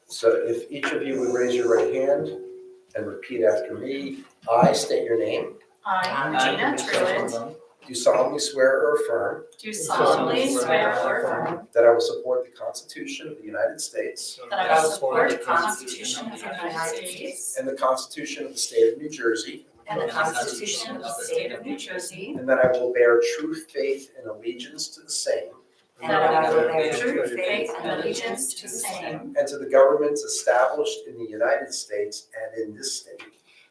So if each of you would raise your right hand and repeat after me. I state your name. I, Regina Truitt, Do solemnly swear or affirm do solemnly swear or affirm that I will support the Constitution of the United States that I will support the Constitution of the United States and the Constitution of the State of New Jersey, and the Constitution of the State of New Jersey, and that I will bear true faith and allegiance to the same and that I will bear true faith and allegiance to the same, and to the governments established in the United States and in this state,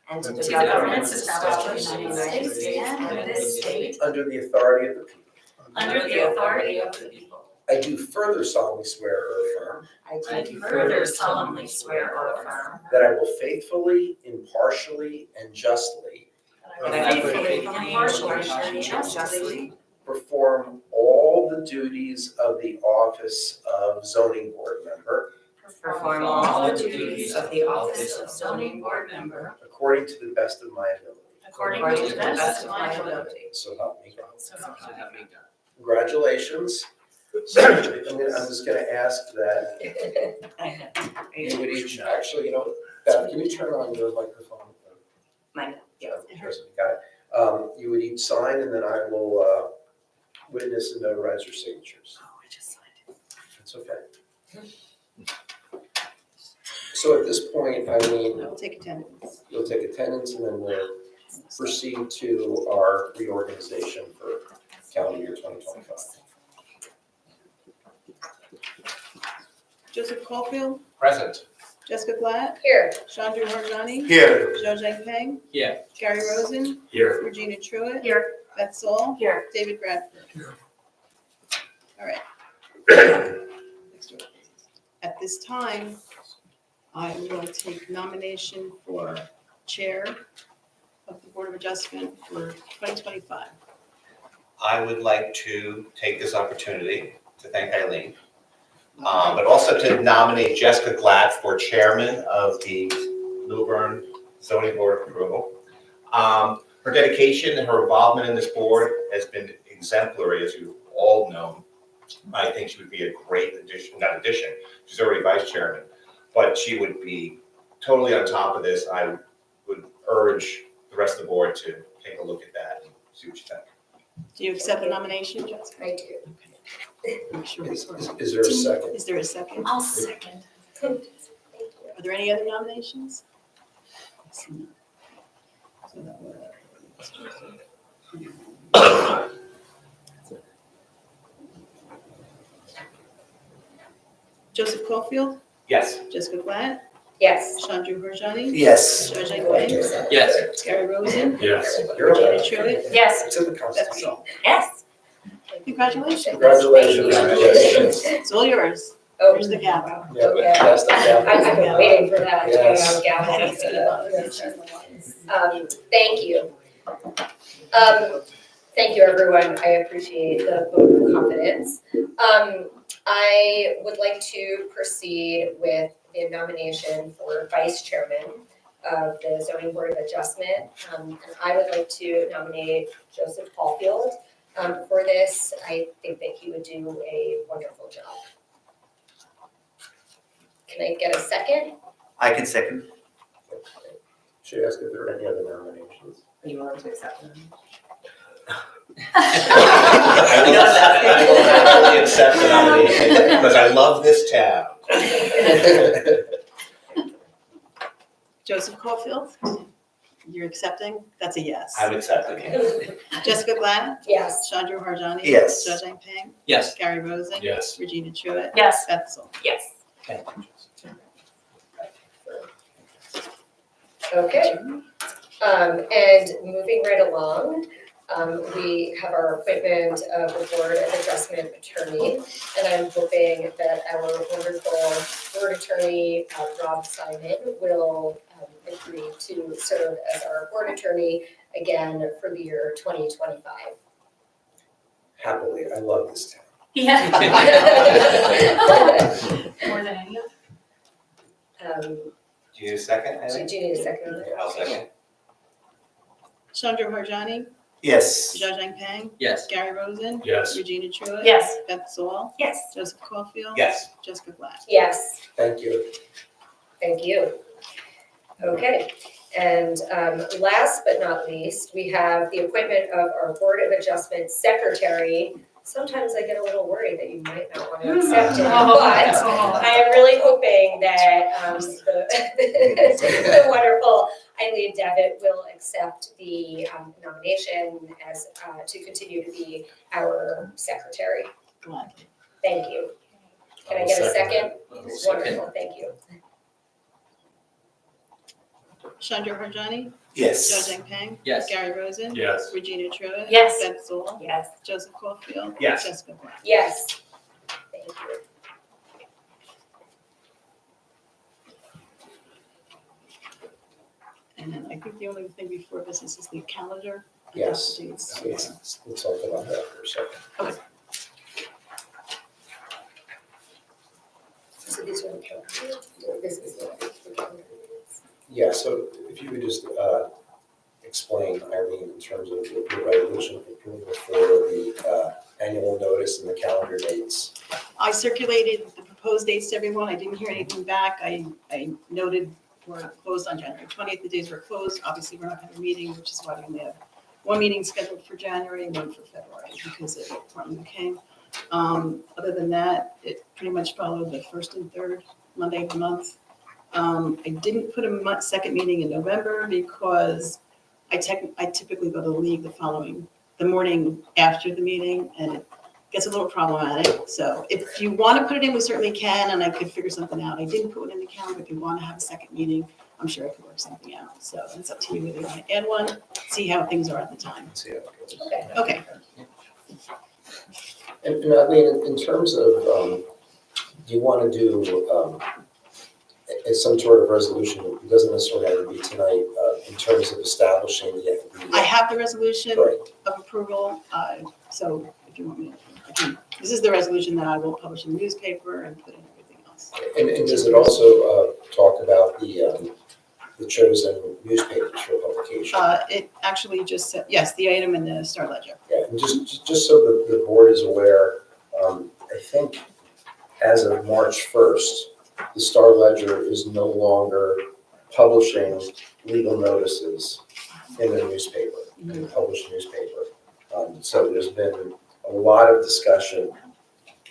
and to to the the governments governments established in the United States and in this state, under the authority of the people. under the authority of the people. I do further solemnly swear or affirm I do further solemnly swear or affirm that I will faithfully, impartially, and justly that I will faithfully, impartially, and justly perform all the duties of the office of zoning board member perform all the duties of the office of zoning board member according to the best of my ability. according to the best of my ability. So help me God. So help me God. Congratulations. I'm just gonna ask that you would each, actually, Beth, can you turn on your microphone? Mine, yeah. Got it. You would each sign, and then I will witness and notarize your signatures. Oh, I just signed it. It's okay. So at this point, Eileen, We'll take attendance. you'll take attendance, and then we'll proceed to our reorganization for calendar year 2025. Joseph Caulfield, Present. Jessica Glatt, Here. Chandra Harjani, Here. Zhou Peng, Yeah. Gary Rosen, Here. Regina Truitt, Here. Beth Saul, Here. David Bradford. All right. At this time, I will take nomination for Chair of the Board of Adjustment for 2025. I would like to take this opportunity to thank Eileen, but also to nominate Jessica Glatt for chairman of the Lilburn Zoning Board of Approval. Her dedication and her involvement in this board has been exemplary, as you've all known. I think she would be a great addition, she's already vice chairman, but she would be totally on top of this. I would urge the rest of the board to take a look at that and see what you think. Do you accept the nomination, Jessica? I do. I'm sure Is there a second? Is there a second? I'll second. Are there any other nominations? So that would- Joseph Caulfield, Yes. Jessica Glatt, Yes. Chandra Harjani, Yes. Zhou Peng, Yes. Gary Rosen, Yes. You're Regina okay. Truitt, Yes. It's in the Beth Constitution. Saul. Yes. Congratulations. Congratulations. Congratulations. It's all yours. Oh, Here's the gavel. Yeah, Okay. that's the gavel. I've been waiting for that. Yes. Thank you. Thank you, everyone. I appreciate the vote of confidence. I would like to proceed with the nomination for vice chairman of the Zoning Board of Adjustment. And I would like to nominate Joseph Caulfield. For this, I think that he would do a wonderful job. Can I get a second? I can second. Should I ask if there are any other nominations? Are you willing to accept them? I will happily accept the nomination because I love this town. Joseph Caulfield, you're accepting? That's a yes. I'm accepting it. Jessica Glad, Yes. Chandra Harjani. Yes. Zhajang Peng, Yes. Gary Rosen. Yes. Regina Truitt. Yes. Beth Sol. Yes. Okay. And moving right along, we have our appointment of the Board of Adjustment Attorney. And I'm hoping that our wonderful board attorney, Rob Simon, will agree to serve as our board attorney again for the year 2025. Happily, I love this town. Yeah. More than any of Do Do you need a second, Eileen? you need a second on that? I'll second. Chandra Harjani, Yes. Zhajang Peng, Yes. Gary Rosen. Yes. Regina Truitt. Yes. Beth Sol. Yes. Joseph Caulfield. Yes. Jessica Glad. Yes. Thank you. Thank you. Okay, and last but not least, we have the appointment of our Board of Adjustment Secretary. Sometimes I get a little worried that you might not want to accept it, but I am really hoping that the wonderful Eileen Devitt will accept the nomination as to continue to be our secretary. Gladly. Thank you. Can I get a second? Wonderful, thank you. Chandra Harjani. Yes. Zhajang Peng. Yes. Gary Rosen. Yes. Regina Truitt. Yes. Beth Sol. Yes. Joseph Caulfield. Yes. Jessica Glad. Yes. Thank you. And then I think the only thing before business is the calendar. Yes. Dates. Let's talk about that for a second. So these are the calendar, or this is the calendar. Yeah, so if you could just explain, Eileen, in terms of the resolution of approval for the annual notice and the calendar dates. I circulated the proposed dates to everyone. I didn't hear anything back. I noted we're closed on January 20th. The days were closed. Obviously, we're not having a meeting, which is why we only have one meeting scheduled for January and one for February because of Martin Luther King. Other than that, it pretty much followed the first and third Monday of the month. I didn't put a second meeting in November because I typically go to the league the morning after the meeting, and it gets a little problematic. So if you want to put it in, we certainly can, and I could figure something out. I didn't put it in the calendar. If you want to have a second meeting, I'm sure I could work something out. So it's up to you whether you want to add one, see how things are at the time. Let's see how it goes. Okay. Okay. And Eileen, in terms of, do you want to do some sort of resolution? It doesn't necessarily have to be tonight, in terms of establishing I have the resolution Right. of approval, so if you want me, this is the resolution that I will publish in the newspaper and put in everything else. And does it also talk about the chosen newspapers for publication? It actually just said, yes, the item in the Star Ledger. Yeah, and just so the board is aware, I think as of March 1st, the Star Ledger is no longer publishing legal notices in the newspaper, in the published newspaper. So there's been a lot of discussion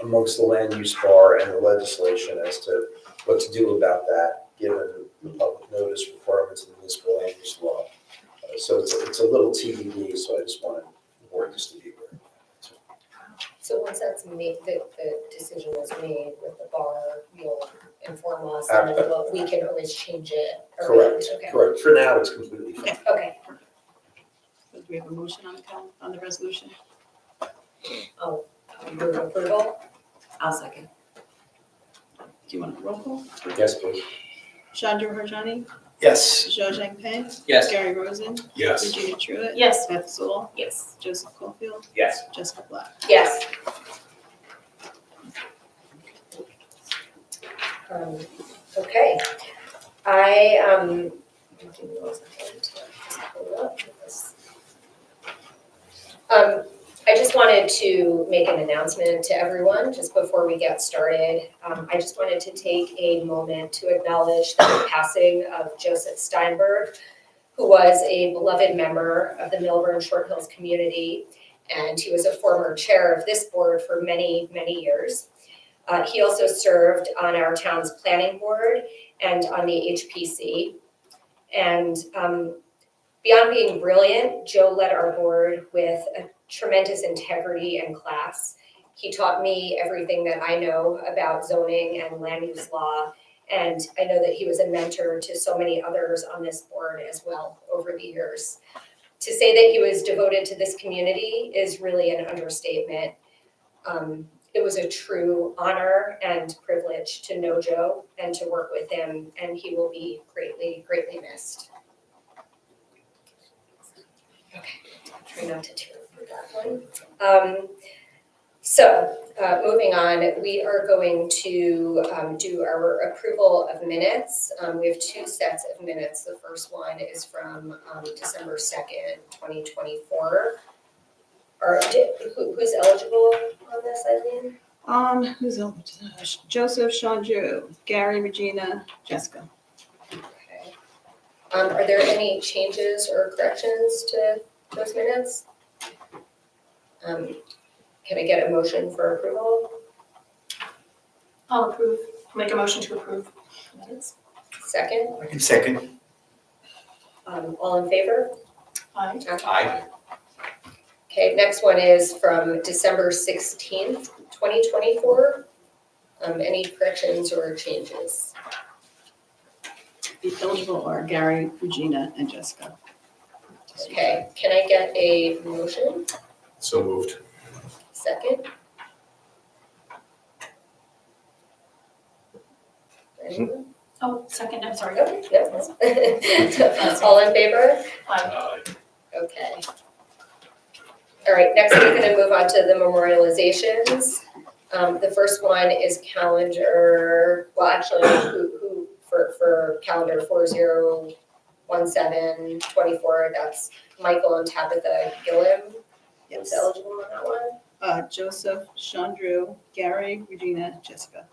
amongst the land use bar and the legislation as to what to do about that, given the public notice requirements of the municipal land use law. So it's a little TBD, so I just wanted the board just to be aware. So once that's made, the decision is made with the bar, you'll inform us and then we can always change it. Correct, Okay. correct. For now, it's completely fine. Okay. So do we have a motion on the resolution? Move approval? I'll second. Do you want a roll call? Yes, please. Chandra Harjani, Yes. Zhou Peng, Yes. Gary Rosen, Yes. Regina Truitt. Yes. Beth Zoll, Yes. Joseph Caulfield, Yes. Jessica Black. Yes. Okay, I, give me 1 second to just pull it up. I just wanted to make an announcement to everyone just before we get started. I just wanted to take a moment to acknowledge the passing of Joseph Steinberg, who was a beloved member of the Millburn Short Hills community, and he was a former chair of this board for many, many years. He also served on our town's planning board and on the HPC. And beyond being brilliant, Joe led our board with a tremendous integrity and class. He taught me everything that I know about zoning and land use law. And I know that he was a mentor to so many others on this board as well over the years. To say that he was devoted to this community is really an understatement. It was a true honor and privilege to know Joe and to work with him, and he will be greatly, greatly missed. Okay, try not to tear over that one. Moving on, we are going to do our approval of minutes. We have 2 sets of minutes. The first one is from December 2nd, 2024. Who's eligible on this, Eileen? Who's eligible? Joseph, Chandru, Gary, Regina, Jessica. Okay. Are there any changes or corrections to those minutes? Can I get a motion for approval? I'll approve. Make a motion to approve minutes. Second? I can second. All in favor? Aye. Aye. Okay, next one is from December 16th, 2024. Any corrections or changes? The eligible are Gary, Regina, and Jessica. Okay, can I get a motion? So moved. Second? Anyone? Oh, second, I'm sorry. Oh, no. All in favor? Aye. Okay. All right, next we're gonna move on to the memorializations. The first one is calendar, well, actually, for calendar 401724, that's Michael and Tabitha Gilliam. Who's Yes. eligible on that one? Joseph, Chandru, Gary, Regina, Jessica.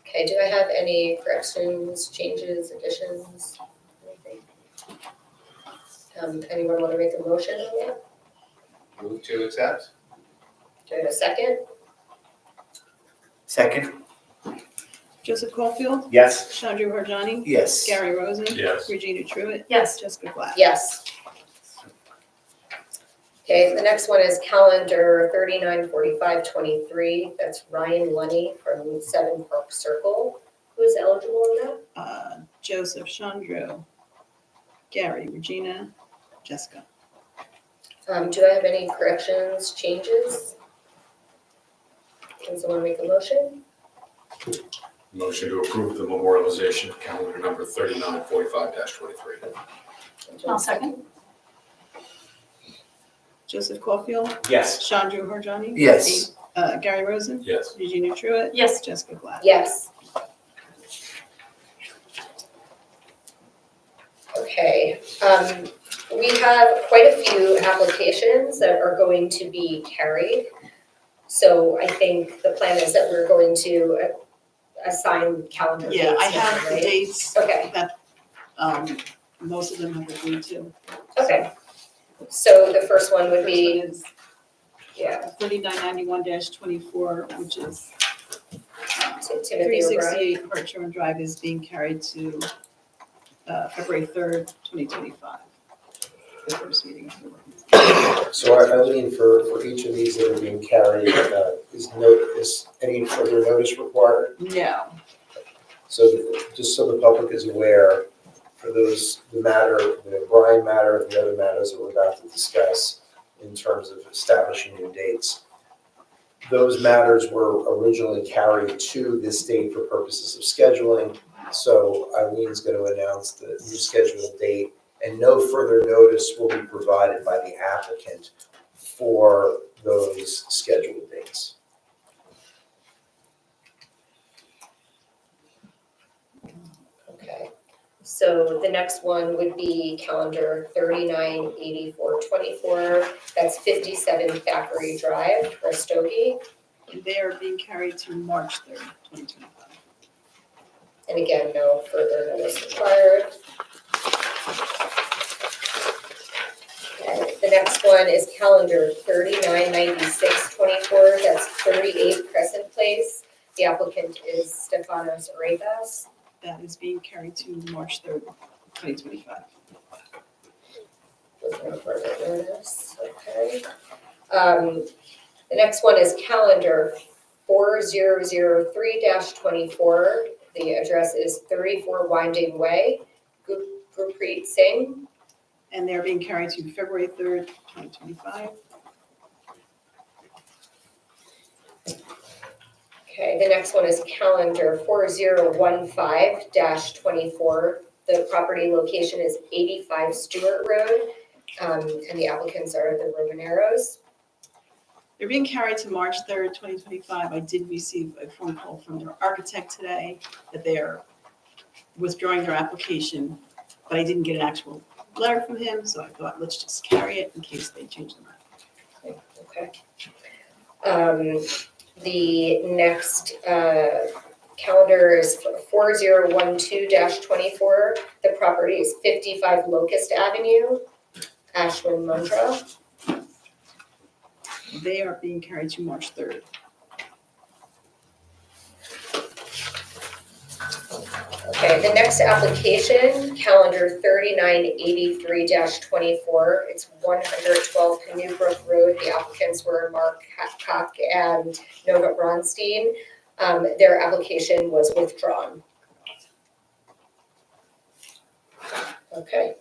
Okay, do I have any corrections, changes, additions, anything? Anyone want to make a motion on that? Move to accept? Do I have a second? Second. Joseph Caulfield, Yes. Chandru Harjani, Yes. Gary Rosen, Yes. Regina Truitt, Yes. Jessica Black. Yes. Okay, the next one is calendar 394523. That's Ryan Lunny from 7 Park Circle. Who is eligible on that? Joseph, Chandru, Gary, Regina, Jessica. Do I have any corrections, changes? Does someone make a motion? Motion to approve the memorialization of calendar number 3945-23. I'll second. Joseph Caulfield, Yes. Chandru Harjani. Yes. Gary Rosen, Yes. Regina Truitt, Yes. Jessica Black. Yes. Okay, we have quite a few applications that are going to be carried. So I think the plan is that we're going to assign calendar dates. Yeah, I now, have the right? dates Okay, that, most of them have agreed to. okay. So the first one would First be, one is yeah, 3991-24, which is Timothy O'Brien. 368 Hartshorn Drive is being carried to February 3rd, 2025. The first meeting of the working. So Eileen, for each of these that are being carried, is any further notice required? No, So just so the public is aware, for those, the O'Brien matter and the other matters that we're about to discuss in terms of establishing new dates, those matters were originally carried to this date for purposes of scheduling. So Eileen's going to announce the new scheduled date, and no further notice will be provided by the applicant for those scheduled dates. Okay, so the next one would be calendar 398424. That's 57 Thackeray Drive, Rastogi. And they are being carried to March 3rd, 2025. And again, no further notice required. Okay, the next one is calendar 399624. That's 38 Crescent Place. The applicant is Stefanos Arepas. That is being carried to March 3rd, 2025. With no further notice, okay. The next one is calendar 4003-24. The address is 34 Winding Way, Gurpreet Singh. And they're being carried to February 3rd, 2025. Okay, the next one is calendar 4015-24. The property location is 85 Stewart Road, and the applicants are the Romaneros. They're being carried to March 3rd, 2025. I did receive a phone call from their architect today that they are withdrawing their application, but I didn't get an actual letter from him, so I thought, let's just carry it in case they change their mind. Okay. The next calendar is 4012-24. The property is 55 Locust Avenue, Ashland, Mundra. They are being carried to March 3rd. Okay, the next application, calendar 3983-24. It's 112 Canoe Brook Road. The applicants were Mark Koch and Nova Bronstein. Their application was withdrawn. Okay,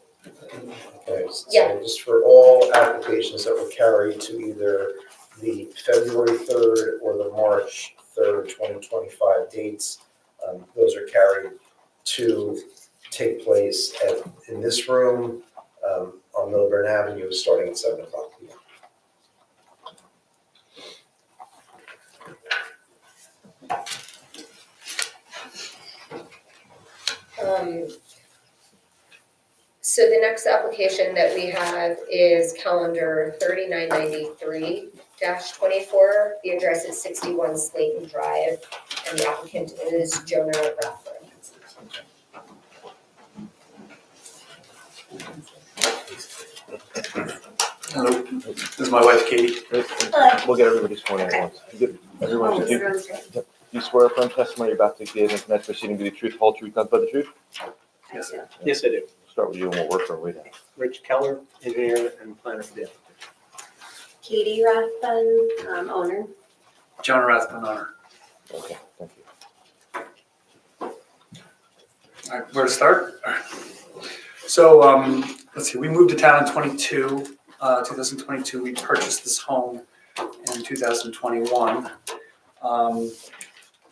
Okay, Yeah. so just for all applications that were carried to either the February 3rd or the March 3rd, 2025 dates, those are carried to take place in this room on Milburn Avenue, starting at 7:00 p.m. So the next application that we have is calendar 3993-24. The address is 61 Slayton Drive, and the applicant is Jonah Rathman. Hello, this is my wife Katie. We'll get everybody sworn in at once. You get everyone, you swear affirm testimony you're about to give in tonight's proceeding to be the truth, whole truth, nothing but the truth? Yes, yes, I do. Start with you and we'll work our way down. Rich Keller, engineer and planner for the applicant. Katie Rathbun, owner. John Rathbun, owner. Okay, thank you. All right, where to start? So, let's see, we moved to town in 2022. We purchased this home in 2021.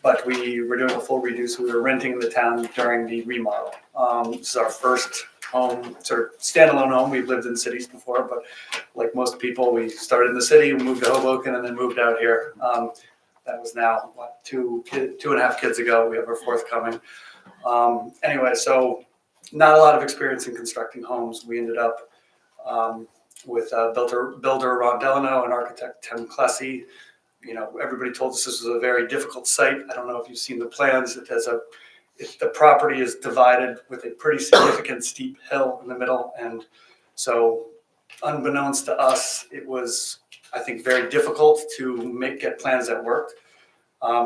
But we were doing a full redo, so we were renting in the town during the remodel. This is our first home, sort of standalone home. We've lived in cities before, but like most people, we started in the city, we moved to Hoboken, and then moved out here. That was now, what, two and a half kids ago. We have our fourth coming. Anyway, so not a lot of experience in constructing homes. We ended up with builder Ron Delano and architect Tim Klesse. You know, everybody told us this was a very difficult site. I don't know if you've seen the plans. The property is divided with a pretty significant steep hill in the middle. And so unbeknownst to us, it was, I think, very difficult to get plans that worked.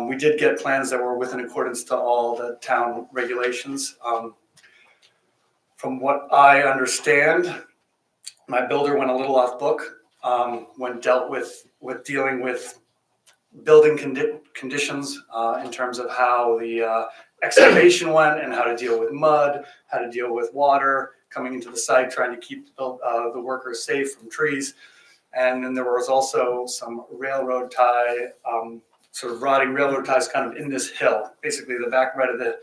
We did get plans that were within accordance to all the town regulations. From what I understand, my builder went a little off book when dealt with dealing with building conditions in terms of how the excavation went and how to deal with mud, how to deal with water coming into the site, trying to keep the workers safe from trees. And then there was also some railroad tie, sort of rotting railroad ties kind of in this hill. Basically the back right of the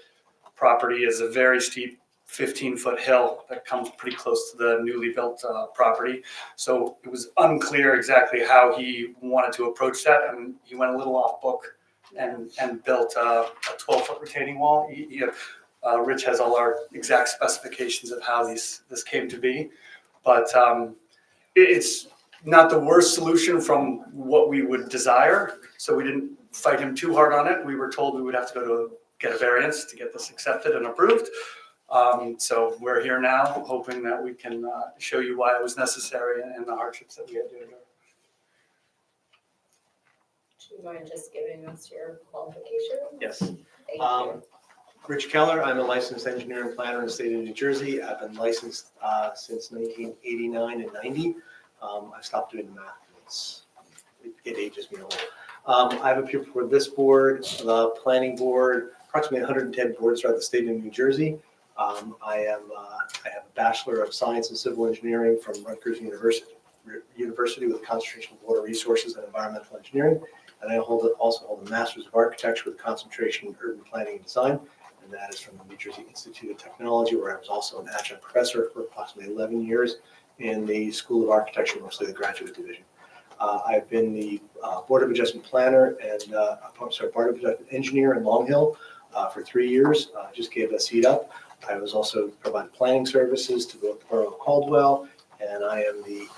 property is a very steep 15-foot hill that comes pretty close to the newly built property. So it was unclear exactly how he wanted to approach that, and he went a little off book and built a 12-foot retaining wall. Rich has all our exact specifications of how this came to be, but it's not the worst solution from what we would desire. So we didn't fight him too hard on it. We were told we would have to go to get a variance to get this accepted and approved. So we're here now, hoping that we can show you why it was necessary and the hardships that we had to endure. Do you mind just giving us your qualification? Yes. Thank you. Rich Keller, I'm a licensed engineer and planner in the state of New Jersey. I've been licensed since 1989 and 90. I stopped doing the math. It ages me old. I've appeared before this board, the planning board, approximately 110 boards throughout the state of New Jersey. I have a Bachelor of Science in Civil Engineering from Rutgers University with a concentration in water resources and environmental engineering. And I also hold a Master's of Architecture with a concentration in urban planning and design. And that is from the New Jersey Institute of Technology, where I was also an adjunct professor for approximately 11 years in the School of Architecture, mostly the graduate division. I've been the Board of Adjustment Planner and Board of Adjustment Engineer in Long Hill for 3 years. Just gave a seat up. I was also providing planning services to both the Borough of Caldwell, and I am the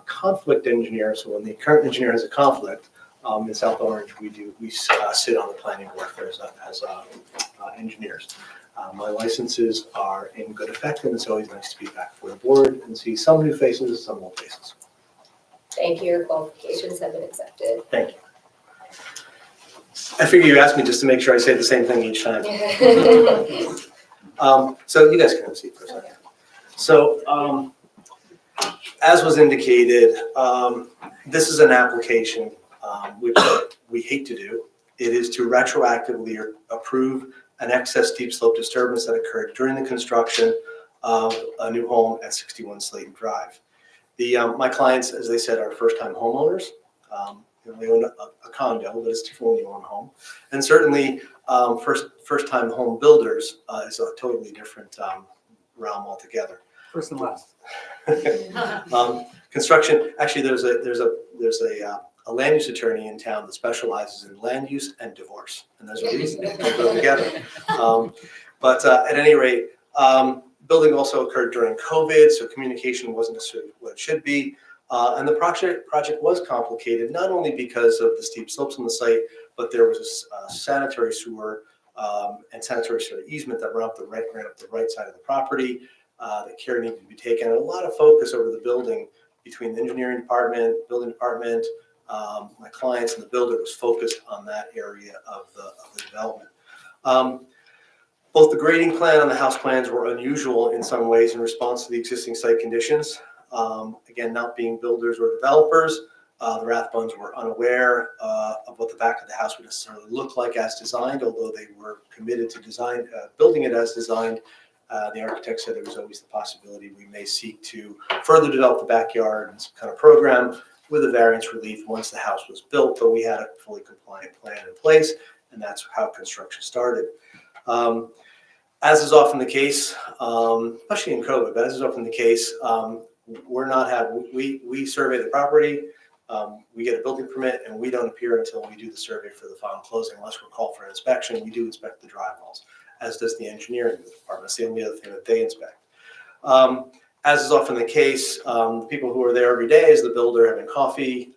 conflict engineer. So when the current engineer has a conflict in South Orange, we sit on the planning board as engineers. My licenses are in good effect, and it's always nice to be back before the board and see some new faces, some old faces. Thank you. Your qualifications have been accepted. Thank you. I figure you asked me just to make sure I say the same thing each time. So you guys can have a seat for a second. So as was indicated, this is an application which we hate to do. It is to retroactively approve an excess steep slope disturbance that occurred during the construction of a new home at 61 Slayton Drive. My clients, as they said, are first-time homeowners. They own a condo, but it's different when you own a home. And certainly, first-time home builders is a totally different realm altogether. First and last. Construction. Actually, there's a land use attorney in town that specializes in land use and divorce, and there's a reason they go together. But at any rate, building also occurred during COVID, so communication wasn't necessarily what it should be. And the project was complicated, not only because of the steep slopes on the site, but there was a sanitary sewer and sanitary sewer easement that ran up the right side of the property. That care needed to be taken, and a lot of focus over the building between the engineering department, building department, my clients, and the builder was focused on that area of the development. Both the grading plan and the house plans were unusual in some ways in response to the existing site conditions. Again, not being builders or developers, the Rathbones were unaware of what the back of the house would necessarily look like as designed, although they were committed to building it as designed. The architect said there was always the possibility we may seek to further develop the backyard and some kind of program with a variance relief once the house was built, but we had a fully compliant plan in place, and that's how construction started. As is often the case, especially in COVID, but as is often the case, we survey the property, we get a building permit, and we don't appear until we do the survey for the final closing unless we're called for an inspection. We do inspect the drywalls, as does the engineering department. It's the only other thing that they inspect. As is often the case, the people who are there every day is the builder having coffee.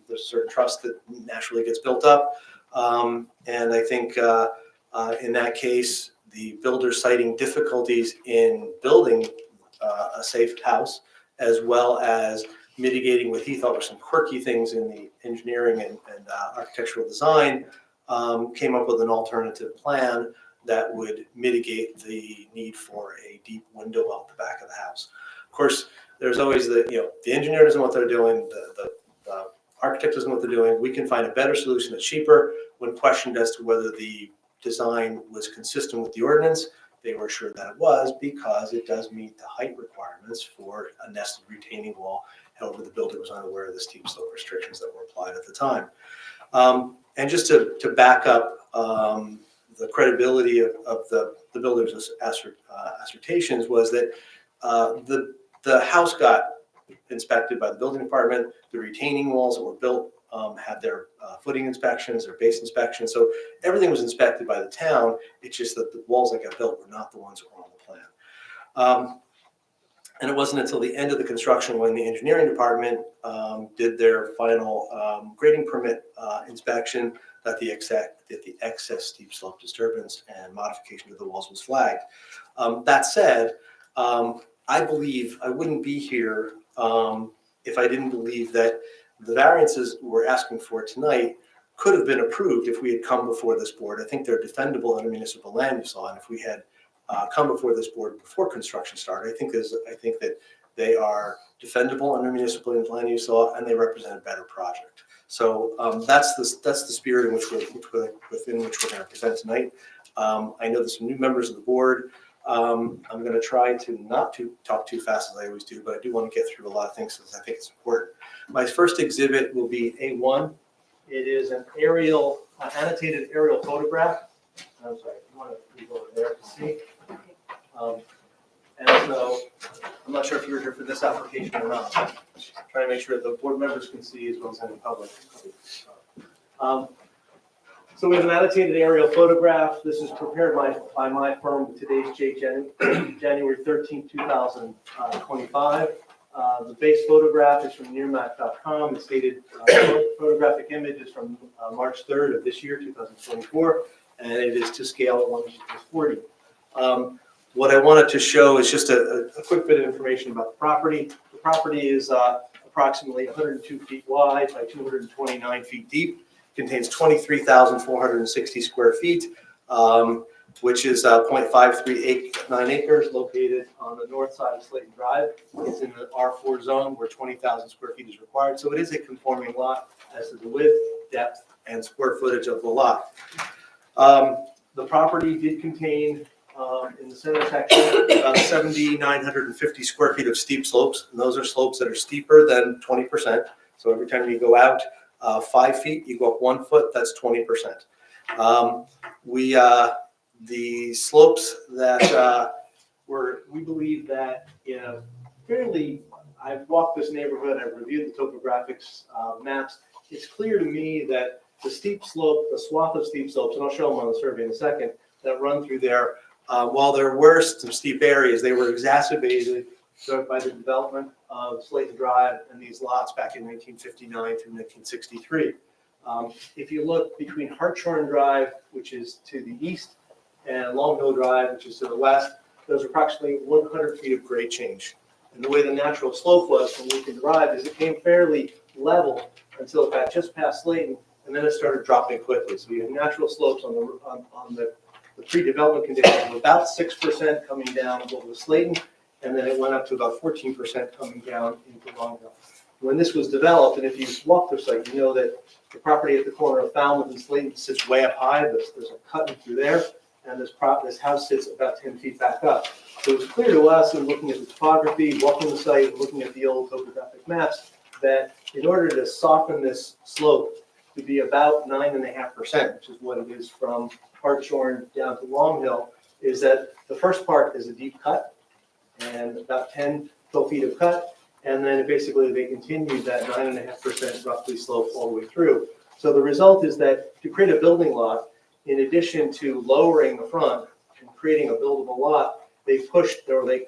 There's a certain trust that naturally gets built up. And I think in that case, the builder citing difficulties in building a safe house, as well as mitigating what he thought were some quirky things in the engineering and architectural design, came up with an alternative plan that would mitigate the need for a deep window out the back of the house. Of course, there's always the engineer doesn't know what they're doing, the architect doesn't know what they're doing. We can find a better solution that's cheaper. When questioned as to whether the design was consistent with the ordinance, they were assured that it was, because it does meet the height requirements for a nested retaining wall. However, the builder was unaware of the steep slope restrictions that were applied at the time. And just to back up the credibility of the the builder's assertions was that the house got inspected by the building department. The retaining walls that were built had their footing inspections, their base inspections. So everything was inspected by the town. It's just that the walls that got built were not the ones that were on the plan. And it wasn't until the end of the construction when the engineering department did their final grading permit inspection that the excess steep slope disturbance and modification of the walls was flagged. That said, I believe I wouldn't be here if I didn't believe that the variances we're asking for tonight could have been approved if we had come before this board. I think they're defendable under municipal land use law, and if we had come before this board before construction started, I think that they are defendable under municipal land use law, and they represent a better project. So that's the spirit in which within which we're going to present tonight. I know there's some new members of the board. I'm going to try to not to talk too fast as I always do, but I do want to get through a lot of things because I think it's important. My first exhibit will be A1. It is an aerial, annotated aerial photograph. I'm sorry, you want to go over there to see. And so I'm not sure if you were here for this application or not. Trying to make sure that the board members can see as well as any public. So we have an annotated aerial photograph. This is prepared by my firm, today's date, January 13, 2025. The base photograph is from nearmap.com. It's dated, photographic image is from March 3rd of this year, 2024, and it is to scale at 1:40. What I wanted to show is just a quick bit of information about the property. The property is approximately 102 feet wide by 229 feet deep. Contains 23,460 square feet, which is 0.5389 acres, located on the north side of Slayton Drive. It's in the R4 zone where 20,000 square feet is required. So it is a conforming lot as to the width, depth, and square footage of the lot. The property did contain, in the center section, about 7,950 square feet of steep slopes. And those are slopes that are steeper than 20%. So every time you go out 5 feet, you go up 1 foot, that's 20%. The slopes that we believe that in a fairly, I've walked this neighborhood, I've reviewed the topographics maps. It's clear to me that the steep slope, the swath of steep slopes, and I'll show them on the survey in a second, that run through there, while there were some steep areas, they were exacerbated by the development of Slayton Drive and these lots back in 1959 through 1963. If you look between Hartshorn Drive, which is to the east, and Long Hill Drive, which is to the west, there's approximately 100 feet of grade change. And the way the natural slope was from Lincoln Drive is it came fairly level until it got just past Slayton, and then it started dropping quickly. So you have natural slopes on the pre-development conditions of about 6% coming down over Slayton, and then it went up to about 14% coming down into Long Hill. When this was developed, and if you walk the site, you know that the property at the corner of Falmouth and Slayton sits way up high. There's a cut through there, and this house sits about 10 feet back up. So it was clear to us in looking at the topography, walking the site, and looking at the old topographic maps, that in order to soften this slope to be about 9.5%, which is what it is from Hartshorn down to Long Hill, is that the first part is a deep cut, and about 10, 12 feet of cut, and then basically they continued that 9.5% roughly slope all the way through. So the result is that to create a building lot, in addition to lowering the front and creating a buildable lot, they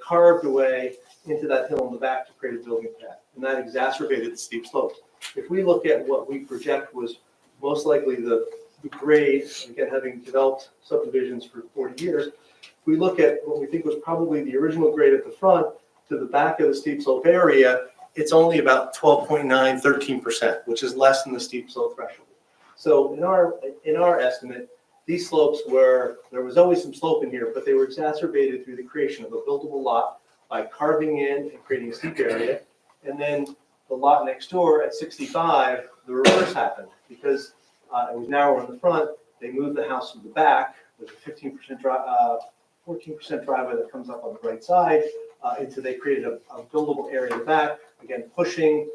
carved away into that hill in the back to create a building path, and that exacerbated the steep slopes. If we look at what we project was most likely the grade, again, having developed subdivisions for 40 years, if we look at what we think was probably the original grade at the front to the back of the steep slope area, it's only about 12.9, 13%, which is less than the steep slope threshold. So in our estimate, these slopes there was always some slope in here, but they were exacerbated through the creation of a buildable lot by carving in and creating a steep area. And then the lot next door at 65, the reverse happened because it was narrower in the front. They moved the house to the back with a 14% driveway that comes up on the right side. They created a buildable area in the back, again, pushing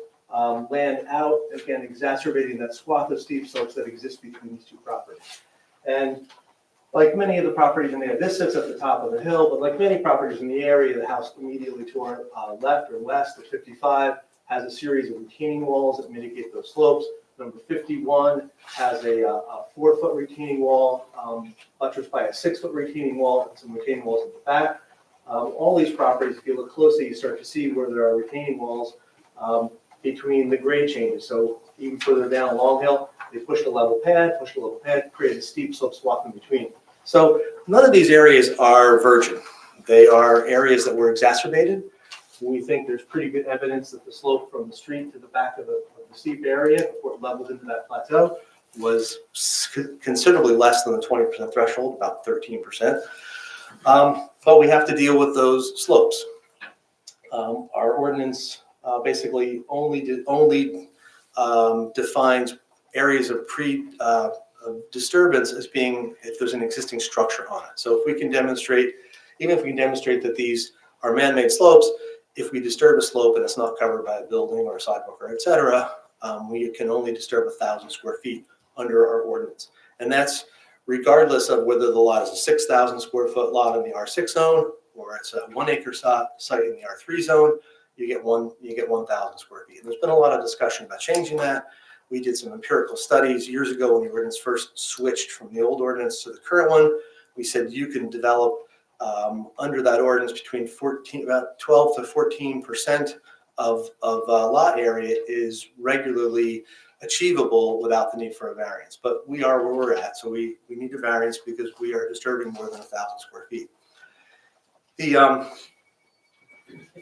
land out, again, exacerbating that swath of steep slopes that exist between these two properties. And like many of the properties in there, this sits at the top of the hill, but like many properties in the area, the house immediately to our left or west of 55 has a series of retaining walls that mitigate those slopes. Number 51 has a 4-foot retaining wall, buttressed by a 6-foot retaining wall, and some retaining walls at the back. All these properties, if you look closely, you start to see where there are retaining walls between the grade changes. So even further down Long Hill, they pushed a level pad, created a steep slope swap in between. So none of these areas are virgin. They are areas that were exacerbated. We think there's pretty good evidence that the slope from the street to the back of the steep area before it leveled into that plateau was considerably less than the 20% threshold, about 13%. But we have to deal with those slopes. Our ordinance basically only defines areas of disturbance as being if there's an existing structure on it. So if we can demonstrate, even if we can demonstrate that these are man-made slopes, if we disturb a slope and it's not covered by a building or a sidewalk or et cetera, we can only disturb 1,000 square feet under our ordinance. And that's regardless of whether the lot is a 6,000 square foot lot in the R6 zone or it's a 1 acre site in the R3 zone, you get 1,000 square feet. And there's been a lot of discussion about changing that. We did some empirical studies years ago when the ordinance first switched from the old ordinance to the current one. We said you can develop under that ordinance between about 12 to 14% of lot area is regularly achievable without the need for a variance. But we are where we're at, so we need a variance because we are disturbing more than 1,000 square feet. If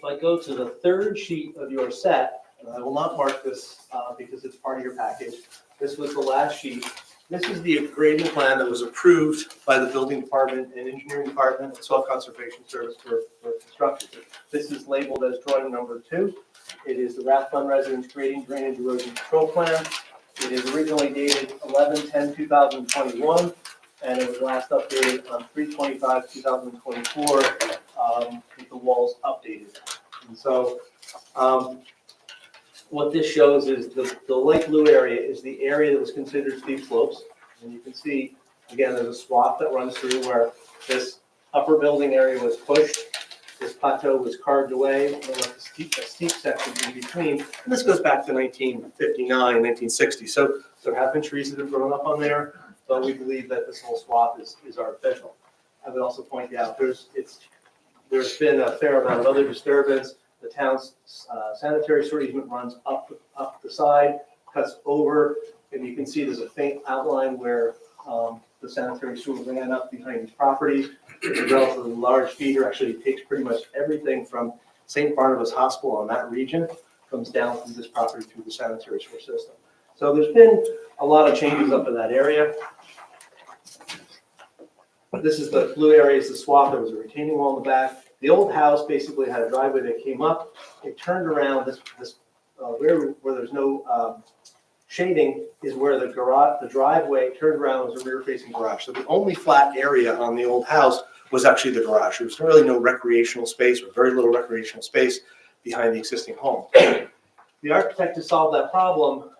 I go to the third sheet of your set, and I will not mark this because it's part of your package. This was the last sheet. This is the grading plan that was approved by the building department and engineering department and soil conservation service for construction. This is labeled as drawing number 2. It is the Rathbun Residence Grading Drainage Erosion Control Plan. It is originally dated 11/10/2021, and it was last updated on 3/25/2024 with the walls updated. And so what this shows is the light blue area is the area that was considered steep slopes. And you can see, again, there's a swath that runs through where this upper building area was pushed. This plateau was carved away, and a steep section in between. And this goes back to 1959, 1960. So there have been trees that have grown up on there, but we believe that this whole swath is artificial. I would also point out there's been a fair amount of other disturbance. The town's sanitary sewer easement runs up the side, cuts over, and you can see there's a faint outline where the sanitary sewer ran up behind these properties. It's a relatively large feeder, actually takes pretty much everything from St. Barnabas Hospital on that region, comes down through this property through the sanitary sewer system. So there's been a lot of changes up in that area. This is the blue area, is the swath. There was a retaining wall in the back. The old house basically had a driveway that came up. It turned around. Where there's no shading is where the driveway turned around was a rear-facing garage. So the only flat area on the old house was actually the garage. There was really no recreational space or very little recreational space behind the existing home. The architect, to solve that problem,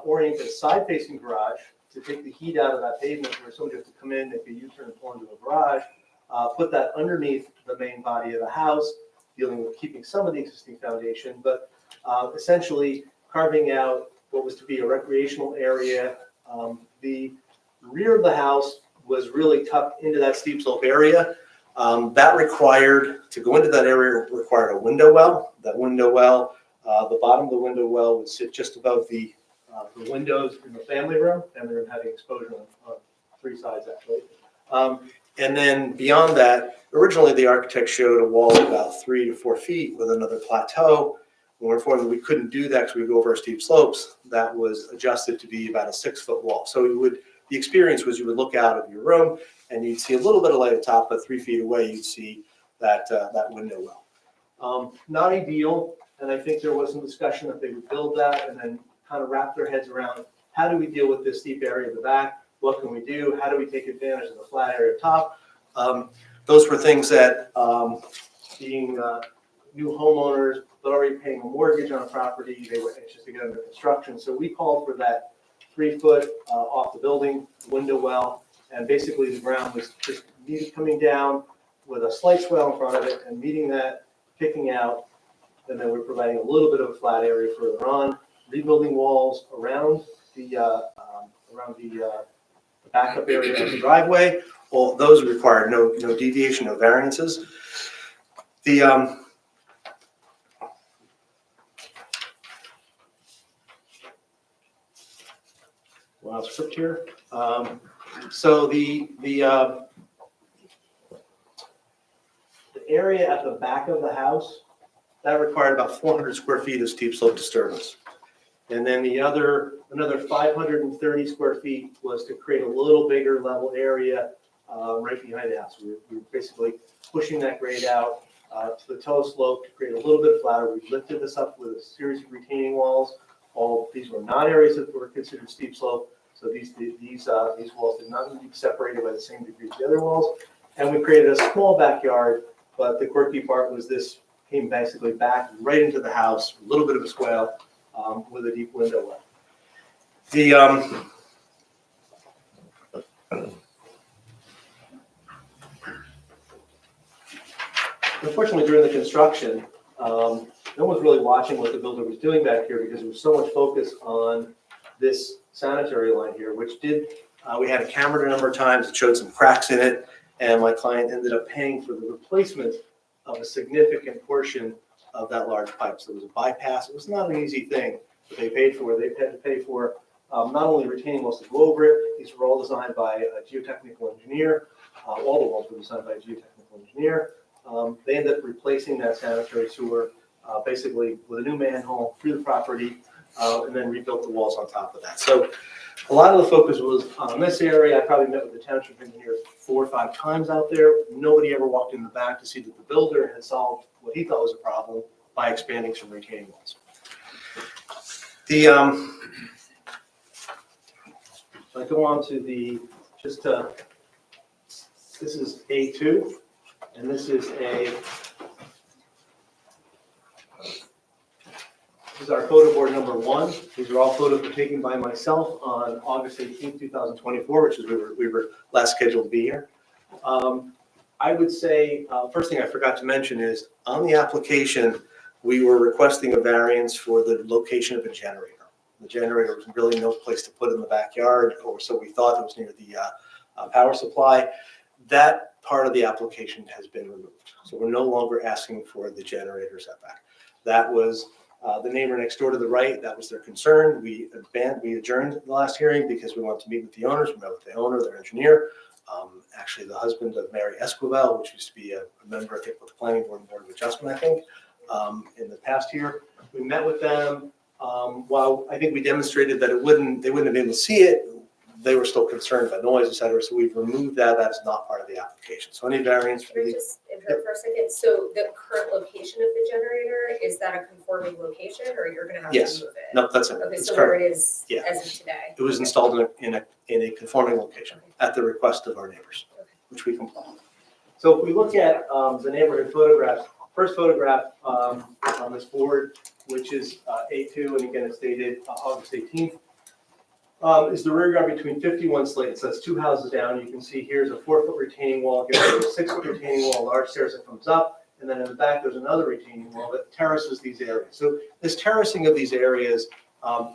oriented a side-facing garage to take the heat out of that pavement where somebody has to come in, make a U-turn and pull into a garage. Put that underneath the main body of the house, dealing with keeping some of the existing foundation, but essentially carving out what was to be a recreational area. The rear of the house was really tucked into that steep slope area. That required, to go into that area, required a window well. That window well, the bottom of the window well would sit just above the windows in the family room having exposure on 3 sides actually. And then beyond that, originally the architect showed a wall of about 3 to 4 feet with another plateau. When we're informed that we couldn't do that because we go over steep slopes, that was adjusted to be about a 6-foot wall. So the experience was you would look out of your room and you'd see a little bit of light at top, but 3 feet away you'd see that window well. Not ideal, and I think there was some discussion that they would build that and then kind of wrap their heads around how do we deal with this steep area in the back? What can we do? How do we take advantage of the flat area top? Those were things that being new homeowners, but already paying a mortgage on a property, they were anxious to get under construction. So we called for that 3 foot off the building window well And basically, the ground was just coming down with a slight swell in front of it and meeting that, kicking out. And then we're providing a little bit of a flat area further on, rebuilding walls around the backup area of the driveway. All those required no deviation, no variances. The well, script here. So the area at the back of the house, that required about 400 square feet of steep slope disturbance. And then another 530 square feet was to create a little bigger level area right behind the house. We were basically pushing that grade out to the toe slope to create a little bit flatter. We lifted this up with a series of retaining walls. All these were not areas that were considered steep slope. So these walls did not need to be separated by the same degree as the other walls. And we created a small backyard, but the quirky part was this came basically back right into the house, a little bit of a swale with a deep window well. Unfortunately, during the construction, no one was really watching what the builder was doing back here because there was so much focus on this sanitary line here, which we had it cambered a number of times. It showed some cracks in it, and my client ended up paying for the replacement of a significant portion of that large pipe. So it was a bypass. It was not an easy thing, but they paid for it. They had to pay for not only retaining walls to go over it. These were all designed by a geotechnical engineer. All the walls were designed by a geotechnical engineer. They ended up replacing that sanitary sewer basically with a new manhole through the property, and then rebuilt the walls on top of that. So a lot of the focus was on this area. I probably met with the township engineer 4 or 5 times out there. Nobody ever walked in the back to see that the builder had solved what he thought was a problem by expanding some retaining walls. If I go on to this is A2, and this is our photo board number 1. These are all photos taken by myself on August 18, 2024, which is we were last scheduled to be here. I would say, first thing I forgot to mention is on the application, we were requesting a variance for the location of a generator. The generator was really no place to put in the backyard, or so we thought. It was near the power supply. That part of the application has been removed. So we're no longer asking for the generator setback. That was the neighbor next door to the right. That was their concern. We adjourned the last hearing because we wanted to meet with the owners. We met with the owner, their engineer, actually the husband of Mary Esquivel, which used to be a member, I think, with the Planning Board and Board of Adjustment, I think, in the past year. We met with them. While I think we demonstrated that they wouldn't have been able to see it, they were still concerned about noise, et cetera. So we've removed that. That's not part of the application. So any variance for Can I the just interrupt for a second? So the current location of the generator, is that a conforming location, or you're gonna have to Yes. move it? no, that's it. Okay, It's so current. where it is Yeah. as of today? It was Okay. installed in a conforming location at the request of our neighbors, Okay. which we comply with. So if we look at the neighborhood photographs, first photograph on this board, which is A2, and again, it's dated August 18th, is the rear yard between 51 Slayton. So that's 2 houses down. You can see here's a 4-foot retaining wall, here's a 6-foot retaining wall, large stairs that comes up, and then in the back there's another retaining wall that terraces these areas. So this terracing of these areas,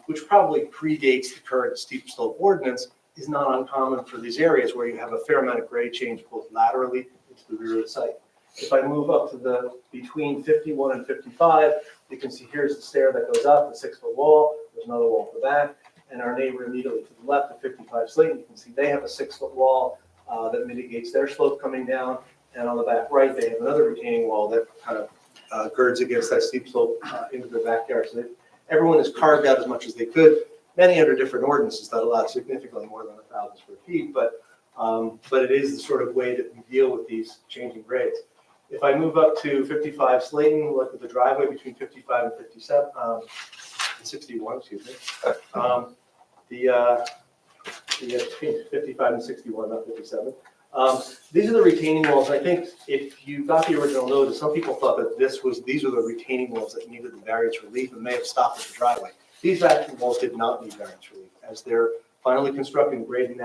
which probably predates the current steep slope ordinance, is not uncommon for these areas where you have a fair amount of grade change both laterally into the rear of the site. If I move up to between 51 and 55, you can see here's the stair that goes up, the 6-foot wall, there's another wall at the back, and our neighbor immediately to the left of 55 Slayton, you can see they have a 6-foot wall that mitigates their slope coming down, and on the back right, they have another retaining wall that kind of girds against that steep slope into the backyard. So everyone has carved out as much as they could, many under different ordinances that allow significantly more than 1,000 square feet, but it is the sort of way that we deal with these changing grades. If I move up to 55 Slayton, look at the driveway between 55 and 57, 61, excuse me. Between 55 and 61, not 57. These are the retaining walls. I think if you got the original notice, some people thought that these were the retaining walls that needed the variance relief and may have stopped at the driveway. These actual walls did not need variance relief, as they're finally constructed and graded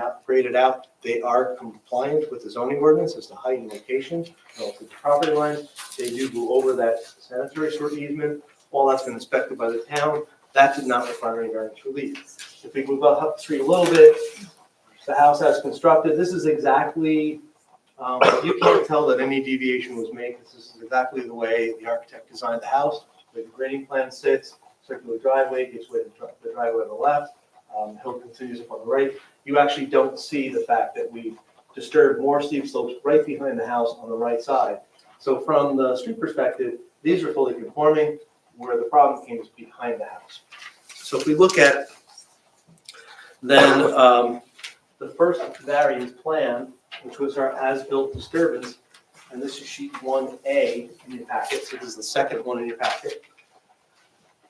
out. They are compliant with the zoning ordinance as to height and location relative to property lines. They do go over that sanitary sewer easement. All that's been inspected by the town. That did not require any variance relief. If we move up the street a little bit, the house as constructed, this is exactly, you can't tell that any deviation was made. This is exactly the way the architect designed the house. The grading plan sits, circular driveway, gives way to the driveway on the left. Hill continues up on the right. You actually don't see the fact that we disturbed more steep slopes right behind the house on the right side. So from the street perspective, these are fully conforming. Where the problem came is behind the house. So if we look at then the first variance plan, which was our as-built disturbance, and this is sheet 1A in your packet, so this is the second one in your packet.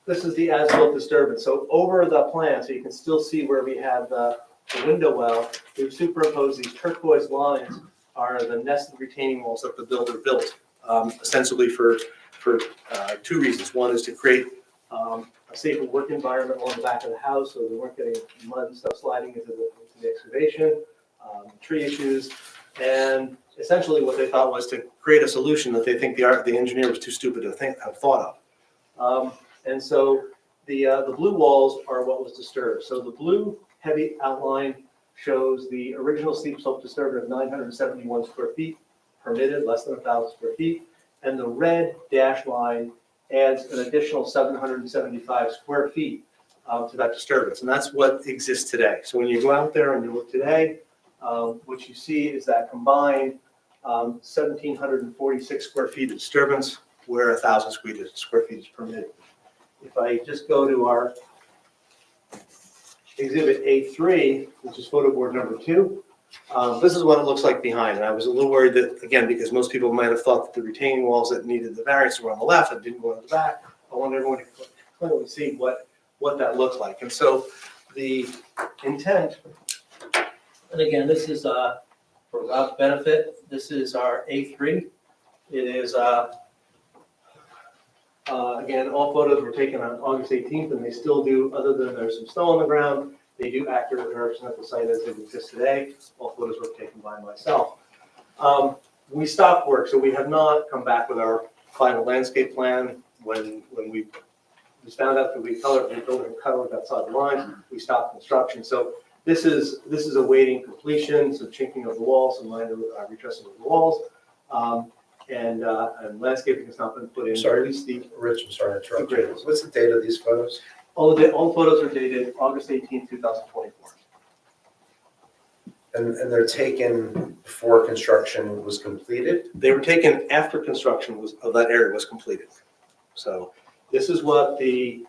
This is the as-built disturbance. So over the plan, so you can still see where we have the window well, we've superimposed these turquoise lines are the nested retaining walls that the builder built, ostensibly for two reasons. One is to create a safer work environment along the back of the house so they weren't getting mud and stuff sliding into the excavation, tree issues, and essentially what they thought was to create a solution that they think the engineer was too stupid to have thought of. And so the blue walls are what was disturbed. So the blue heavy outline shows the original steep slope disturbance of 971 square feet, permitted less than 1,000 square feet. And the red dash line adds an additional 775 square feet to that disturbance. And that's what exists today. So when you go out there and you look today, what you see is that combined 1,746 square feet of disturbance, where 1,000 square feet is permitted. If I just go to our exhibit A3, which is photo board number 2, this is what it looks like behind. And I was a little worried that, again, because most people might have thought that the retaining walls that needed the variance were on the left and didn't go on the back. I wanted everyone to clearly see what that looks like. And so the intent, and again, this is for Rob's benefit, this is our A3. It is, again, all photos were taken on August 18th, and they still do, other than there's some snow on the ground, they do accurately represent the site as it exists today. All photos were taken by myself. We stopped work, so we have not come back with our final landscape plan. When we found out that we building colored outside the lines, we stopped construction. So this is awaiting completion, some chinking of the walls, some minor retresting of the walls, and landscaping has not been put in. Sorry, At least Rich, I'm sorry to interrupt you. What's the date of these photos? all photos are dated August 18th, 2024. And they're taken before construction was completed? They were taken after construction of that area was completed. So this is what the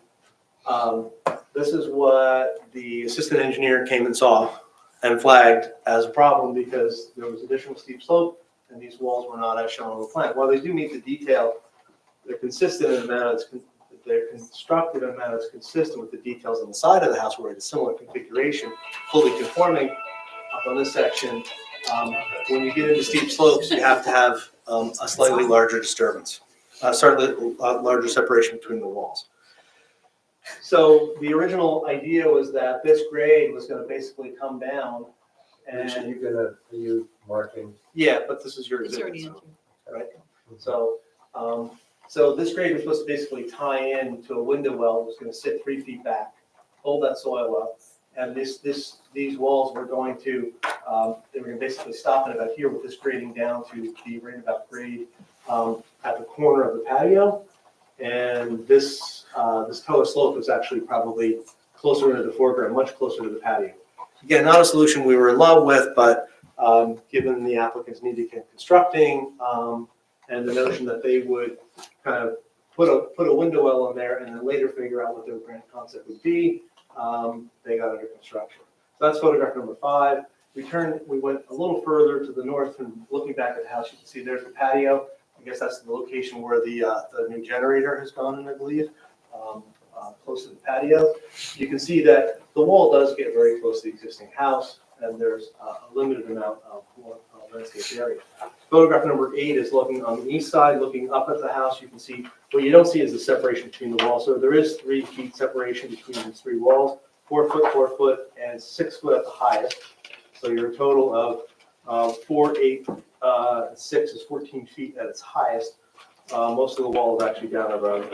assistant engineer came and saw and flagged as a problem because there was additional steep slope and these walls were not as shown on the plan. While they do meet the detail, they're consistent in a manner they're constructed in a manner that's consistent with the details on the side of the house where it's a similar configuration, fully conforming. Up on this section, when you get into steep slopes, you have to have a slightly larger disturbance, larger separation between the walls. So the original idea was that this grade was going to basically come down, Rich, and are you marking? yeah, but this is your It's already exhibit, in. right? So this grade was supposed to basically tie in to a window well. It was going to sit 3 feet back, hold that soil up. And these walls were going to, they were going to basically stop it about here with this grading down to the right about grade at the corner of the patio. And this tower slope was actually probably closer into the foreground, much closer to the patio. Again, not a solution we were in love with, but given the applicant's need to get constructing and the notion that they would kind of put a window well in there and then later figure out what their grand concept would be, they got under construction. So that's photograph number 5. We went a little further to the north and looking back at the house, you can see there's the patio. I guess that's the location where the new generator has gone in, I believe, close to the patio. You can see that the wall does get very close to the existing house and there's a limited amount of landscape area. Photograph number 8 is looking on the east side, looking up at the house. You can see, what you don't see is the separation between the walls. So there is 3 feet separation between these 3 walls, 4 foot, 4 foot, and and 6 foot at the highest. So you're a total of 4, 8, 6 is 14 feet at its highest. Most of the wall is actually down around,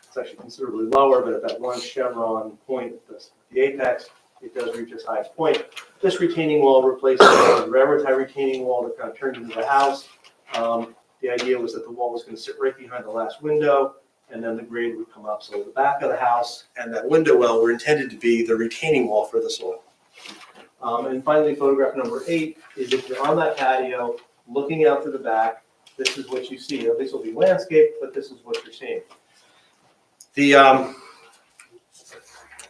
it's actually considerably lower, but at that one chevron point at the apex, it does reach its highest point. This retaining wall replaces the railroad tie retaining wall that kind of turned into the house. The idea was that the wall was going to sit right behind the last window, and then the grade would come up. So the back of the house and that window well were intended to be the retaining wall for the soil. And finally, photograph number 8 is if you're on that patio, looking out to the back, this is what you see. Now, this will be landscaped, but this is what you're seeing.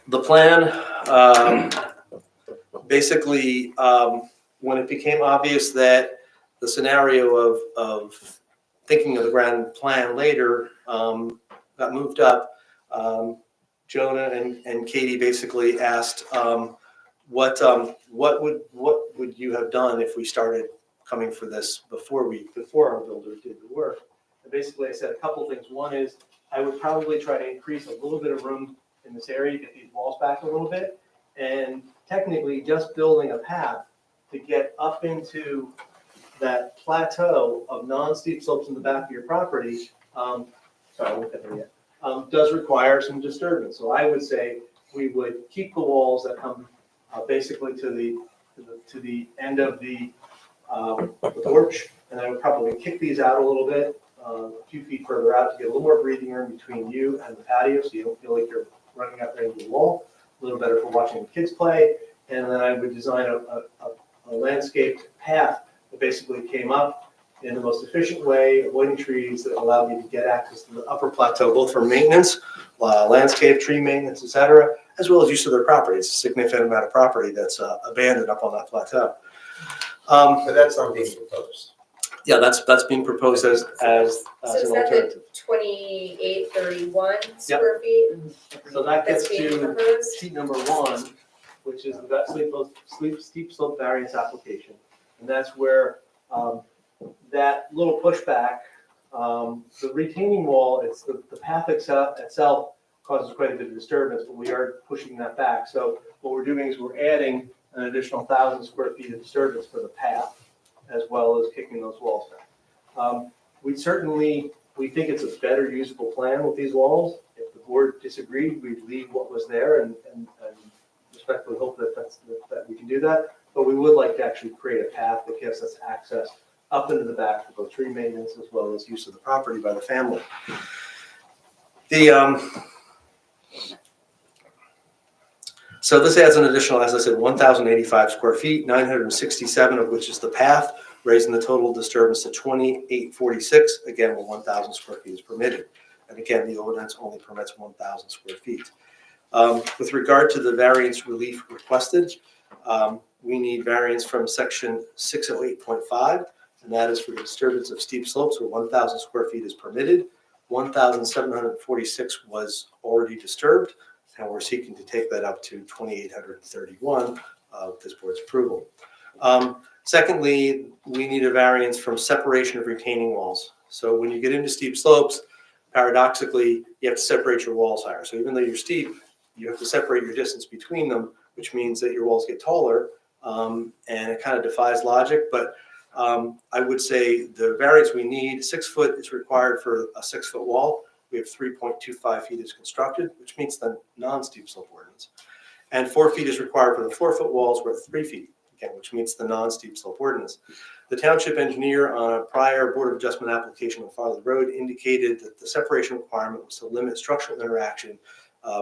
The plan, basically, when it became obvious that the scenario of thinking of the grand plan later got moved up, Jonah and Katie basically asked, what would you have done if we started coming for this before our builder did the work? And basically, I said a couple things. One is I would probably try to increase a little bit of room in this area, get these walls back a little bit, and technically just building a path to get up into that plateau of non-steep slopes in the back of your property, sorry, I won't get there yet, does require some disturbance. So I would say we would keep the walls that come basically to the end of the porch, and I would probably kick these out a little bit, a few feet further out to get a little more breathing room between you and the patio, so you don't feel like you're running out there into the wall. A little better for watching the kids play, and then I would design a landscaped path that basically came up in the most efficient way, avoiding trees that allowed me to get access to the upper plateau, both for maintenance, landscape, tree maintenance, etc., as well as use of their property. It's a significant amount of property that's abandoned up on that plateau. But that's not being proposed. Yeah, that's being proposed as So an is that alternative. the 2831 square feet So that that's gets being to proposed? sheet number 1, which is the steep slope variance application. And that's where that little pushback, the retaining wall, it's the path itself causes quite a bit of disturbance, but we are pushing that back. So what we're doing is we're adding an additional 1,000 square feet of disturbance for the path, as well as kicking those walls back. We think it's a better usable plan with these walls. If the board disagreed, we'd leave what was there and respectfully hope that we can do that. But we would like to actually create a path that gives us access up into the back for both tree maintenance as well as use of the property by the family. So this adds an additional, as I said, 1,085 square feet, 967 of which is the path, raising the total disturbance to 2,846, again, where 1,000 square feet is permitted. And again, the ordinance only permits 1,000 square feet. With regard to the variance relief requested, we need variance from section 608.5, and that is for the disturbance of steep slopes where 1,000 square feet is permitted. 1,746 was already disturbed, and we're seeking to take that up to 2,831 with this board's approval. Secondly, we need a variance from separation of retaining walls. So when you get into steep slopes, paradoxically, you have to separate your walls higher. So even though you're steep, you have to separate your distance between them, which means that your walls get taller, and it kind of defies logic. But I would say the variance we need, 6 foot is required for a 6 foot wall. We have 3.25 feet is constructed, which meets the non-steep slope ordinance. And 4 feet is required for the 4 foot walls, we're at 3 feet, again, which meets the non-steep slope ordinance. The township engineer on a prior Board of Adjustment application on Farley Road indicated that the separation requirement was to limit structural interaction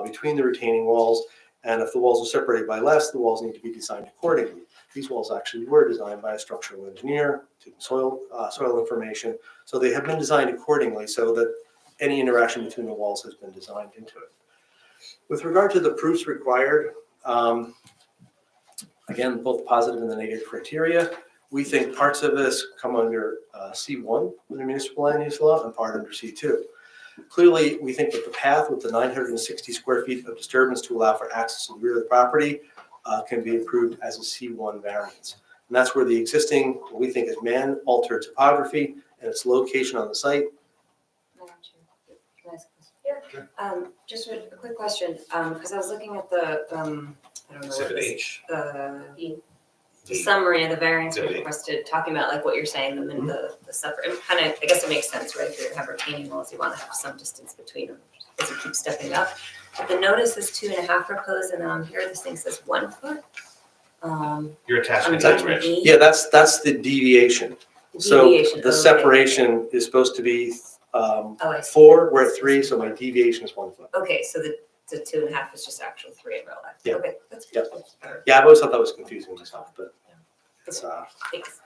between the retaining walls. And if the walls are separated by less, the walls need to be designed accordingly. These walls actually were designed by a structural engineer, taking soil information. So they have been designed accordingly so that any interaction between the walls has been designed into it. With regard to the proofs required, again, both positive and the negative criteria, we think parts of this come under C1 in the municipal land use law and part under C2. Clearly, we think that the path with the 960 square feet of disturbance to allow for access to the rear of the property can be approved as a C1 variance. And that's where the existing, what we think is man-altered topography and its location on the site. Just a quick question, because I was looking at the I don't know what Exhibit this, H. the summary of the variance we Exhibit H. requested, talking about like what you're saying, the separate, it kind of, I guess it makes sense, right? If you have retaining walls, you want to have some distance between them as you keep stepping up. But the notice is 2.5 proposed, and then on here, this thing says 1 foot. Your On attachment, attachment Rich. E. Yeah, that's the deviation. The So deviation, the okay. separation is supposed to be Oh, I see. 4, we're at 3, so my deviation is 1 foot. Okay, so the 2.5 is just actual 3 in real life. Yeah. Okay, that's Yeah. good. That's better. Yeah, I've always thought that was confusing myself, but it's, Thanks.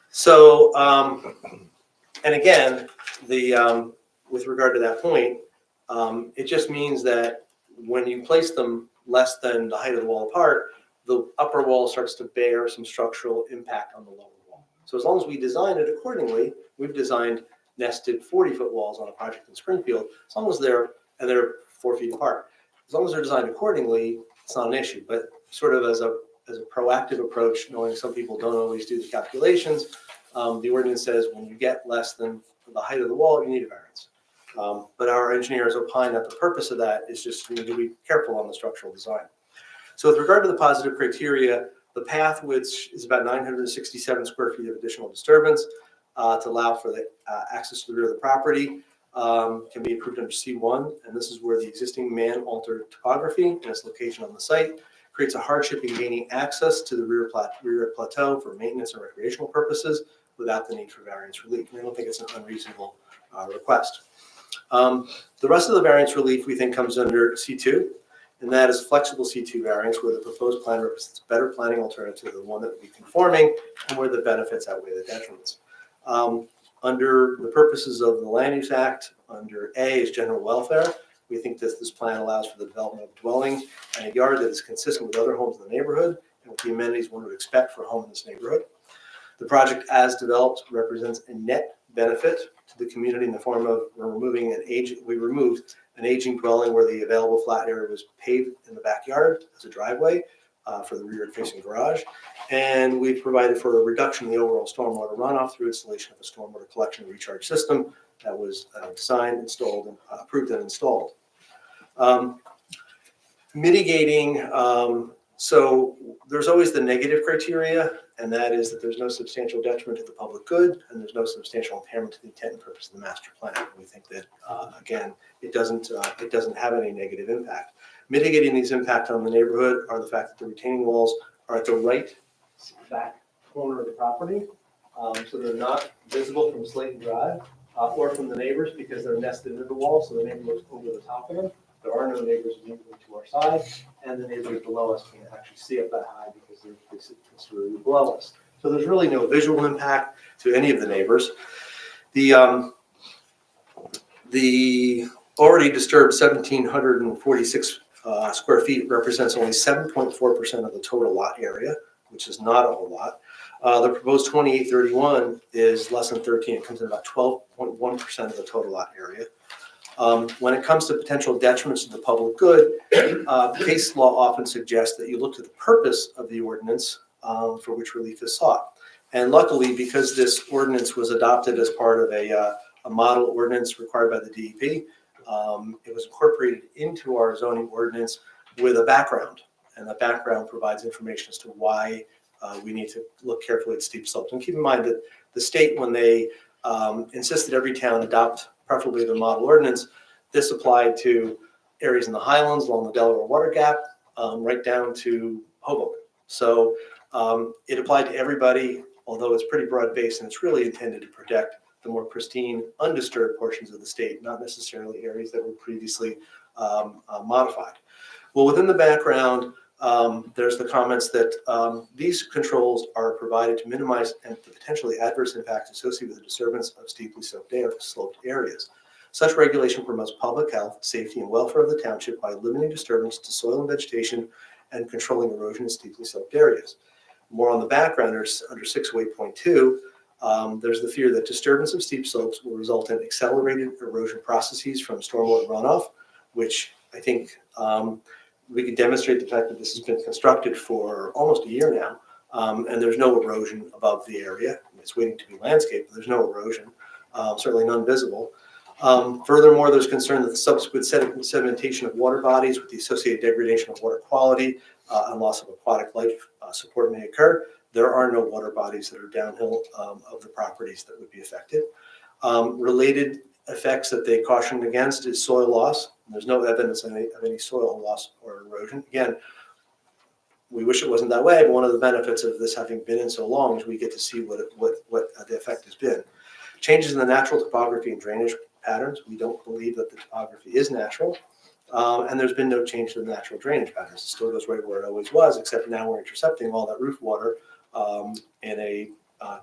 so, and again, with regard to that point, it just means that when you place them less than the height of the wall apart, the upper wall starts to bear some structural impact on the lower wall. So as long as we design it accordingly, we've designed nested 40-foot walls on a project in Springfield, as long as they're 4 feet apart. As long as they're designed accordingly, it's not an issue, but sort of as a proactive approach, knowing some people don't always do the calculations, the ordinance says when you get less than the height of the wall, you need a variance. But our engineers opine that the purpose of that is just you need to be careful on the structural design. So with regard to the positive criteria, the path, which is about 967 square feet of additional disturbance to allow for the access to the rear of the property, can be approved under C1, and this is where the existing man-altered topography and its location on the site creates a hardship in gaining access to the rear plateau for maintenance and recreational purposes without the need for variance relief. I don't think it's an unreasonable request. The rest of the variance relief we think comes under C2, and that is flexible C2 variance, where the proposed plan represents a better planning alternative to the one that would be conforming and where the benefits outweigh the detriments. Under the purposes of the Land Use Act, under A is general welfare. We think that this plan allows for the development of a dwelling and a yard that is consistent with other homes in the neighborhood and with the amenities one would expect for a home in this neighborhood. The project as developed represents a net benefit to the community in the form of we removed an aging dwelling where the available flat area was paved in the backyard as a driveway for the rear-facing garage. And we've provided for a reduction in the overall stormwater runoff through installation of a stormwater collection and recharge system that was designed, installed, and approved and installed. Mitigating, so there's always the negative criteria, and that is that there's no substantial detriment to the public good, and there's no substantial impairment to the intent and purpose of the master plan. We think that, again, it doesn't have any negative impact. Mitigating these impacts on the neighborhood are the fact that the retaining walls are at the right back corner of the property, so they're not visible from Slayton Drive or from the neighbors because they're nested into the wall, so the neighbor looks over the top of them. There are no neighbors immediately to our side, and the neighbors below us can't actually see up that high because they sit considerably below us. So there's really no visual impact to any of the neighbors. The already disturbed 1,746 square feet represents only 7.4% of the total lot area, which is not a whole lot. The proposed 2831 is less than 13. It comes in about 12.1% of the total lot area. When it comes to potential detriments to the public good, case law often suggests that you look to the purpose of the ordinance for which relief is sought. And luckily, because this ordinance was adopted as part of a model ordinance required by the DEP, it was incorporated into our zoning ordinance with a background. And that background provides information as to why we need to look carefully at steep slopes. And keep in mind that the state, when they insisted every town adopt preferably the model ordinance, this applied to areas in the highlands along the Delaware Water Gap, right down to Hoboken. So it applied to everybody, although it's pretty broad-based, and it's really intended to protect the more pristine, undisturbed portions of the state, not necessarily areas that were previously modified. Well, within the background, there's the comments that these controls are provided to minimize the potentially adverse impacts associated with the disturbance of steeply sloped areas. Such regulation promotes public health, safety, and welfare of the township by limiting disturbance to soil and vegetation and controlling erosion in steeply sloped areas. More on the background, under 608.2, there's the fear that disturbance of steep slopes will result in accelerated erosion processes from stormwater runoff, which I think we could demonstrate the fact that this has been constructed for almost a year now, and there's no erosion above the area. It's waiting to be landscaped, but there's no erosion, certainly none visible. Furthermore, there's concern that the subsequent sedimentation of water bodies with the associated degradation of water quality and loss of aquatic life support may occur. There are no water bodies that are downhill of the properties that would be affected. Related effects that they cautioned against is soil loss. There's no evidence of any soil loss or erosion. Again, we wish it wasn't that way, but one of the benefits of this having been in so long is we get to see what the effect has been. Changes in the natural topography and drainage patterns. We don't believe that the topography is natural. And there's been no change to the natural drainage patterns. It still goes right where it always was, except now we're intercepting all that roof water in a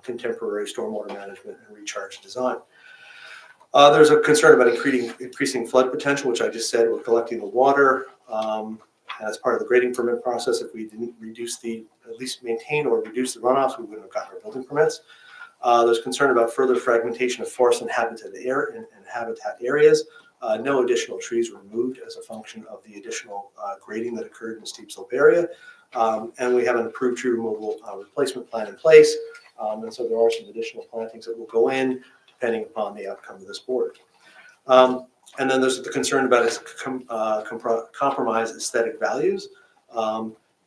contemporary stormwater management and recharge design. There's a concern about increasing flood potential, which I just said. We're collecting the water as part of the grading permit process. If we didn't at least maintain or reduce the runoffs, we wouldn't have gotten our building permits. There's concern about further fragmentation of forest and habitat areas. No additional trees were removed as a function of the additional grading that occurred in the steep slope area. And we have an approved tree removal replacement plan in place. And so there are some additional plantings that will go in depending upon the outcome of this board. And then there's the concern about its compromised aesthetic values.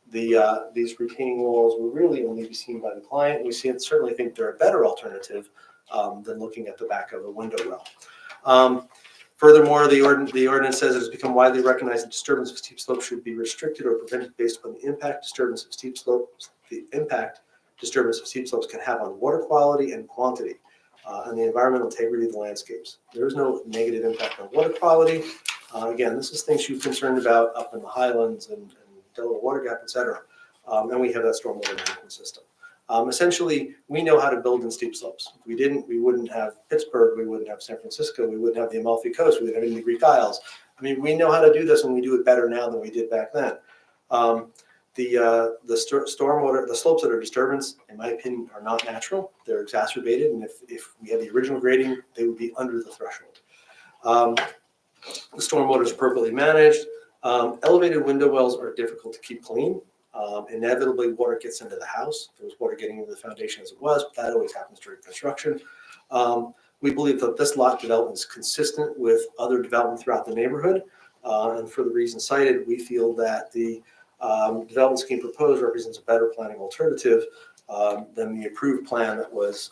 These retaining walls will really only be seen by the client. We certainly think they're a better alternative than looking at the back of a window well. Furthermore, the ordinance says it has become widely recognized that disturbance of steep slopes should be restricted or prevented based upon the impact disturbance of steep slopes can have on water quality and quantity and the environmental integrity of the landscapes. There is no negative impact on water quality. Again, this is things you're concerned about up in the Highlands and Delaware Water Gap, et cetera. And we have that stormwater management system. Essentially, we know how to build in steep slopes. If we didn't, we wouldn't have Pittsburgh, we wouldn't have San Francisco, we wouldn't have the Amalfi Coast, we wouldn't have any Greek Isles. I mean, we know how to do this, and we do it better now than we did back then. The slopes that are disturbance, in my opinion, are not natural. They're exacerbated, and if we had the original grading, they would be under the threshold. The stormwater is appropriately managed. Elevated window wells are difficult to keep clean. Inevitably, water gets into the house. There was water getting into the foundation as it was, but that always happens during construction. We believe that this lot development is consistent with other development throughout the neighborhood. And for the reasons cited, we feel that the development scheme proposed represents a better planning alternative than the approved plan that was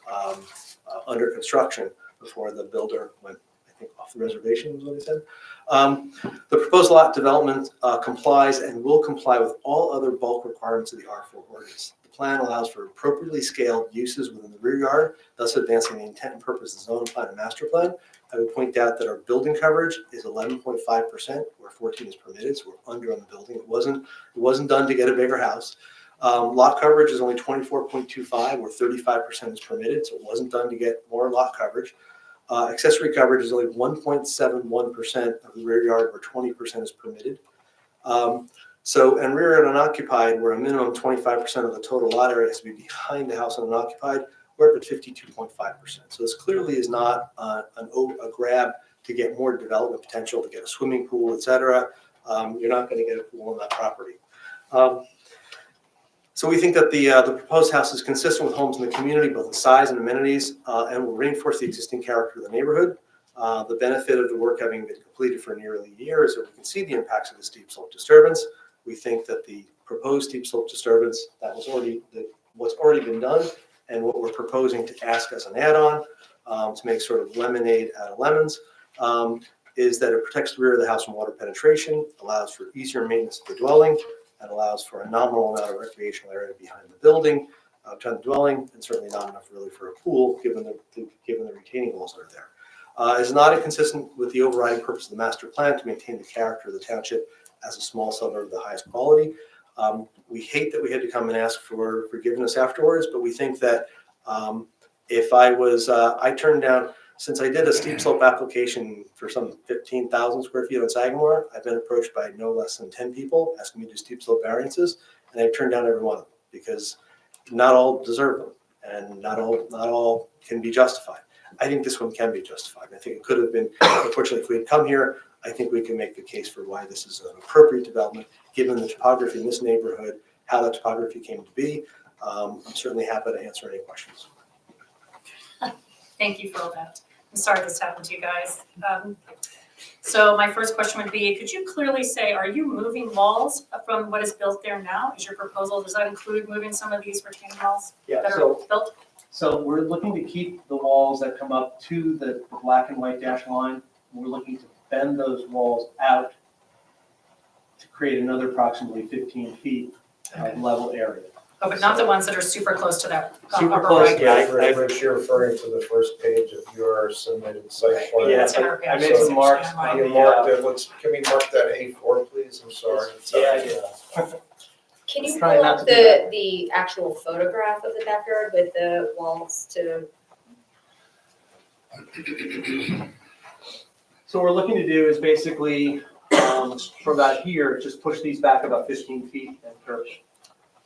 under construction before the builder went, I think, off the reservation, was what he said. The proposed lot development complies and will comply with all other bulk requirements of the R4 ordinance. The plan allows for appropriately scaled uses within the rear yard, thus advancing the intent and purpose of the zone plan and master plan. I would point out that our building coverage is 11.5%, where 14 is permitted, so we're under on the building. It wasn't done to get a bigger house. Lot coverage is only 24.25, where 35% is permitted, so it wasn't done to get more lot coverage. Accessory coverage is only 1.71% of the rear yard, where 20% is permitted. And rear yard unoccupied, where a minimum 25% of the total lot area has to be behind the house unoccupied, we're up at 52.5%. So this clearly is not a grab to get more development potential, to get a swimming pool, et cetera. You're not going to get a pool on that property. So we think that the proposed house is consistent with homes in the community, both in size and amenities, and will reinforce the existing character of the neighborhood. The benefit of the work having been completed for nearly a year is that we can see the impacts of the steep slope disturbance. We think that the proposed steep slope disturbance what's already been done, and what we're proposing to ask as an add-on to make sort of lemonade out of lemons, is that it protects the rear of the house from water penetration, allows for easier maintenance of the dwelling, and allows for a nominal amount of recreational area behind the building, behind the dwelling, and certainly not enough really for a pool, given the retaining walls that are there. Is not inconsistent with the overriding purpose of the master plan to maintain the character of the township as a small suburb of the highest quality. We hate that we had to come and ask for forgiveness afterwards, but we think that if I turned down, since I did a steep slope application for some 15,000 square feet on Sagamore, I've been approached by no less than 10 people asking me to do steep slope variances, and I've turned down every one of them because not all deserve them, and not all can be justified. I think this one can be justified. I think it could have been. Unfortunately, if we had come here, I think we can make the case for why this is an appropriate development, given the topography in this neighborhood, how that topography came to be. I'm certainly happy to answer any questions. Thank you for all that. I'm sorry this happened to you guys. So my first question would be, could you clearly say, are you moving walls from what is built there now? Is your proposal, does that include moving some of these retaining walls Yeah, that are so, built? so we're looking to keep the walls that come up to the black and white dash line. We're looking to bend those walls out to create another approximately 15 feet of level area. Oh, but not the ones that are super close to that Super upper close, right. yeah. Rich, you're referring to the first page of your submitted site plan. Yeah, It's in our I page, made so some marks understand why. on You the, marked it, can we mark that A4, please? I'm sorry. Yeah, I did. Can you Try pull not up to do the actual photograph of the backyard with the walls to, So what we're looking to do is basically, from about here, just push these back about 15 feet and curve.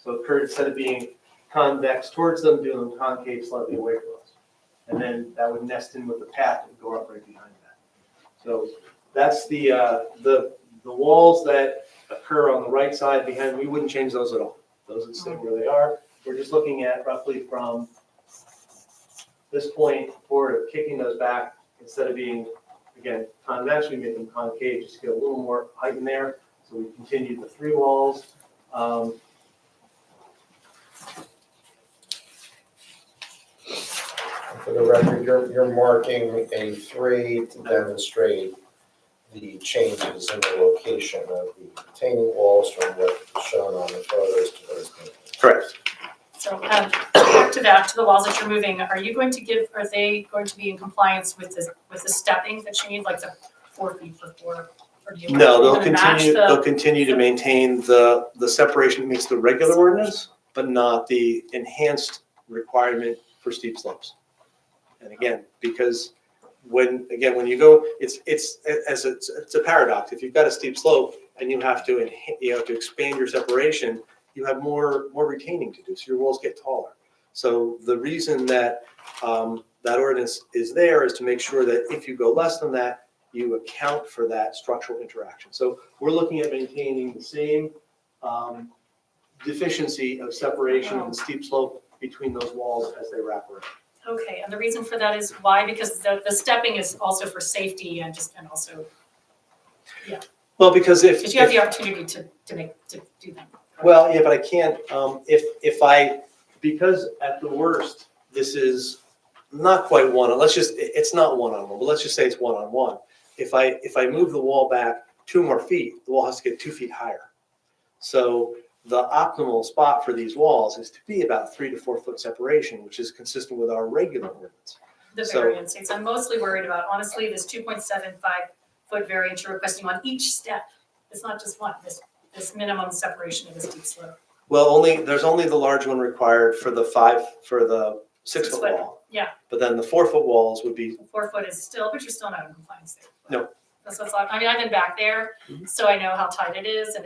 So curve, instead of being convex towards them, do them concave slightly away from us. And then that would nest in with the path and go up right behind that. So that's the walls that occur on the right side behind, we wouldn't change those at all. Those would stay where they are. We're just looking at roughly from this point forward, kicking those back instead of being, again, convex, we make them concave, just to get a little more height in there. So we continue the 3 walls. For the record, you're marking A3 to demonstrate the changes in the location of the retaining walls from what's shown on the photos to those. Correct. So back to that, to the walls that you're moving, are they going to be in compliance with the stepping that you need, like the 4 feet for 4? Or do you No, they'll want to match continue, the- they'll continue to maintain the separation that meets the regular ordinance, but not the enhanced requirement for steep slopes. And again, because when you go, it's a paradox. If you've got a steep slope and you have to expand your separation, you have more retaining to do, so your walls get taller. So the reason that that ordinance is there is to make sure that if you go less than that, you account for that structural interaction. So we're looking at maintaining the same deficiency of separation and steep slope between those walls as they wrap around. Okay, and the reason for that is why? Because the stepping is also for safety and also, Well, because because you have the opportunity to do that. well, yeah, but I can't, because at the worst, this is not quite it's not one-on-one, but let's just say it's one-on-one. If I move the wall back 2 more feet, the wall has to get 2 feet higher. So the optimal spot for these walls is to be about 3 to 4 foot separation, which is consistent with our regular ordinance. The So- variance, it's, I'm mostly worried about, honestly, this 2.75 foot variance you're requesting on each step. It's not just one, this minimum separation of the steep slope. Well, there's only the large one required for the 6 6 foot foot, wall. yeah. But then the 4 foot walls would be, 4 foot is still, but you're still not in compliance there. No. That's what's, I mean, I've been back there, so I know how tight it is, and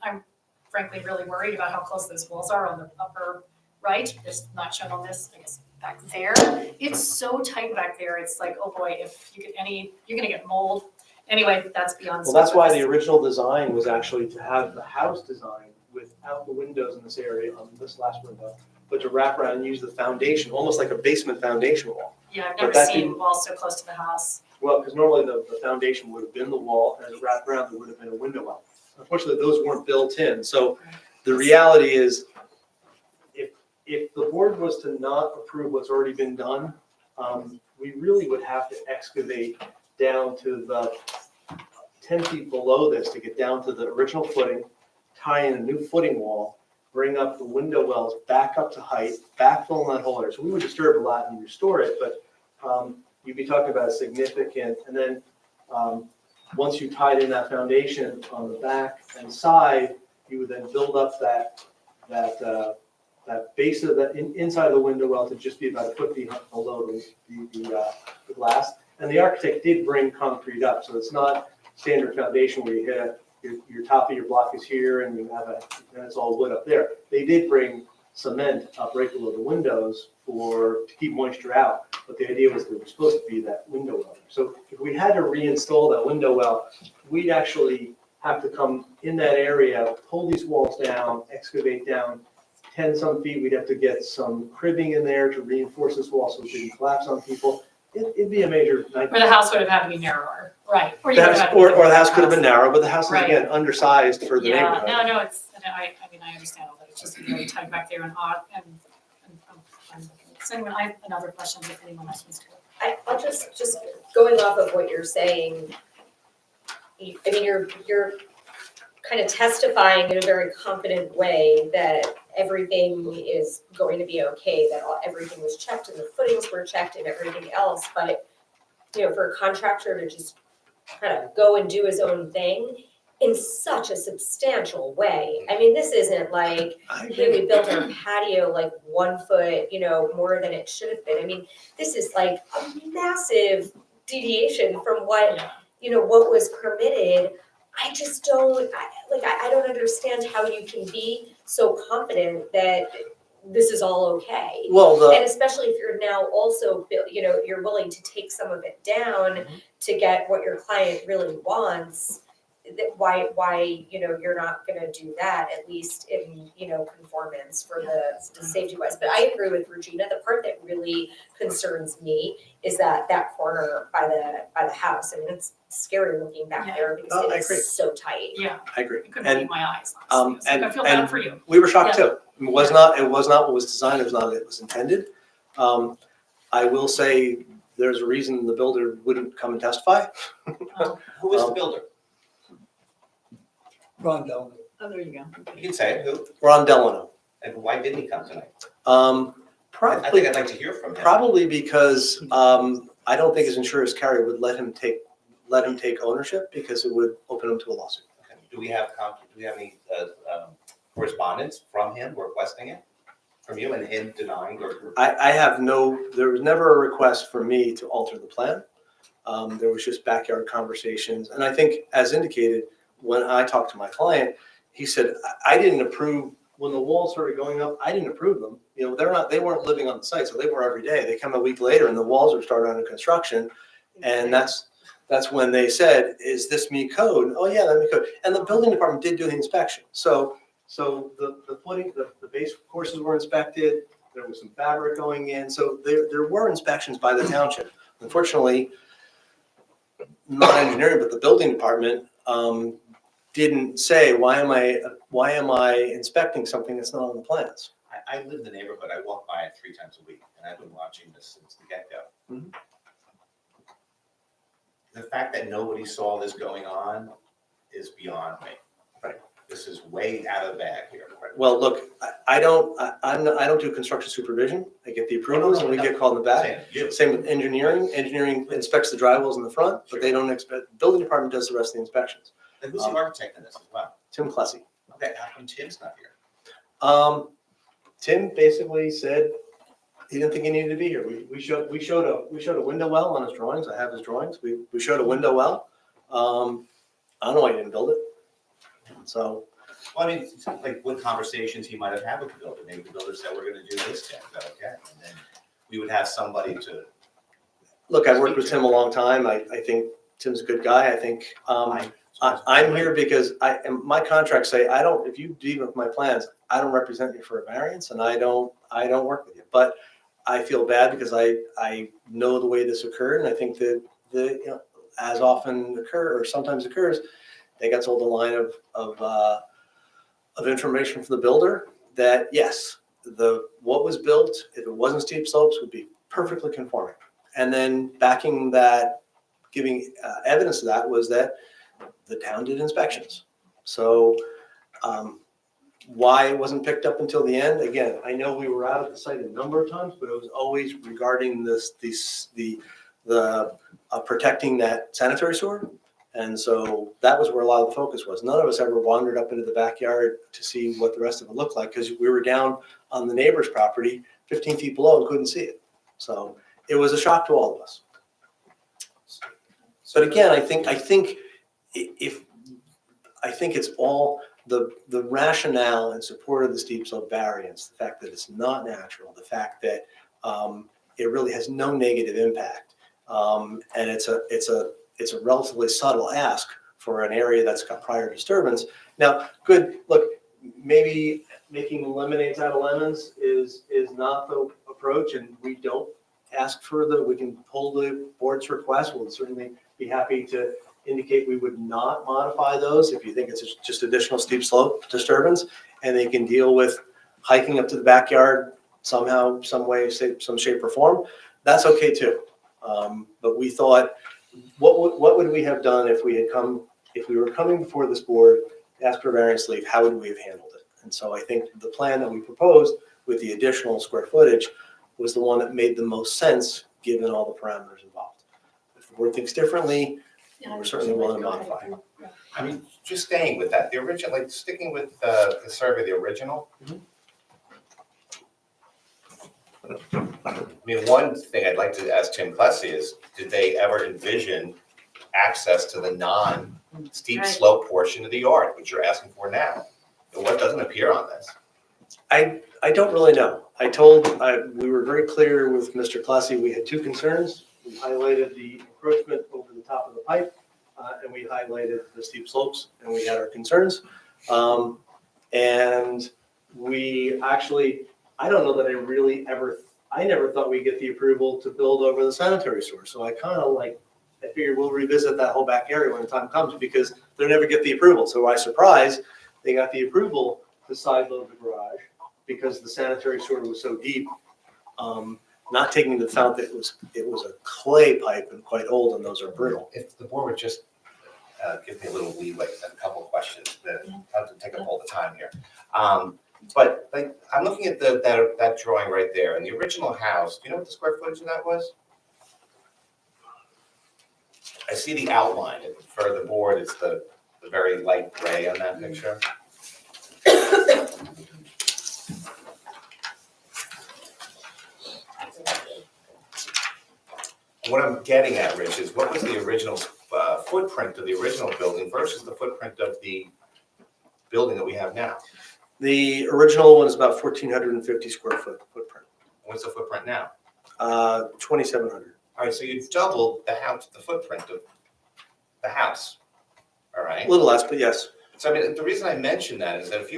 I'm frankly really worried about how close those walls are on the upper right. It's not shown on this, I guess, back there. It's so tight back there, it's like, oh boy, if you get you're gonna get mold. Anyway, that's beyond. well, that's why the original design was actually to have the house design without the windows in this area on this last window, but to wrap around and use the foundation, almost like a basement foundation wall. Yeah, I've but never that seen didn't- walls so close to the house. Well, because normally the foundation would have been the wall, and as it wrapped around, there would have been a window well. Unfortunately, those weren't built in, so the reality is, if the board was to not approve what's already been done, we really would have to excavate down to the 10 feet below this to get down to the original footing, tie in a new footing wall, bring up the window wells back up to height, backfill in that whole area. So we would disturb a lot and restore it, but you'd be talking about a significant, and then once you tied in that foundation on the back and side, you would then build up that base of that inside the window well to just be about a foot below the glass. And the architect did bring concrete up, so it's not standard foundation where you hit your top of your block is here and you have and it's all wood up there. They did bring cement up right below the windows to keep moisture out, but the idea was there was supposed to be that window well. So if we had to reinstall that window well, we'd actually have to come in that area, pull these walls down, excavate down 10 some feet. We'd have to get some cribbing in there to reinforce this wall so it didn't collapse on people. It'd be a major Where the house would have had to be narrower, right? Or you The would have house, had to or, be or the house could have been narrower. narrow, but the house is Right. again undersized for the Yeah, neighborhood. no, it's, I mean, I understand all that, it's just very tight back there and odd, and so anyway, I have another question if anyone else wants to. I'll just going off of what you're saying, I mean, you're kind of testifying in a very confident way that everything is going to be okay, that everything was checked and the footings were checked and everything else, but, you know, for a contractor to just kind of go and do his own thing in such a substantial way. I mean, this isn't like, I hey, agree. we built our patio like 1 foot, you know, more than it should have been. I mean, this is like a massive deviation from what, you know, what was permitted. I just don't, I don't understand how you can be so confident that this is all okay. Well, And especially if you're now also, you know, you're willing to take some of it down to get what your client really wants, that why, you know, you're not gonna do that, at least in, you know, conformance for the safety wise. But I agree with Regina, the part that really concerns me is that corner by the house. I mean, it's scary looking back there because Oh, I it agree. is so tight. Yeah, I agree. it couldn't believe my eyes, honestly, it's like, I feel bad for you. We were shocked Yeah. too. It was not what was designed, it was not what it was intended. I will say, there's a reason the builder wouldn't come and testify. Who is the builder? Oh, there you go. You can say it, who, Ron Delano. and why didn't he come tonight? Um, I probably, think I'd like to hear from him. probably because, I don't think his insurance carrier would let him take ownership because it would open him to a lawsuit. Okay. Do we have any correspondence from him requesting it? From you and him denying or? I have there was never a request for me to alter the plan. There was just backyard conversations. And I think, as indicated, when I talked to my client, he said, I didn't approve, when the walls started going up, I didn't approve them. You know, they weren't living on the site, so they were every day. They come a week later and the walls are started under construction. And that's when they said, is this me code? Oh yeah, that me code. And the building department did do the inspection. So the footing, the base courses were inspected, there was some fabric going in. So there were inspections by the township. Unfortunately, not engineering, but the building department didn't say, why am I inspecting something that's not on the plans? I live in the neighborhood, I walk by it 3 times a week, and I've been watching this since the get-go. Mhm. The fact that nobody saw this going on is beyond me. Right. This is way out of the bag here. Well, look, I don't do construction supervision. I get the approvals and we get called in the back. Saying you. Same with engineering. Engineering inspects the dry wells in the front, but they don't expect, building department does the rest of the inspections. And who's the architect in this as well? Tim Klesse. Okay, how come Tim's not here? Tim basically said he didn't think he needed to be here. We showed a window well on his drawings. I have his drawings. We showed a window well. I don't know why he didn't build it. So, Well, I mean, it's like what conversations he might have had with the builder. Maybe the builder said, we're gonna do this, Tim, is that okay? And then we would have somebody to. look, I've worked with Tim a long time. I think Tim's a good guy. I think, I'm here because and my contracts say, if you deal with my plans, I don't represent you for a variance and I don't work with you. But I feel bad because I know the way this occurred and I think that as often sometimes occurs, they got told a line of information from the builder that yes, what was built, if it wasn't steep slopes, would be perfectly conforming. And then backing that, giving evidence of that was that the town did inspections. So why it wasn't picked up until the end, again, I know we were out at the site a number of times, but it was always regarding the protecting that sanitary sewer. And so that was where a lot of the focus was. None of us ever wandered up into the backyard to see what the rest of it looked like because we were down on the neighbor's property 15 feet below and couldn't see it. So it was a shock to all of us. But again, I think it's all the rationale in support of the steep slope variance, the fact that it's not natural, the fact that it really has no negative impact, and it's a relatively subtle ask for an area that's got prior disturbance. Now, look, maybe making lemonades out of lemons is not the approach, and we don't ask we can pull the board's request. We'll certainly be happy to indicate we would not modify those if you think it's just additional steep slope disturbance. And they can deal with hiking up to the backyard somehow, some way, some shape or form. That's okay too. But we thought, what would we have done if we were coming before this board, asked for variance leave, how would we have handled it? And so I think the plan that we proposed with the additional square footage was the one that made the most sense, given all the parameters involved. If the board thinks differently, we're certainly willing to modify. I mean, just staying with that, the original, like sticking with the survey, the original. I mean, one thing I'd like to ask Tim Klesse is, did they ever envision access to the non-steep Right. slope portion of the yard, which you're asking for now? And what doesn't appear on this? I don't really know. We were very clear with Mr. Klesse, we had two concerns. We highlighted the encroachment over the top of the pipe, and we highlighted the steep slopes, and we had our concerns. And we actually, I don't know that I never thought we'd get the approval to build over the sanitary sewer. So I figured we'll revisit that whole back area when the time comes, because they never get the approval. So by surprise, they got the approval to side load the garage because the sanitary sewer was so deep. Not taking into account that it was a clay pipe and quite old, and those are brittle. If the board would just give me a little leeway, and a couple of questions that have to take up all the time here. But like, I'm looking at that drawing right there, and the original house, do you know what the square footage of that was? I see the outline, and for the board, it's the very light gray on that picture. What I'm getting at, Rich, is what was the original footprint of the original building versus the footprint of the building that we have now? The original one is about 1,450 square foot footprint, What's the footprint now? 2,700. All right, so you doubled the footprint of the house, all A right? little less, but yes. So I mean, the reason I mention that is that if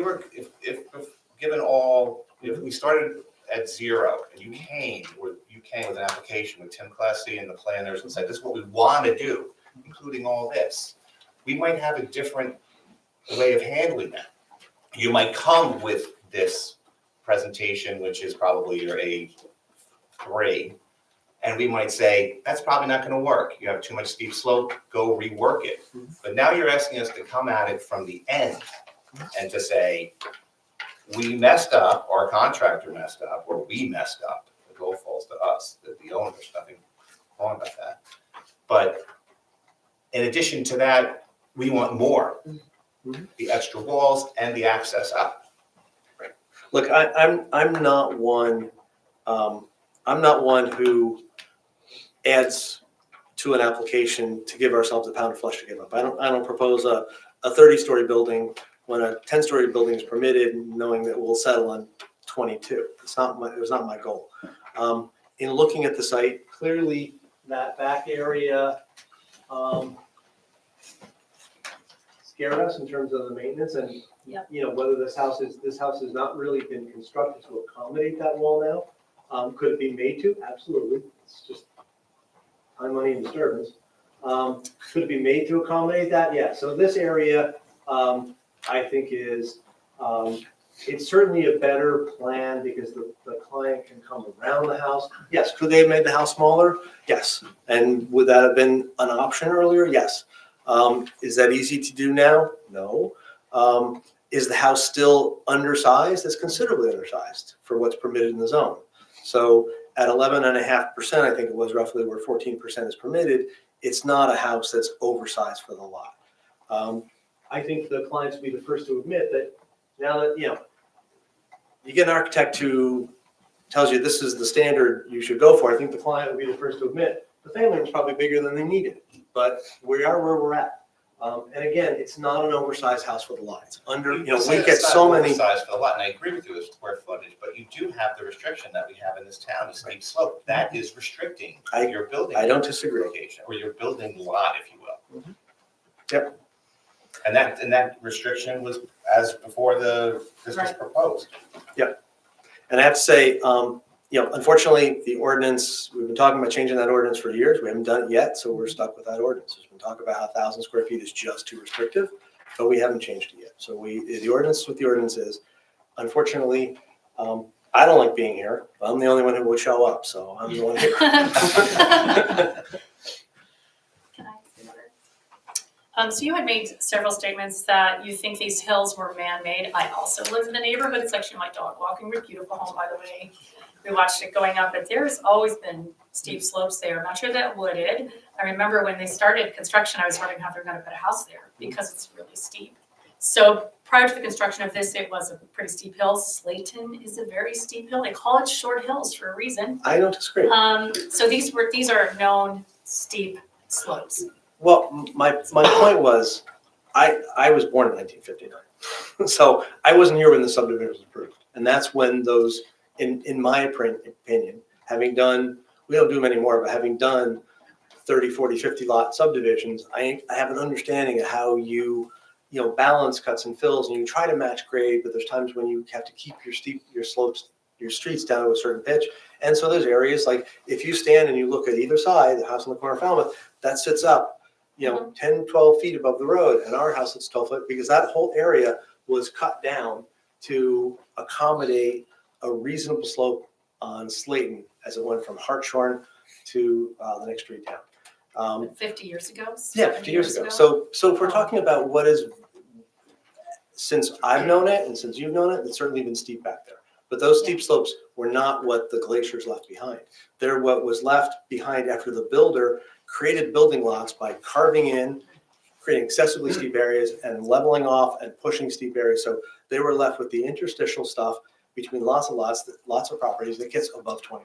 we started at zero and you came with an application with Tim Klesse and the planners and said, this is what we want to do, including all this, we might have a different way of handling that. You might come with this presentation, which is probably your A3, and we might say, that's probably not going to work. You have too much steep slope, go rework it. But now you're asking us to come at it from the end and to say, we messed up, our contractor messed up, or we messed up. The goal falls to us, the owner, there's nothing wrong about that. But in addition to that, we want more, the extra walls and the access up. Look, I'm not one who adds to an application to give ourselves a pound of flesh to give up. I don't propose a 30-story building when a 10-story building is permitted, knowing that we'll settle on 22. It was not my goal. In looking at the site, clearly that back area scared us in terms of the maintenance and whether this house has not really been constructed to accommodate that wall now. Could it be made to? Absolutely. It's just time, money, and disturbance. Could it be made to accommodate that? Yeah. So this area, I think is, it's certainly a better plan because the client can come around the house. Yes. Could they have made the house smaller? Yes. And would that have been an option earlier? Yes. Is that easy to do now? No. Is the house still undersized? It's considerably undersized for what's permitted in the zone. So at 11.5%, I think it was roughly where 14% is permitted, it's not a house that's oversized for the lot. I think the clients will be the first to admit that now that, you get an architect who tells you this is the standard you should go for, I think the client will be the first to admit the family was probably bigger than they needed, but we are where we're at. And again, it's not an oversized house for the lot. It's under, we get so many. Size for the lot, and I agree with you, it's square footage, but you do have the restriction that we have in this town, the steep slope. That is restricting your building. I don't disagree. Location, or your building lot, if you will. Yep. And that restriction was as before this was proposed. And I have to say, Unfortunately, the ordinance, we've been talking about changing that ordinance for years. We haven't done it yet, so we're stuck with that ordinance. There's been talk about how 1,000 square feet is just too restrictive, but we haven't changed it yet. So the ordinance is what the ordinance is. Unfortunately, I don't like being here, but I'm the only one who will show up, so I'm the one here. Can I say another? So you had made several statements that you think these hills were man-made. I also live in the neighborhood. It's actually my dog walking. We're beautiful home, by the way. We watched it going up, but there's always been steep slopes there. I'm not sure that wooded. I remember when they started construction, I was wondering how they're gonna put a house there because it's really steep. So prior to the construction of this, it was a pretty steep hill. Slayton is a very steep hill. They call it short hills for a reason. I don't disagree. So these are known steep slopes. Well, my point was, I was born in 1959. So I wasn't here when the subdivision was approved. And that's when those, in my opinion, having done, we don't do them anymore, but having done 30, 40, 50 lot subdivisions, I have an understanding of how you balance cuts and fills, and you try to match grade, but there's times when you have to keep your slopes, your streets down to a certain pitch. And so there's areas like if you stand and you look at either side, the house on the corner of Falmouth, that sits up, 10, 12 feet above the road, and our house is 12 foot because that whole area was cut down to accommodate a reasonable slope on Slayton as it went from Hartshorn to the next street down. 50 years ago? Yeah, 50 years ago. So if we're talking about what is, since I've known it and since you've known it, it's certainly been steep back there. But those steep slopes were not what the glaciers left behind. They're what was left behind after the builder created building lots by carving in, creating excessively steep areas and leveling off and pushing steep areas. So they were left with the interstitial stuff between lots of properties that gets above 20%.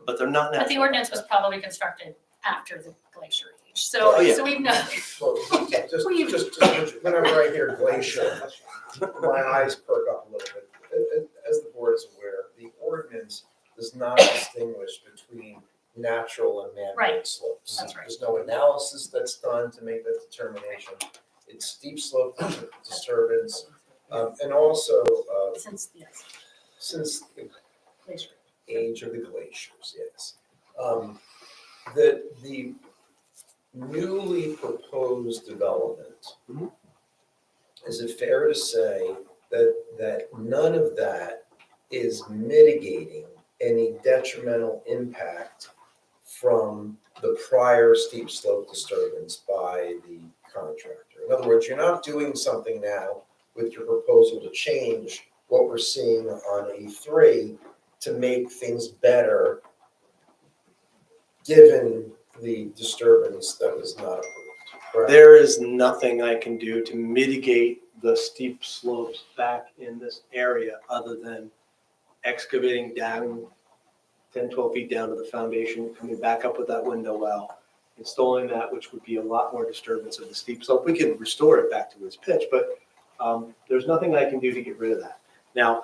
But they're not natural. But the ordinance was probably constructed after the glacier age. So, Oh, yeah. so we've known. Well, just whenever I hear glacier, my eyes perk up a little bit. As the board is aware, the ordinance does not distinguish between natural and man-made Right. slopes. That's right. There's no analysis that's done to make that determination. It's steep slope disturbance, and also, Since, yes, since the glacier. age of the glaciers, yes. The newly proposed development, Mhm. is it fair to say that none of that is mitigating any detrimental impact from the prior steep slope disturbance by the contractor? In other words, you're not doing something now with your proposal to change what we're seeing on A3 to make things better, given the disturbance that was not approved, correct? There is nothing I can do to mitigate the steep slopes back in this area other than excavating down 10, 12 feet down to the foundation, coming back up with that window well, installing that, which would be a lot more disturbance of the steep slope. We can restore it back to its pitch, but there's nothing I can do to get rid of that. Now,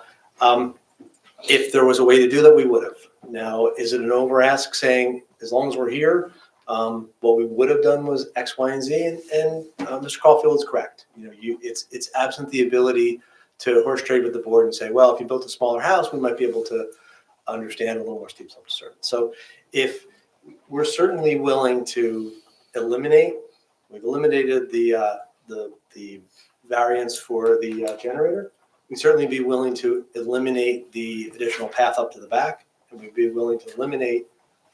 if there was a way to do that, we would have. Now, is it an over ask saying, as long as we're here, what we would have done was X, Y, and Z, and Mr. Caulfield is correct. It's absent the ability to horse trade with the board and say, well, if you built a smaller house, we might be able to understand a little more steep slope disturbance. So if we're certainly willing to we've eliminated the variance for the generator. We'd certainly be willing to eliminate the additional path up to the back, and we'd be willing to eliminate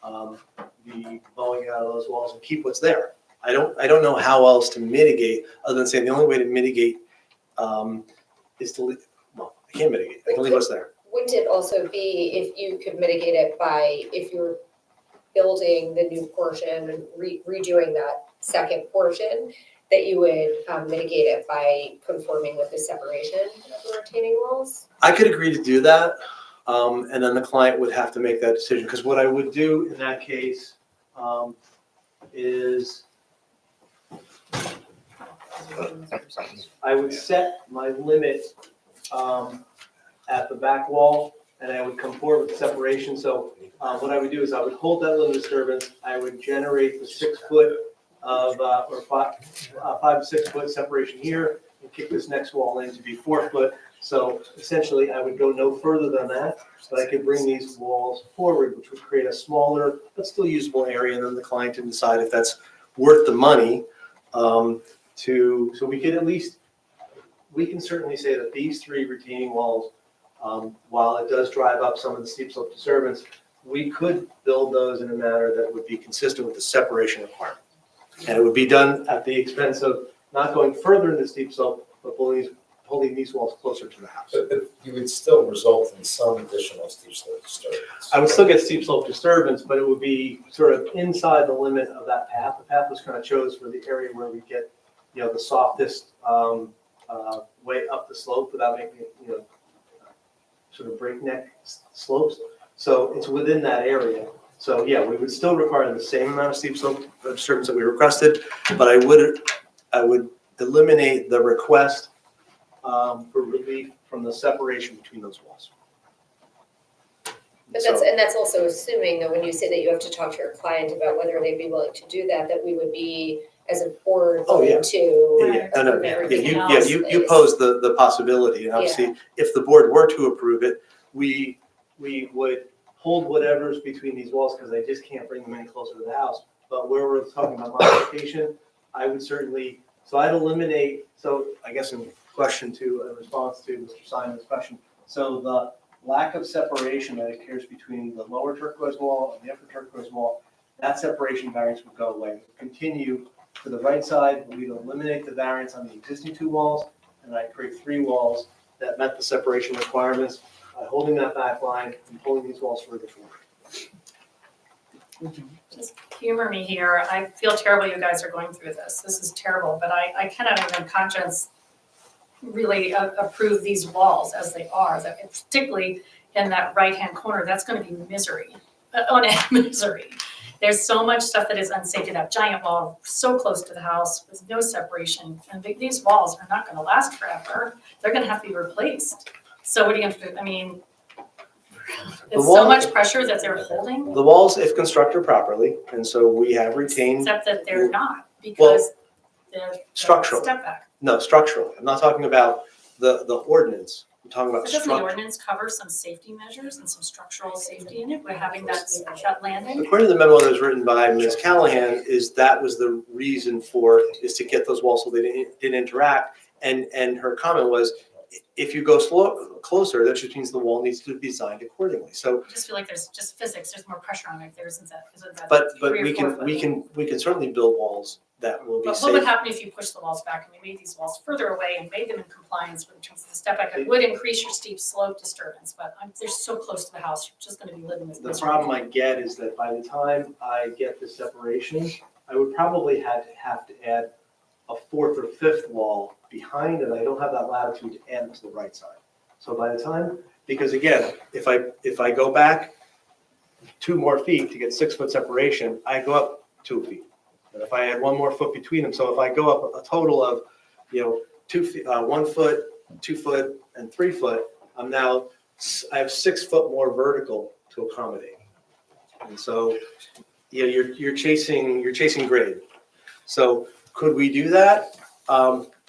the blowing out of those walls and keep what's there. I don't know how else to mitigate, other than saying the only way to mitigate is to leave. Well, I can't mitigate. I can leave what's there. Wouldn't it also be if you could mitigate it by, if you're building the new portion and redoing that second portion, that you would mitigate it by conforming with the separation of the retaining walls? I could agree to do that, and then the client would have to make that decision. Because what I would do in that case is I would set my limit at the back wall, and I would come forward with separation. So what I would do is I would hold that limit disturbance. I would generate the 6 foot of or 5 to 6 foot separation here, and kick this next wall in to be 4 foot. So essentially, I would go no further than that, but I could bring these walls forward, which would create a smaller but still usable area, and then the client can decide if that's worth the money. So we could at least, we can certainly say that these 3 retaining walls, while it does drive up some of the steep slope disturbance, we could build those in a manner that would be consistent with the separation requirement. And it would be done at the expense of not going further in the steep slope, but holding these walls closer to the house. But you would still result in some additional steep slope disturbance. I would still get steep slope disturbance, but it would be sort of inside the limit of that path. The path was kind of chose for the area where we get, the softest way up the slope without making it, sort of breakneck slopes. So it's within that area. So yeah, we would still require the same amount of steep slope disturbance that we requested, but I would eliminate the request for relief from the separation between those walls. But So- that's also assuming that when you say that you have to talk to your client about whether they'd be willing to do that, that we would be, as a board, Oh, yeah. willing to. Yeah, no, approve everything you else you is- posed the possibility, and obviously, if the board were to approve it, we would hold whatever's between these walls, because I just can't bring them any closer to the house. But where we're talking about modification, I would certainly, so I'd eliminate, so I guess in response to Mr. Simon's question, so the lack of separation that occurs between the lower turquoise wall and the upper turquoise wall, that separation variance would go away. Continue to the right side, we'd eliminate the variance on the existing 2 walls, and I'd create 3 walls that met the separation requirements by holding that back line and pulling these walls further forward. Just humor me here. I feel terrible you guys are going through this. This is terrible, but I cannot even in conscience really approve these walls as they are, that particularly in that right-hand corner, that's gonna be misery, misery. There's so much stuff that is unsafe to that giant wall so close to the house with no separation. And these walls are not gonna last forever. They're gonna have to be replaced. So what are you gonna do? I mean, it's so wall- much pressure that they're holding, The walls, if constructed properly, and so we have retained, except that they're not because they're structural. step back. no, structural. I'm not talking about the ordinance. I'm talking about But doesn't the structure. ordinance cover some safety measures and some structural safety in it by having that landing? According to the memo that was written by Ms. Callahan, that was the reason is to get those walls so they didn't interact. And her comment was, if you go closer, that just means the wall needs to be designed accordingly. So, I just feel like there's just physics, there's more pressure on it if there isn't that but 3 or we 4 can foot. certainly build walls that will be But what would safe. happen if you pushed the walls back and we made these walls further away and made them in compliance with in terms of the step back? It would increase your steep slope disturbance, but they're so close to the house, you're just gonna be living with The misery. problem I get is that by the time I get the separation, I would probably have to add a 4th or 5th wall behind it. I don't have that latitude to add to the right side. So by the time, because again, if I go back 2 more feet to get 6 foot separation, I go up 2 feet. And if I add 1 more foot between them, so if I go up a total of, 2 feet, 1 foot, 2 foot, and 3 foot, I have 6 foot more vertical to accommodate. And so, you're chasing grade. So could we do that?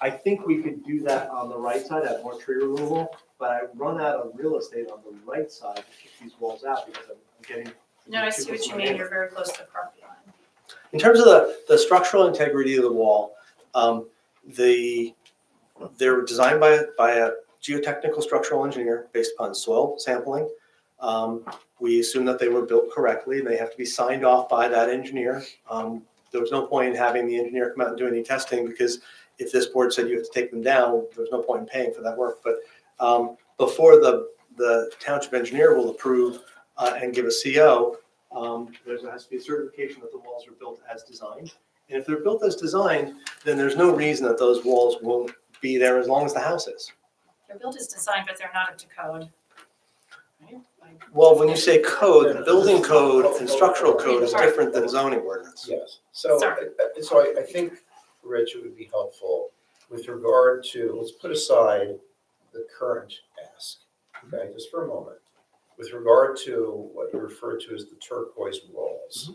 I think we could do that on the right side, have more tree removal, but I run out of real estate on the right side to kick these walls out because I'm getting. No, I see what you mean, you're very close to the property line. In terms of the structural integrity of the wall, they were designed by a geotechnical structural engineer based upon soil sampling. We assume that they were built correctly, and they have to be signed off by that engineer. There was no point in having the engineer come out and do any testing, because if this board said you have to take them down, there's no point in paying for that work. But before the township engineer will approve and give a CO, there has to be a certification that the walls are built as designed. And if they're built as designed, then there's no reason that those walls won't be there as long as the house is. They're built as designed, but they're not up to code. Right? Well, when you say code, building code and structural code is different than zoning ordinance. Yes, so I think, Rich, it would be helpful with regard to, let's put aside the current ask, okay, just for a moment. With regard to what you refer to as the turquoise walls,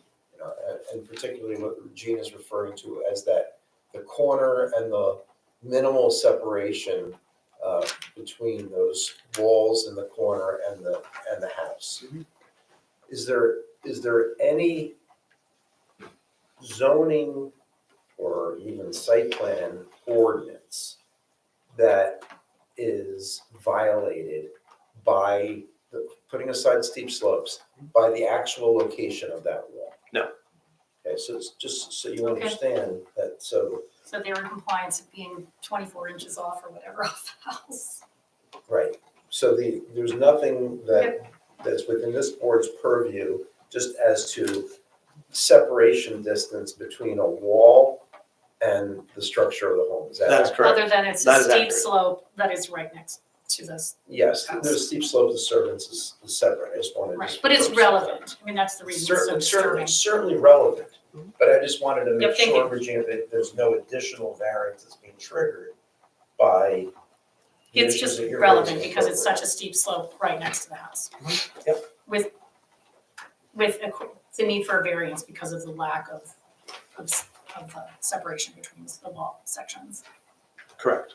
and particularly what Regina is referring to as that, the corner and the minimal separation between those walls in the corner and the house. Is there any zoning or even site plan ordinance that is violated by, putting aside steep slopes, by the actual location of that wall? No. Okay, so it's just so you Okay. understand that, so, So they're in compliance of being 24 inches off or whatever off the house. right. So there's nothing that's within this board's purview, just as to separation distance between a wall and the structure of the home. Is that That's accurate? correct. Other than it's That a is steep accurate. slope that is right next to this. Yes, there's steep slope disturbance is separate, I just wanted to. Right, but it's relevant. I mean, that's the reason it's so disturbing. Certainly relevant, but I just wanted to Yep, make thank sure, you. Regina, that there's no additional variance that's being triggered by the It's issues just that you're relevant raising because it's such a appropriately. steep slope right next to the house. Yep. With the need for a variance because of the lack of separation between the wall sections. Correct.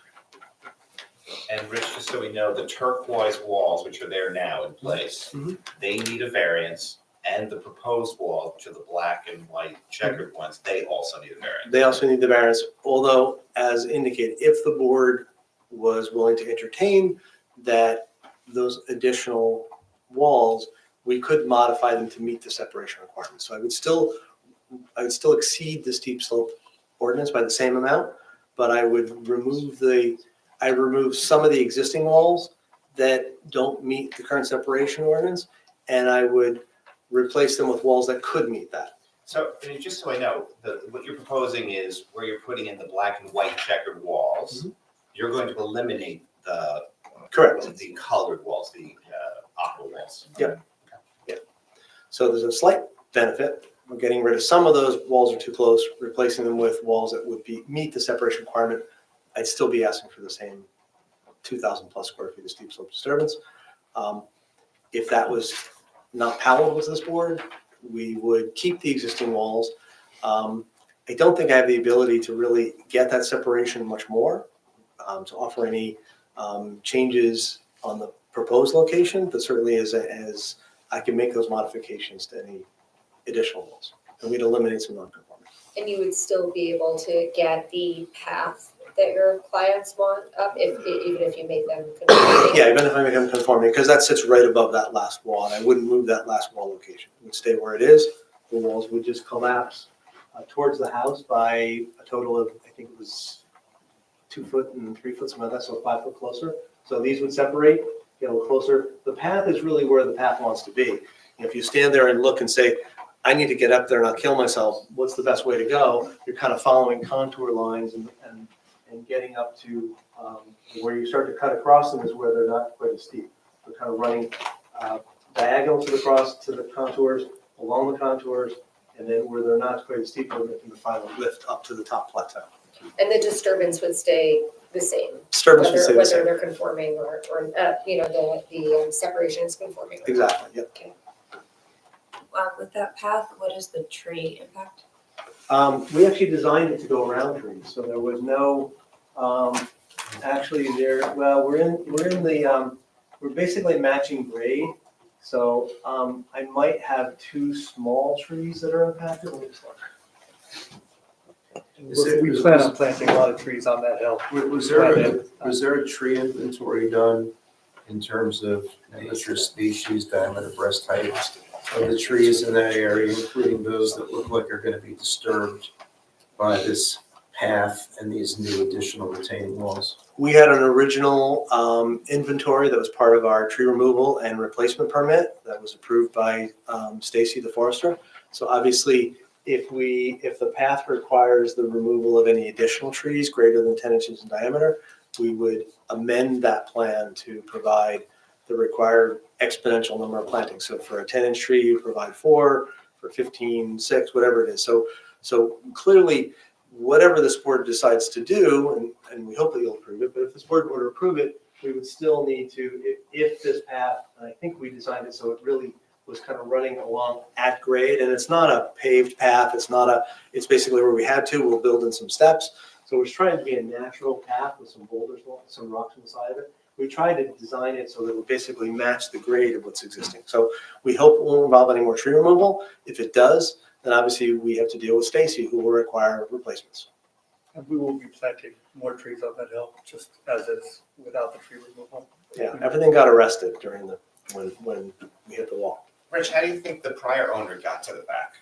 And Rich, just so we know, the turquoise walls, which are there now in place, Mhm. they need a variance, and the proposed walls, which are the black and white checkered ones, they also need a variance. They also need the variance, although as indicated, if the board was willing to entertain that, those additional walls, we could modify them to meet the separation requirements. So I would still exceed the steep slope ordinance by the same amount, but I would remove some of the existing walls that don't meet the current separation ordinance, and I would replace them with walls that could meet that. So, I mean, just so I know, what you're proposing is where you're putting in the black and white checkered walls, you're going to eliminate the Correct. the colored walls, the aqua walls. So there's a slight benefit. We're getting rid of some of those walls are too close, replacing them with walls that would meet the separation requirement. I'd still be asking for the same 2,000 plus square feet of steep slope disturbance. If that was not palatable to this board, we would keep the existing walls. I don't think I have the ability to really get that separation much more, to offer any changes on the proposed location, but certainly as I can make those modifications to any additional walls, and we'd eliminate some non-conforming. And you would still be able to get the path that your clients want up, even if you make them conforming? Yeah, even if I make them conforming, because that sits right above that last wall, and I wouldn't move that last wall location. It would stay where it is. The walls would just collapse towards the house by a total of, I think it was 2 foot and 3 foot, something like that, so 5 foot closer. So these would separate, get a little closer. The path is really where the path wants to be. If you stand there and look and say, I need to get up there and not kill myself, what's the best way to go? You're kind of following contour lines and getting up to where you start to cut across them is where they're not quite as steep. They're kind of running diagonal to the contours, along the contours, and then where they're not quite as steep, we're making the final lift up to the top plateau. And the disturbance would stay the same? Disturbance would stay the Whether same. they're conforming or the separation is conforming. or not. Exactly, yep. With that path, what is the tree impact? We actually designed it to go around trees, so there was no, we're basically matching grade. So I might have 2 small trees that are impacted. Let me just look. We plan on planting a lot of trees on that hill. Was there a tree inventory done in terms of nature, species, diameter, breast height of the trees in that area, including those that look like are gonna be disturbed by this path and these new additional retaining walls? We had an original inventory that was part of our tree removal and replacement permit that was approved by Stacy the forester. So obviously, if the path requires the removal of any additional trees greater than 10 inches in diameter, we would amend that plan to provide the required exponential number of plantings. So for a 10-inch tree, you provide 4, for 15, 6, whatever it is. So clearly, whatever this board decides to do, and we hope that you'll approve it, but if this board were to approve it, we would still need to, if this path, and I think we designed it so it really was kind of running along at grade, and it's not a paved path, it's basically where we had to, we'll build in some steps. So it's trying to be a natural path with some boulders, some rocks on the side of it. We tried to design it so that it would basically match the grade of what's existing. So we hope it won't involve any more tree removal. If it does, then obviously we have to deal with Stacy, who will require replacements. And we will be planting more trees on that hill, just as is, without the tree removal. Yeah, everything got arrested during when we hit the wall. Rich, how do you think the prior owner got to the back?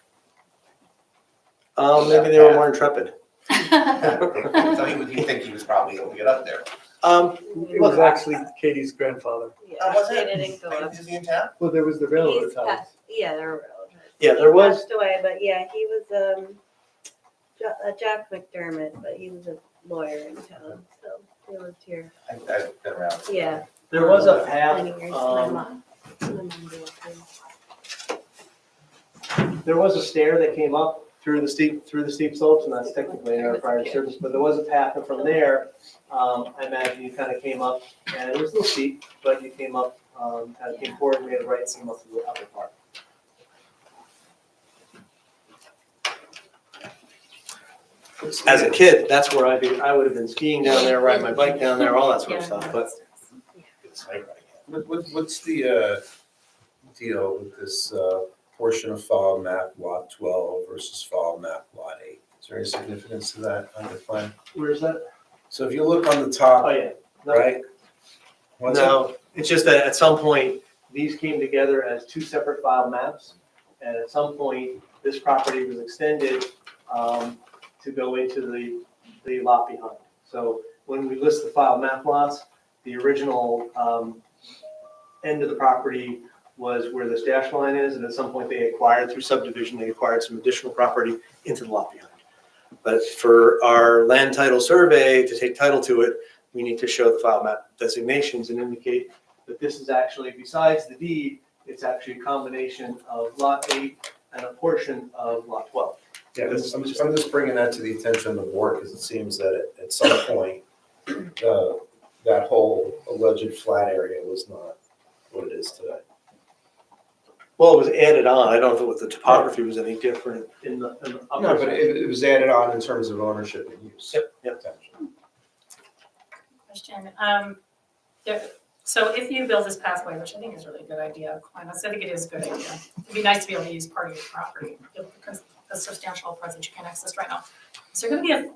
Maybe they were more intrepid. So you think he was probably able to get up there? It was actually Katie's grandfather. Yeah, was they it? didn't go up. Is he in town? Well, there was the railroad He's ties. passed, yeah, there were. Yeah, there was. Passed away, but yeah, he was Jack McDermott, but he was a lawyer in town, so he lived here. I've been around. Yeah. There was a path, 20 years. My mom did too. there was a stair that came up through the steep slopes, and that's technically in our prior service, but there was a path, and from there, I imagine you kind of came up, and it was a little steep, but you came up, kind of came forward, made a right, and came up to the upper part. As a kid, that's where I would have been skiing down there, riding my bike down there, all that sort of stuff, but What's the deal with this portion of file map lot 12 versus file map lot 8? Is there any significance to that on your plan? where's that? So if you look on the Oh, top, yeah. No, right? What's it? No, it's just that at some point, these came together as two separate file maps. And at some point, this property was extended to go into the lot behind. So when we list the file map lots, the original end of the property was where this dash line is. And at some point, they acquired, through subdivision, they acquired some additional property into the lot behind. But for our land title survey to take title to it, we need to show the file map designations and indicate that this is actually, besides the deed, it's actually a combination of lot 8 and a portion of lot 12. Yeah, I'm just bringing that to the attention of the board because it seems that at some point, that whole alleged flat area was not what it is today. Well, it was added on. I don't know if the topography was any different in the upper. No, but it was added on in terms of ownership and use. Yep. Potentially. Question, so if you build this pathway, which I think is really a good idea, I think it is a good idea. It'd be nice to be able to use part of your property, because the substantial presence you can access right now. Is there gonna be a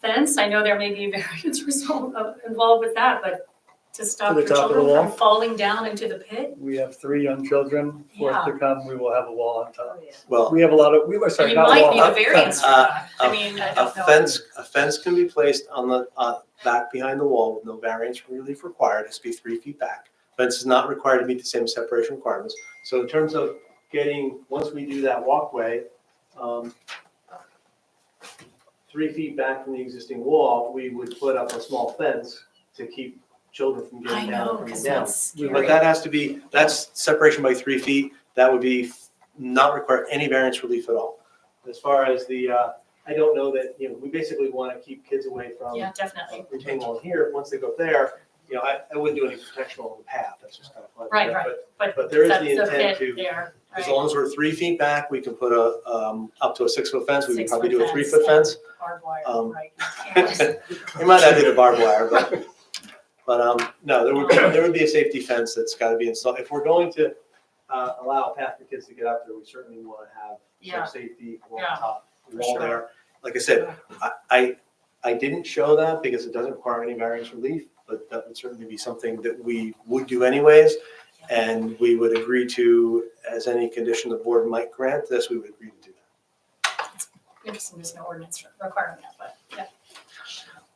fence? I know there may be variance involved with that, but to stop To the your top of the children from wall? falling down into the pit? We have 3 young children. Fourth to come, we will have a wall on top. Oh, yeah. Well, We have a lot of, sorry, You not a might wall, need a a variance for fence. that. I mean, I a don't know. fence can be placed on the back behind the wall with no variance relief required. It has to be 3 feet back. Fence is not required to meet the same separation requirements. So in terms of getting, once we do that walkway, 3 feet back from the existing wall, we would put up a small fence to keep children from I getting know, down and coming because down. that's But scary. that has to be, that's separation by 3 feet. That would be not require any variance relief at all. As far as the, I don't know that, we basically want to keep kids away from Yeah, definitely. retaining wall here. Once they go up there, I wouldn't do any protection along the path. That's just kind of fun. Right. But But there is that's the the intent pit to, there, as right? long as we're 3 feet back, we can put up to a 6-foot fence. We can probably do a 6-foot 3-foot fence. Barbed wire, Um, right? You can't- We might not need a barbed wire, but no, there would be a safety fence that's got to be installed. If we're going to allow a path for kids to get up there, we certainly want to have Yeah. some safety along Yeah, the top for wall sure. there. Like I said, I didn't show that because it doesn't require any variance relief, but that would certainly be something that we would do anyways. And we would agree to, as any condition the board might grant this, we would agree to do that. Interesting, there's no ordinance requiring that, but yeah.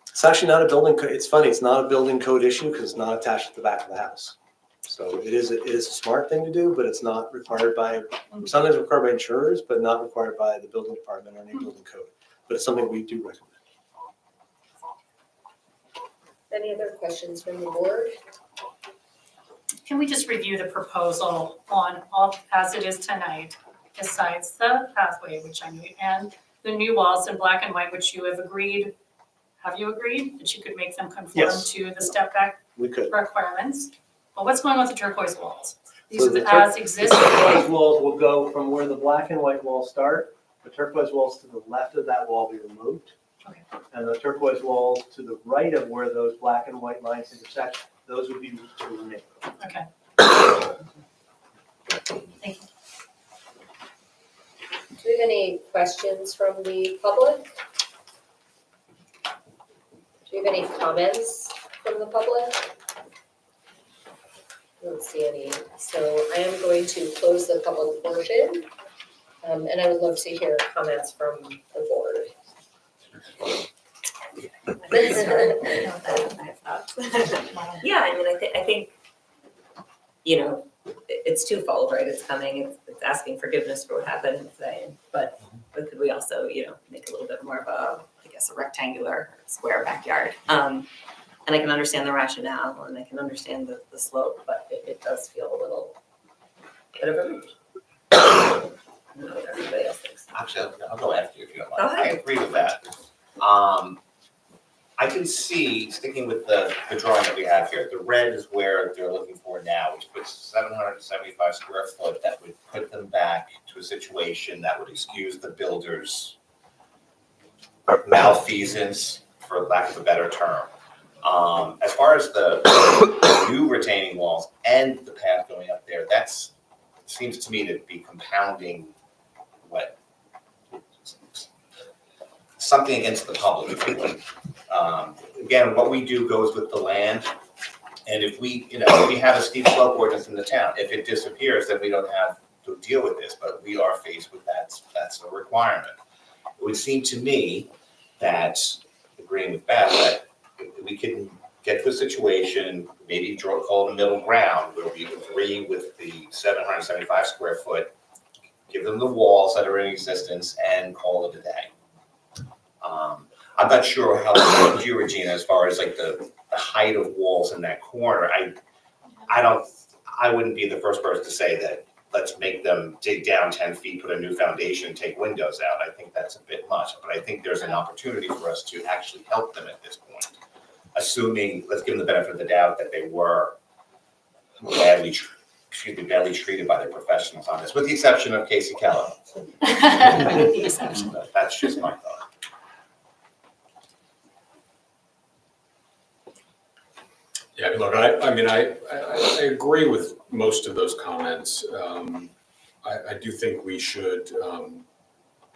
It's actually not a building, it's funny, it's not a building code issue because it's not attached to the back of the house. So it is a smart thing to do, but it's not required by, sometimes required by insurers, but not required by the building department or any building code. But it's something we do recommend. Any other questions from the board? Can we just review the proposal on all, as it is tonight, besides the pathway, which I knew, and the new walls in black and white, which you have agreed, have you agreed that you could make them conform Yes. to the step back We could. requirements? Well, what's going on with the turquoise walls? These So are the the as existing. Turquoise walls will go from where the black and white walls start. The turquoise walls to the left of that wall will be removed. Okay. And the turquoise walls to the right of where those black and white lines intersect, those would be to remain. Okay. Thank you. Do we have any questions from the public? Do you have any comments from the public? I don't see any, so I am going to close the public portion. And I would love to hear comments from the board. Yeah, I mean, I think, you know, it's twofold, right? It's coming, it's asking forgiveness for what happened today, but could we also, you know, make a little bit more of a, I guess, a rectangular square backyard? And I can understand the rationale and I can understand the slope, but it does feel a little bit of a reach. I don't know what everybody else thinks. Actually, I'll go after you if you don't Go mind. I ahead. agree with that. I can see, sticking with the drawing that we have here, the red is where they're looking for now, which puts 775 square foot. That would put them back to a situation that would excuse the builder's malfeasance, for lack of a better term. As far as the new retaining walls and the path going up there, that's, seems to me to be compounding what, something against the public. Again, what we do goes with the land. And if we, you know, we have a steep slope ordinance in the town, if it disappears, then we don't have to deal with this, but we are faced with that, that's a requirement. It would seem to me that, agreeing with Beth, that we can get to a situation, maybe call it a middle ground, where we agree with the 775 square foot, give them the walls that are in existence, and call it a day. I'm not sure how it works you, Regina, as far as like the height of walls in that corner. I wouldn't be the first person to say that, let's make them dig down 10 feet, put a new foundation, take windows out. I think that's a bit much, but I think there's an opportunity for us to actually help them at this point. Assuming, let's give them the benefit of the doubt that they were badly treated by their professionals on this, with the exception of Casey Keller. The exception. But that's just my thought. Yeah, look, I mean, I agree with most of those comments. I do think we should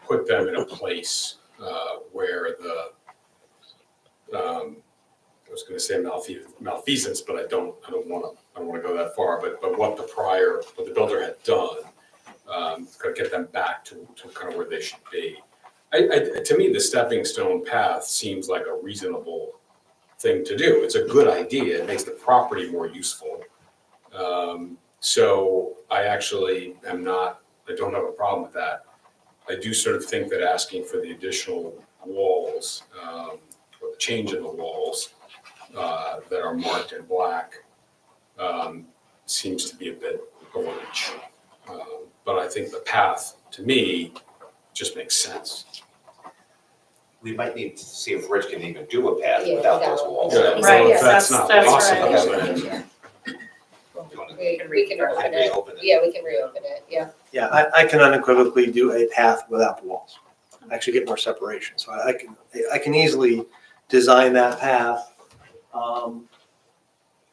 put them in a place where I was going to say malfeasance, but I don't want to go that far. But what the builder had done, going to get them back to kind of where they should be. To me, the stepping stone path seems like a reasonable thing to do. It's a good idea. It makes the property more useful. So I actually I don't have a problem with that. I do sort of think that asking for the additional walls, or the change in the walls that are marked in black seems to be a bit of a reach. But I think the path, to me, just makes sense. We might need to see if Rich can even do a path Yeah, without without- those walls. Yeah, Right, well, if that's not that's possible, right. then We can open it, Reopen it. yeah, we can reopen it, yeah. Yeah, I can unequivocally do a path without the walls. Actually get more separation, so I can easily design that path.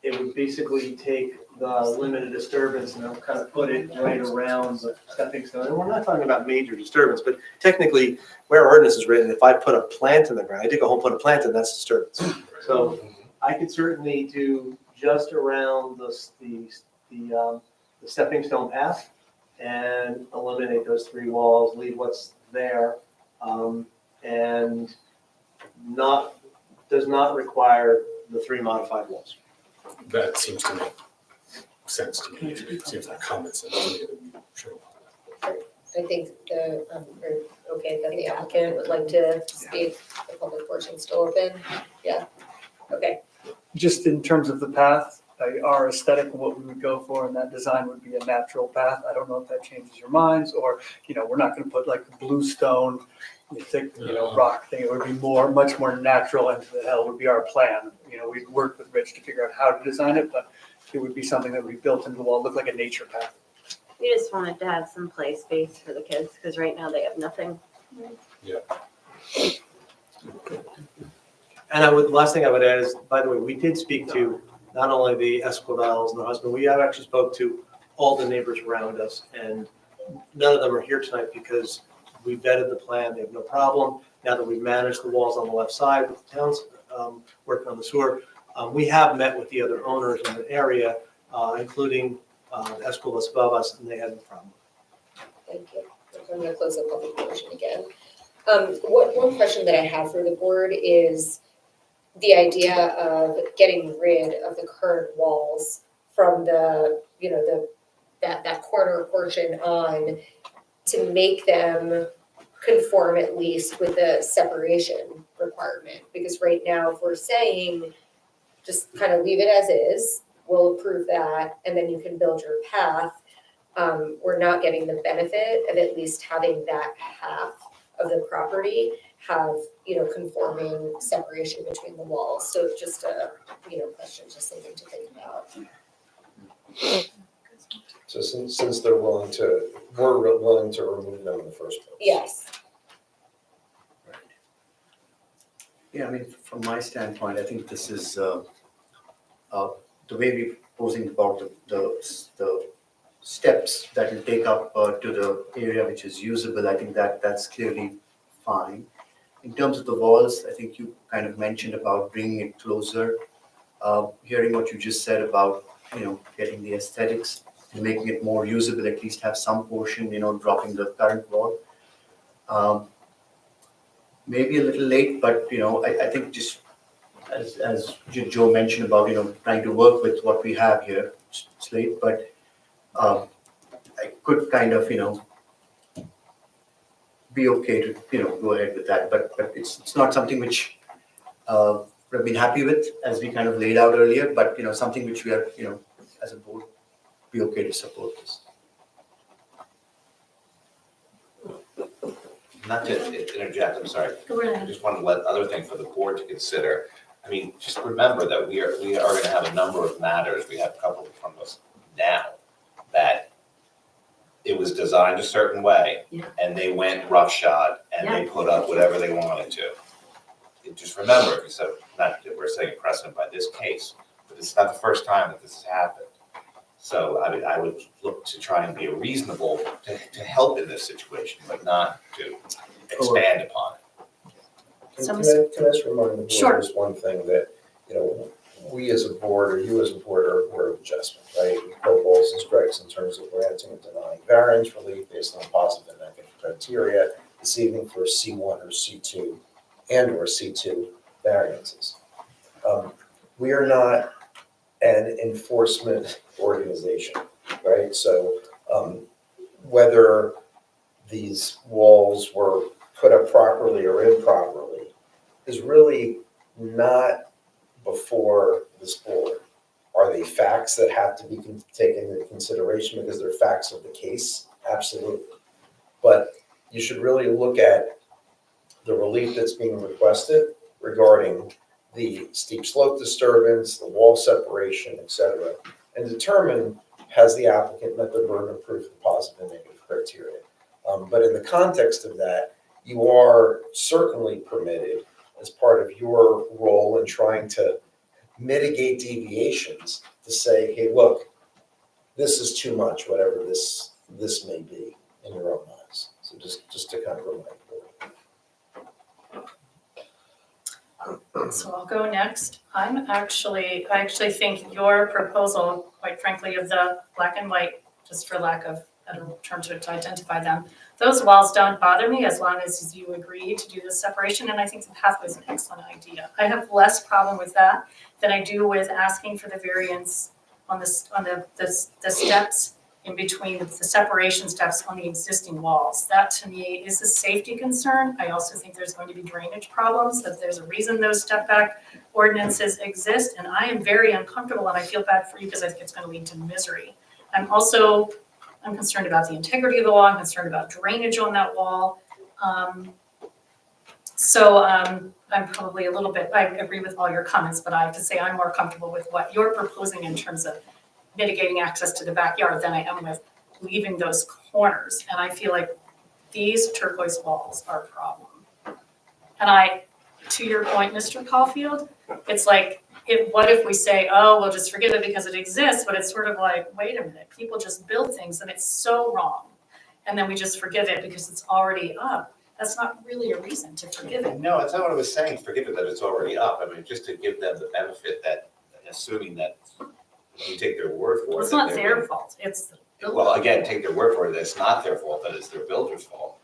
It would basically take the limited disturbance and kind of put it right around the stepping stone. And we're not talking about major disturbance, but technically, where our ordinance is written, if I put a plant in the ground, I dig a hole and put a plant in, that's disturbance. So I could certainly do just around the stepping stone path and eliminate those three walls, leave what's there, and does not require the three modified walls. that seems to make sense to me. It seems like common sense to me that we should allow I think that the applicant would like to speak, the public portion's still open, yeah, okay. Just in terms of the path, our aesthetic and what we would go for in that design would be a natural path. I don't know if that changes your minds, or, we're not gonna put like a bluestone, thick, rock thing. It would be much more natural, and that would be our plan. We'd work with Rich to figure out how to design it, but it would be something that we built into the wall, look like a nature path. We just wanted to have some play space for the kids, because right now they have nothing. And last thing I would add is, by the way, we did speak to not only the Esquivals and the husband, we have actually spoke to all the neighbors around us, and none of them are here tonight because we vetted the plan, they have no problem. Now that we've managed the walls on the left side with the town's working on the sewer, we have met with the other owners in the area, including the Esquivals above us, and they had no problem. Thank you. I'm gonna close the public portion again. One question that I have for the board is the idea of getting rid of the current walls from the, that corner portion on to make them conform at least with the separation requirement. Because right now, if we're saying, just kind of leave it as is, we'll approve that, and then you can build your path, we're not getting the benefit of at least having that half of the property have, conforming separation between the walls. So just a, question, just something to think about. So since they're willing to remove them in the first place. Yes. Yeah, I mean, from my standpoint, I think this is, the way we're proposing about the steps that will take up to the area which is usable, I think that's clearly fine. In terms of the walls, I think you kind of mentioned about bringing it closer. Hearing what you just said about, getting the aesthetics and making it more usable, at least have some portion, dropping the current wall. Maybe a little late, but, I think just as Joe mentioned about, trying to work with what we have here, it's late, but I could kind of, be okay to, go ahead with that, but it's not something which we've been happy with, as we kind of laid out earlier, but, something which we are, as a board, be okay to support this. Not to interject, I'm sorry. I just want to let other thing for the board to consider. I mean, just remember that we are going to have a number of matters. We have a couple from us now that it was designed a certain way, and they went roughshod, and they put up whatever they wanted to. Just remember, so not that we're setting a precedent by this case, but it's not the first time that this has happened. So I would look to try and be reasonable to help in this situation, but not to expand upon it. Can I just remind the board Sure. just one thing that, we as a board, or you as a board, are a board of adjustment, right? We pull balls and strikes in terms of granting and denying variance relief based on positive and negative criteria, this evening for C1 or C2 or C2 variances. We are not an enforcement organization, right? So whether these walls were put up properly or improperly is really not before this board. Are they facts that have to be taken into consideration because they're facts of the case? Absolutely. But you should really look at the relief that's being requested regarding the steep slope disturbance, the wall separation, et cetera, and determine, has the applicant met the burden of proof of positive and negative criteria. But in the context of that, you are certainly permitted, as part of your role in trying to mitigate deviations, to say, hey, look, this is too much, whatever this may be in your own eyes. So just to kind of remind you. So I'll go next. I actually think your proposal, quite frankly, of the black and white, just for lack of better term to identify them, those walls don't bother me as long as you agree to do the separation, and I think the pathway is an excellent idea. I have less problem with that than I do with asking for the variance on the steps in between, the separation steps on the existing walls. That to me is a safety concern. I also think there's going to be drainage problems, that there's a reason those step back ordinances exist, and I am very uncomfortable, and I feel bad for you because I think it's going to lead to misery. I'm concerned about the integrity of the wall. I'm concerned about drainage on that wall. I'm probably a little bit, I agree with all your comments, but I have to say I'm more comfortable with what you're proposing in terms of mitigating access to the backyard than I am with leaving those corners. And I feel like these turquoise walls are a problem. And to your point, Mr. Caulfield, it's like, what if we say, oh, we'll just forgive it because it exists, but it's sort of like, wait a minute, people just build things and it's so wrong. And then we just forgive it because it's already up. That's not really a reason to forgive it. No, that's not what I was saying, forgive it that it's already up, I mean, just to give them the benefit that, assuming that you take their word for it. It's that not they're- their fault, it's the builder. Well, again, take their word for it, that it's not their fault, that it's their builder's fault,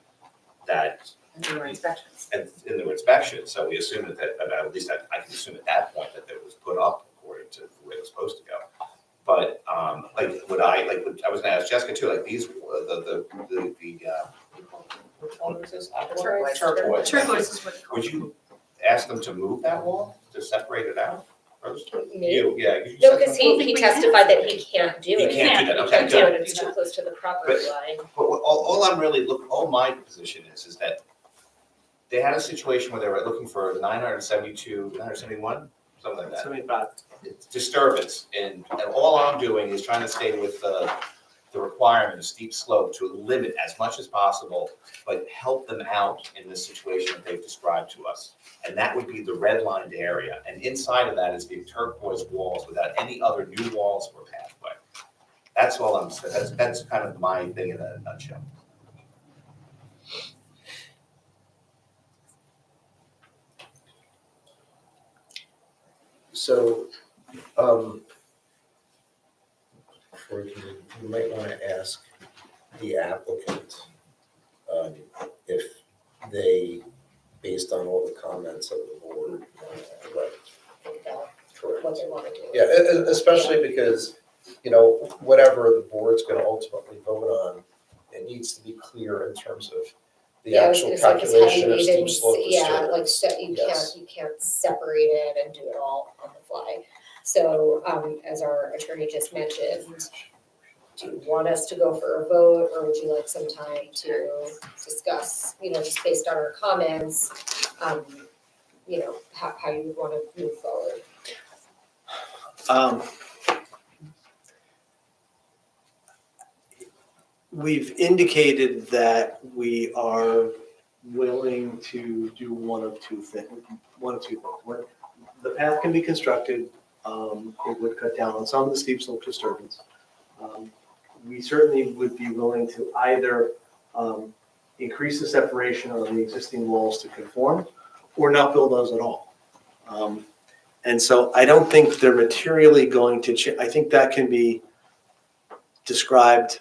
that, And there were inspections. and in their inspection, so we assume that, at least I can assume at that point that it was put up according to the way it was supposed to go. But, I was gonna ask Jessica too, like these, which one is this? Turquoise. Turquoise. Turquoise is what it's called. Would you ask them to move that wall, to separate it out? Or Me? You, yeah. you No, said because something. he testified that he can't do He it. can't do that, He okay, can't do good. it, it's too close to the property line. But all I'm really all my position is that they had a situation where they were looking for 971, something like that. 75. Disturbance, and all I'm doing is trying to stay with the requirement of steep slope to limit as much as possible, but help them out in this situation that they've described to us. And that would be the red-lined area, and inside of that is the turquoise walls without any other new walls or pathway. That's all I'm saying, that's kind of my thing in a nutshell. So, before you might want to ask the applicant, if they, based on all the comments of the board, right, correct. What they want to do. Yeah, especially because, whatever the board's gonna ultimately vote on, it needs to be clear in terms of the Yeah, I was actual gonna say, 'cause how calculation you of even steep slope yeah, disturbance. like, you Yes. can't separate it and do it all on the fly. So, as our attorney just mentioned, do you want us to go for a vote, or would you like some time to discuss, just based on our comments, how you would want to move forward? We've indicated that we are willing to do one of two things. One, the path can be constructed, it would cut down on some of the steep slope disturbance. We certainly would be willing to either increase the separation on the existing walls to conform, or not build those at all. And so I don't think they're materially going to change. I think that can be described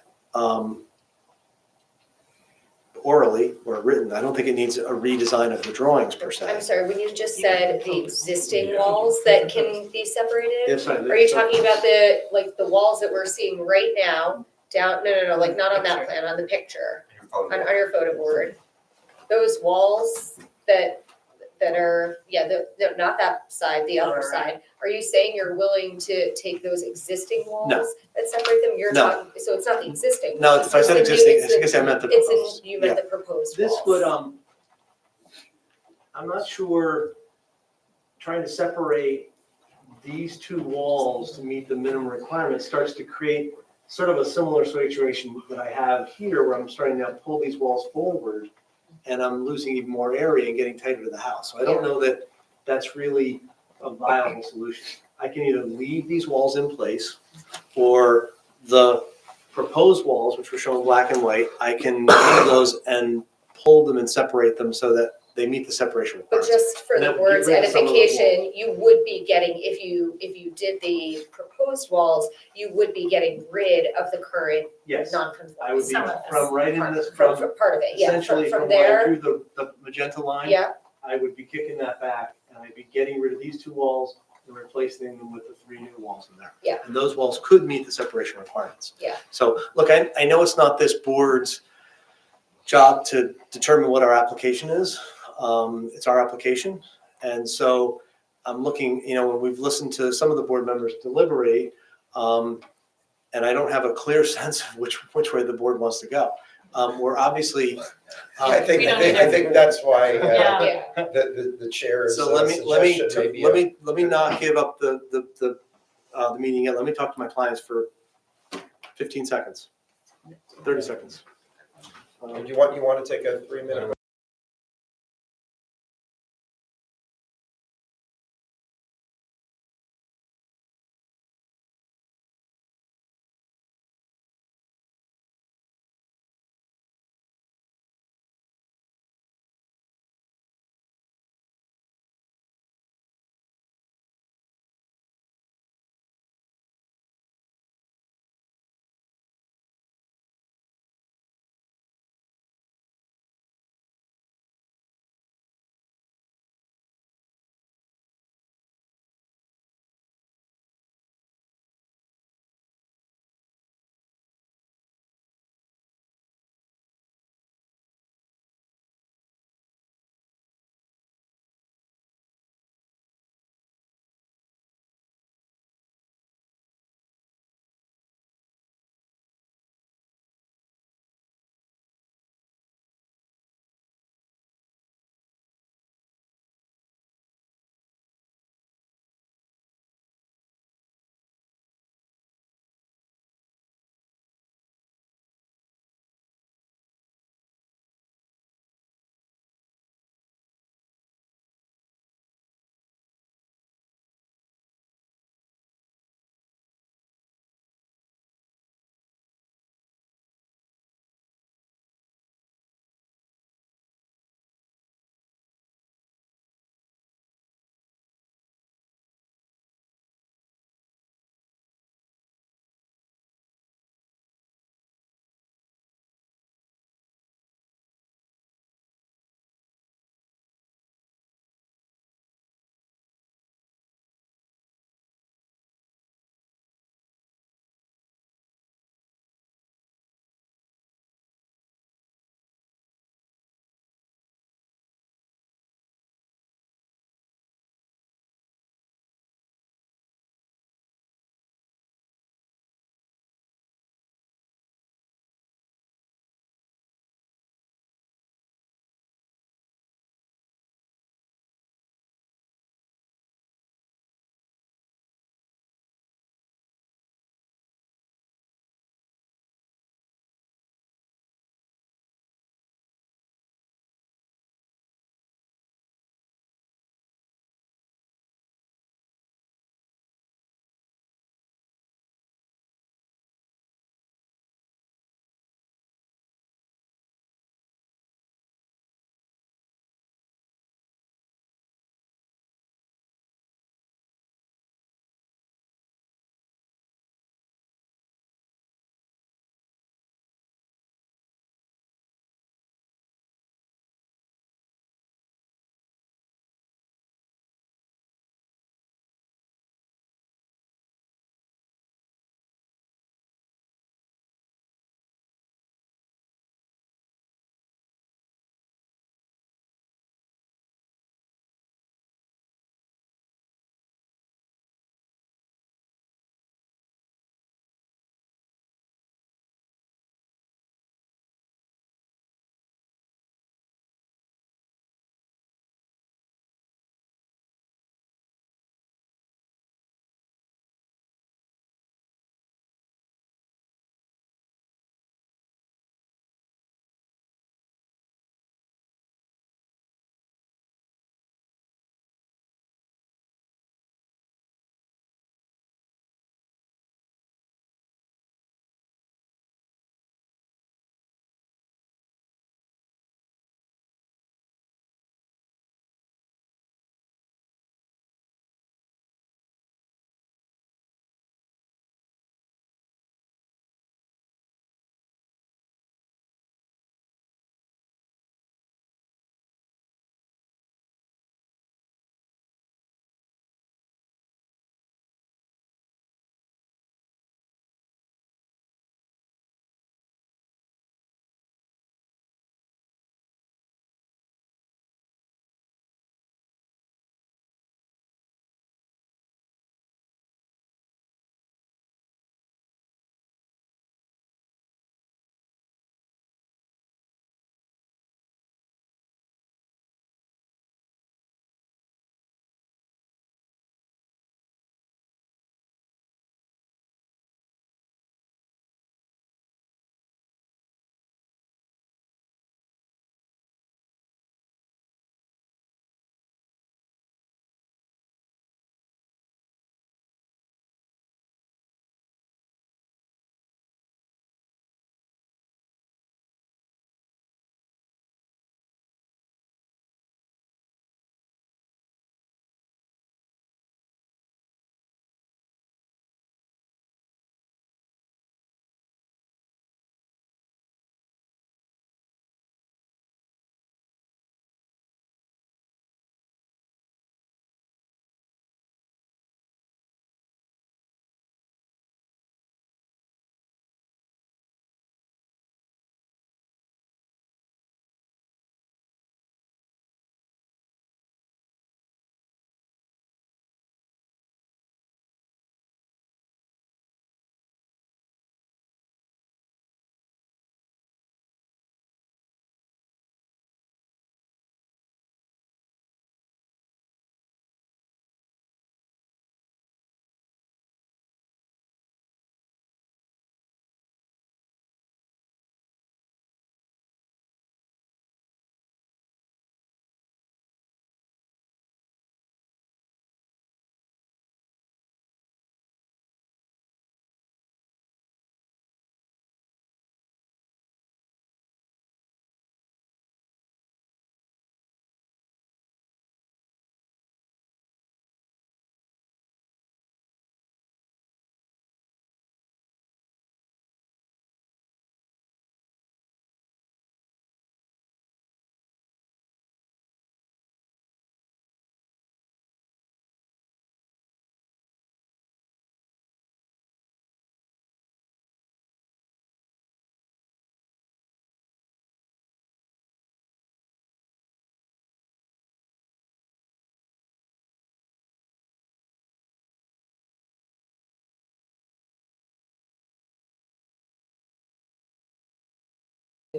orally or written. I don't think it needs a redesign of the drawings per I'm se. sorry, when you just said the existing walls that can be separated? Yes, I- Are you talking about the walls that we're seeing right now, down, no, like not on that plan, on the picture, on your photo board? Those walls that are, not that side, the other side, are you saying you're willing to take those existing walls and separate them? You're No. talking, so it's not the existing. No, walls, if I said it's the existing, new- I guess I meant the It's proposed. you meant the proposed This walls. would, I'm not sure, trying to separate these two walls to meet the minimum requirement starts to create sort of a similar situation that I have here, where I'm starting to pull these walls forward and I'm losing even more area and getting tighter to the house. So I don't know that that's really a viable solution. I can either leave these walls in place, or the proposed walls, which were shown black and white, I can leave those and pull them and separate them so that they meet the separation But requirements. just for And the that would get board's rid of some of the edification, you would be getting, if you did the proposed walls, you would be getting rid of the current Yes, non-conforming. I would be Some of this. from right in this, From from part of it, yeah, essentially from from where I there, drew the magenta line. yeah, I would be kicking that back, and I'd be getting rid of these two walls and replacing them with the three new walls in there. Yeah. And those walls could meet the separation requirements. Yeah. So, look, I know it's not this board's job to determine what our application is. It's our application. And so I'm looking, when we've listened to some of the board members deliberate, and I don't have a clear sense of which way the board wants to go. We're obviously. I think We don't need I think that's why Yeah. yeah. the chair's So let me suggestion may be let me not give up the meeting yet. Let me talk to my clients for 15 seconds, 30 seconds. you want to take a 3-minute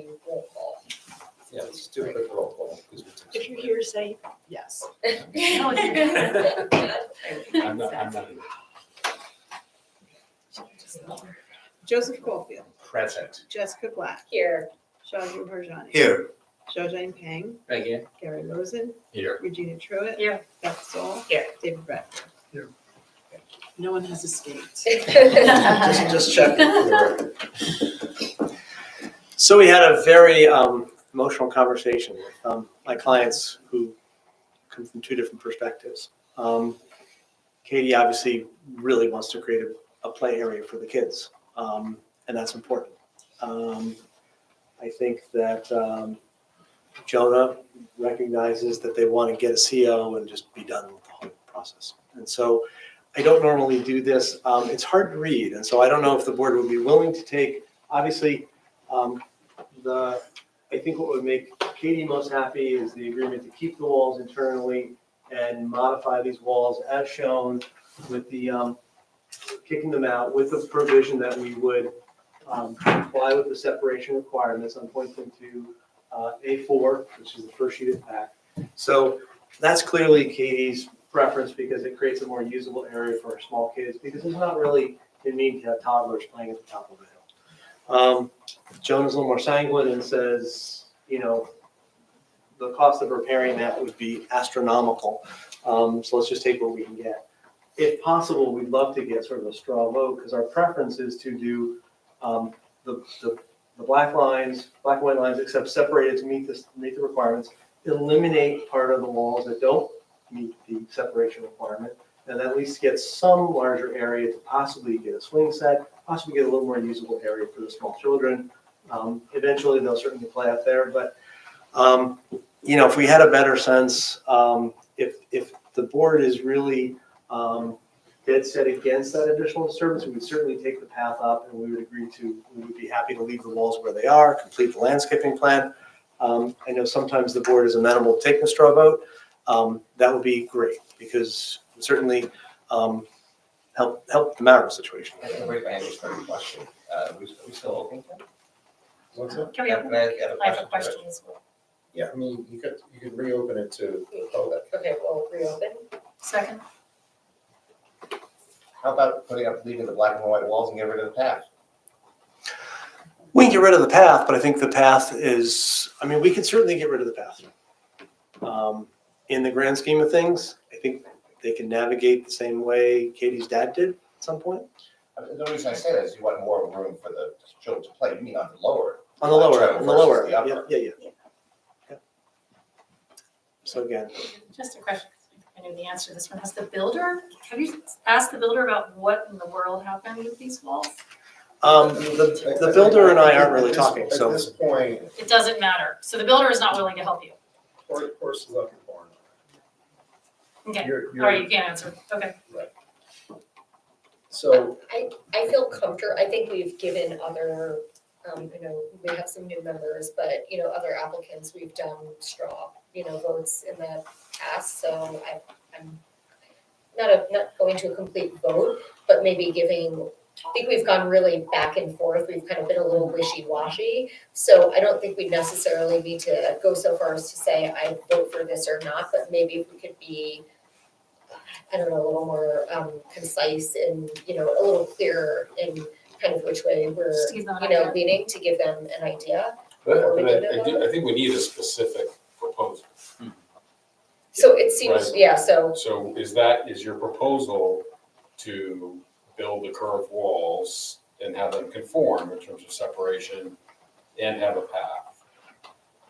roll call. Yeah, let's do a quick roll call. 'cause we took If some you're here, say yes. I'm not. Joseph Caulfield, Present. Jessica Black, Here, Shawna Harjani. Here. Shawjane Peng, Right here. Gary Rosen, Here. Regina Truitt. Here. Beth Saul. Here. David Bradford. Here. No one has escaped. Just check. So we had a very emotional conversation with my clients who come from two different perspectives. Katie obviously really wants to create a play area for the kids, and that's important. I think that Jonah recognizes that they want to get a CO and just be done with the whole process. And so I don't normally do this. It's hard to read, and so I don't know if the board would be willing to take, obviously, I think what would make Katie most happy is the agreement to keep the walls internally and modify these walls as shown with the, kicking them out with the provision that we would comply with the separation requirements. I'm pointing to A4, which is the first sheet of the pack. So that's clearly Katie's preference because it creates a more usable area for our small kids because it's not really a need to have toddlers playing at the top of the hill. Jonah's a little more sanguine and says, you know, the cost of repairing that would be astronomical. So let's just take what we can get. If possible, we'd love to get sort of a straw vote because our preference is to do the black lines, black and white lines, except separated to meet the requirements, eliminate part of the walls that don't meet the separation requirement, and at least get some larger area to possibly get a swing set, possibly get a little more usable area for the small children. Eventually, they'll certainly play out there, but you know, if we had a better sense, if the board is really dead set against that additional disturbance, we would certainly take the path up and we would be happy to leave the walls where they are, complete the landscaping plan. I know sometimes the board is amenable to taking a straw vote. That would be great because it would certainly help the marital situation. I think a great answer for the question. Are we still open? What's that? Can we have, Can I have I have a for question as well. Yeah, I mean, you could reopen it to the public. okay, we'll reopen. Second, How about leaving the black and white walls and get rid of the path? We can get rid of the path, but I think the path is, I mean, we could certainly get rid of the path. In the grand scheme of things, I think they can navigate the same way Katie's dad did at some point. The reason I say that is you want more room for the children to play. You mean on the lower? On the lower, versus the upper. yeah. So again, just a question, I know the answer to this one. Have you asked the builder about what in the world happened with these walls? the builder and I aren't really talking, At so. this point, It doesn't matter. So the builder is not willing to help you. horse luck and barn. Okay, You're- all right, you can't answer. Okay. So, I feel comfortable, I think we've given other, you know, we have some new members, but, you know, other applicants, we've done straw, you know, votes in the past, so I'm not going to a complete vote, but maybe giving, I think we've gone really back and forth, we've kind of been a little wishy-washy, so I don't think we necessarily need to go so far as to say I vote for this or not, but maybe if we could be, I don't know, a little more concise and, you know, a little clearer in kind of which way we're, Just to give them an you know, idea. leaning to give them an idea. But Before we but go to I think we need a specific proposal. So it seems, Right. yeah, so, So is your proposal to build the curved walls and have them conform in terms of separation and have a path?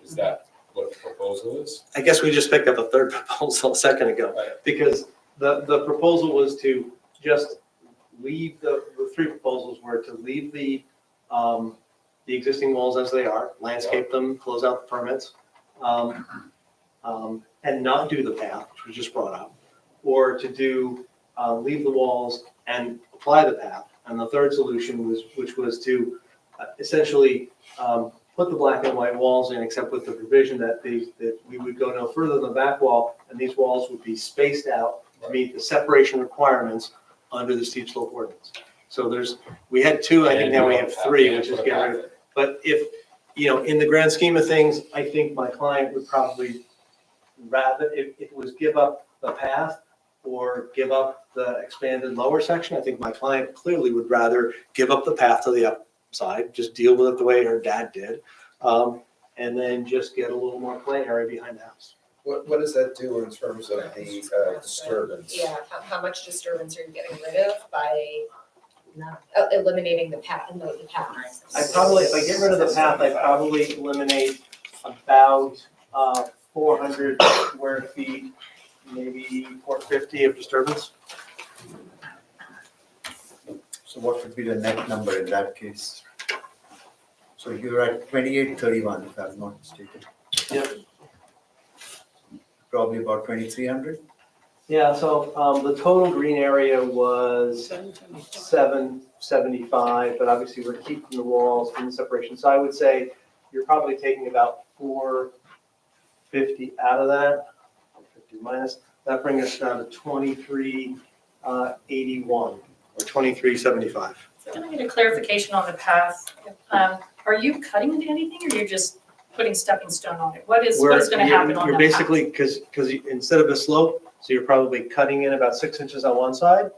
Is that what the proposal is? I guess we just picked up a third proposal a second ago, Right. because the proposal was to just leave the three proposals were to leave the existing walls as they are, landscape them, close out the permits, and not do the path, which was just brought up, or to do, leave the walls and apply the path. And the third solution which was to essentially put the black and white walls in, except with the provision that we would go no further than the back wall, and these walls would be spaced out to meet the separation requirements under the steep slope ordinance. So we had two, I think now we have three, which is get rid of. But if in the grand scheme of things, I think my client would probably rather, if it was give up the path or give up the expanded lower section, I think my client clearly would rather give up the path to the upside, just deal with it the way her dad did, and then just get a little more play area behind the house. What does that do in terms of the disturbance? Yeah, how much disturbance are you getting rid of by eliminating the path, the path? If I get rid of the path, I probably eliminate about 400 square feet, maybe 450 of disturbance. So what would be the net number in that case? So you're at 2831, if I'm not mistaken. Yep. Probably about 2300? Yeah, so the total green area was 775, but obviously we're keeping the walls in separation. So I would say you're probably taking about 450 out of that, 50 minus. That brings us down to 2381 or 2375. Can I get a clarification on the path? Are you cutting into anything or you're just putting stepping stone on it? What is gonna happen on You're that path? basically, because instead of a slope, so you're probably cutting in about 6 inches on one side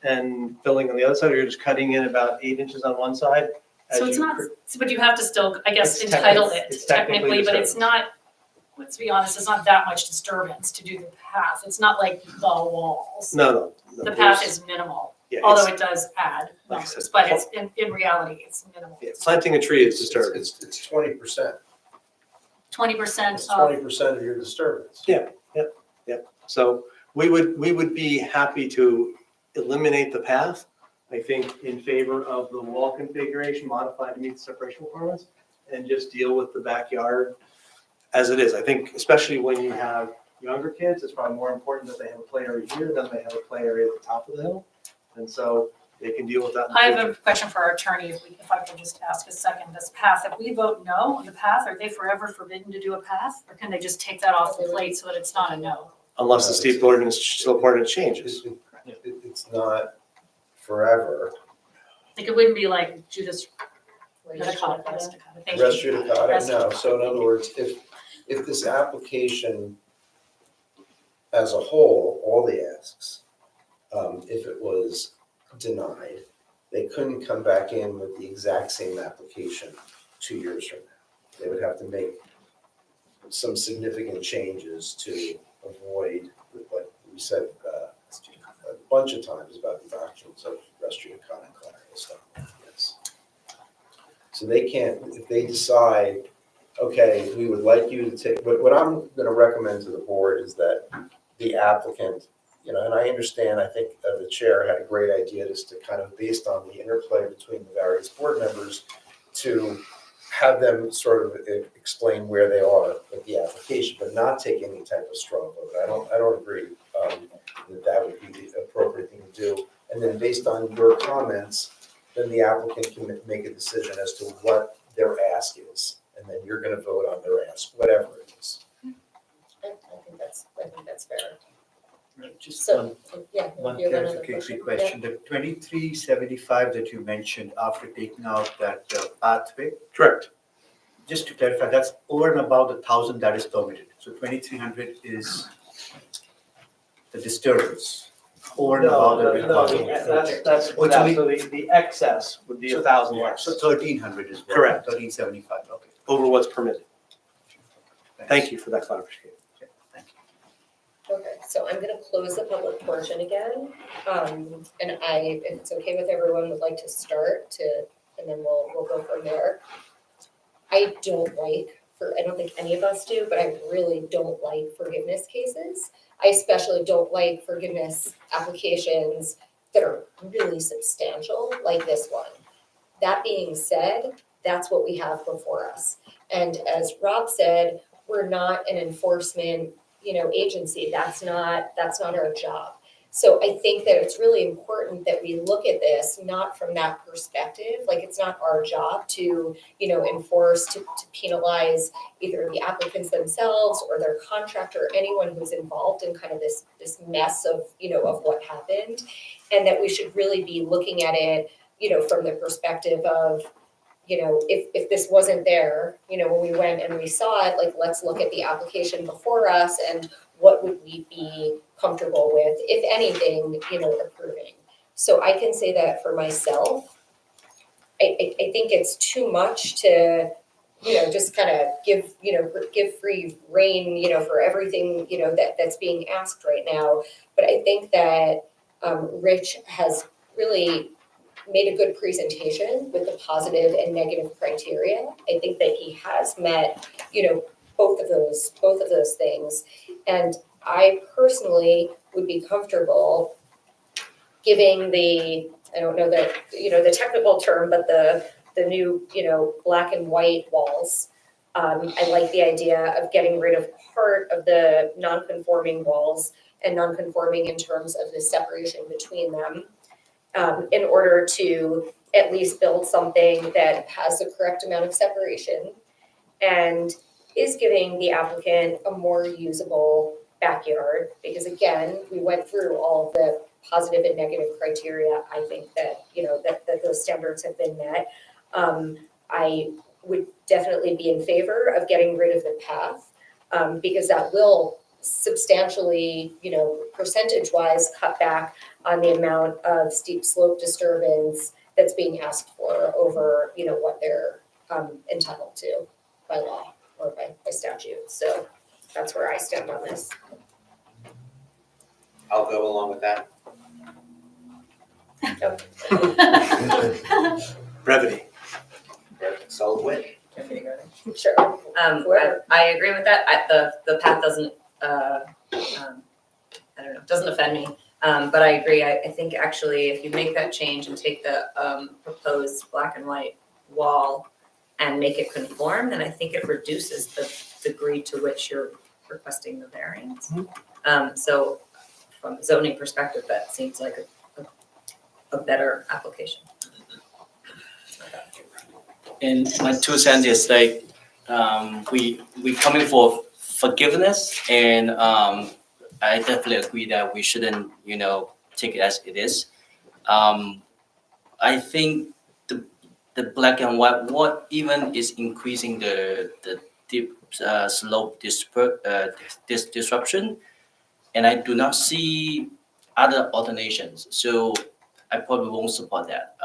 and filling on the other side, or you're just cutting in about 8 inches on one side. So it's not, but you have to still, I guess, It's entitle technic- it it's technically technically, but it's disturbance. not, let's be honest, it's not that much disturbance to do the path. It's not like the walls. No. The path is minimal, Yeah, although it's- it does add Like I numbers, said, but it's, in reality, it's minimal. yeah, planting a tree is disturbance. It's 20%. 20% It's of, 20% of your disturbance. Yeah. So we would be happy to eliminate the path, I think, in favor of the wall configuration modified to meet the separation requirements, and just deal with the backyard as it is. I think especially when you have younger kids, it's probably more important that they have a play area here than they have a play area at the top of the hill. And so they can deal with that in the I future. have a question for our attorney, if I could just ask a second, this path, if we vote no on the path, are they forever forbidden to do a path? Or can they just take that off the plate so that it's not a no? Unless the steep ordinance changes. It's not forever. Like, it wouldn't be like Judas, Where what you I call it, should- res judicata. Thank you. Res judicata, Res no. So in other words, if this application as a whole, all the asks, if it was denied, they couldn't come back in with the exact same application 2 years from now. They would have to make some significant changes to avoid what we said a bunch of times about the doctrines of res judicata and collateral stuff. Yes. So they can't, if they decide, okay, we would like you to take, what I'm gonna recommend to the board is that the applicant, and I understand, I think the chair had a great idea just to kind of, based on the interplay between the various board members, to have them sort of explain where they are with the application, but not take any type of straw vote. I don't agree that would be the appropriate thing to do. And then based on your comments, then the applicant can make a decision as to what their ask is. And then you're gonna vote on their ask, whatever it is. I think that's fair. Just So, yeah. one you have another clarificatory question. The 2375 that you mentioned after taking out that pathway, Correct. just to clarify, that's over and above the 1,000 that is permitted. So 2300 is the disturbance, over and above the requirement. That's, Oh, so we- so the excess would be 1,000 less, So 1300 is what? Correct. 1375, okay. over what's permitted. Thanks. Thank you for that clarification. Thank you. Okay, so I'm gonna close the public portion again. And if it's okay with everyone, would like to start and then we'll go from there. I don't think any of us do, but I really don't like forgiveness cases. I especially don't like forgiveness applications that are really substantial, like this one. That being said, that's what we have before us. And as Rob said, we're not an enforcement, agency. That's not our job. So I think that it's really important that we look at this not from that perspective. Like, it's not our job to, enforce, to penalize either the applicants themselves or their contractor, or anyone who's involved in kind of this mess of what happened. And that we should really be looking at it, from the perspective of, if this wasn't there, when we went and we saw it, like, let's look at the application before us and what would we be comfortable with, if anything, approving. So I can say that for myself, I think it's too much to, just kind of give free rein, for everything, that's being asked right now. But I think that Rich has really made a good presentation with the positive and negative criteria. I think that he has met, both of those things. And I personally would be comfortable giving I don't know the technical term, but the new, black and white walls. I like the idea of getting rid of part of the non-conforming walls and non-conforming in terms of the separation between them, in order to at least build something that has the correct amount of separation and is giving the applicant a more usable backyard. Because again, we went through all of the positive and negative criteria. I think that, that those standards have been met. I would definitely be in favor of getting rid of the path, because that will substantially, percentage-wise cut back on the amount of steep slope disturbance that's being asked for over, what they're entitled to by law or by statute. So that's where I stand on this. I'll go along with that. Brevity. Solid win. Sure. I agree with that. The path doesn't, I don't know, doesn't offend me. But I agree. I think actually if you make that change and take the proposed black and white wall and make it conform, then I think it reduces the degree to which you're requesting the variance. So from a zoning perspective, that seems like a better application. And my 2 cents is like, we coming for forgiveness, and I definitely agree that we shouldn't, take it as it is. I think the black and white, what even is increasing the deep slope disruption, and I do not see other alternations. So I probably won't support that.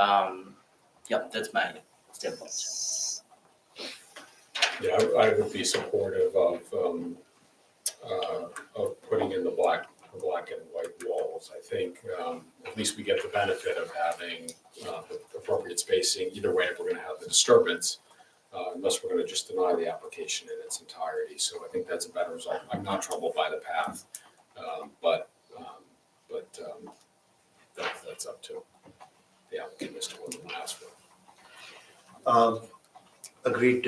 That's my standpoint. Yeah, I would be supportive of putting in the black and white walls. I think at least we get the benefit of having the appropriate spacing. Either way, if we're going to have the disturbance, unless we're going to just deny the application in its entirety. So I think that's a better result. I'm not troubled by the path, but that's up to the applicant as to what they want to ask for. Agreed,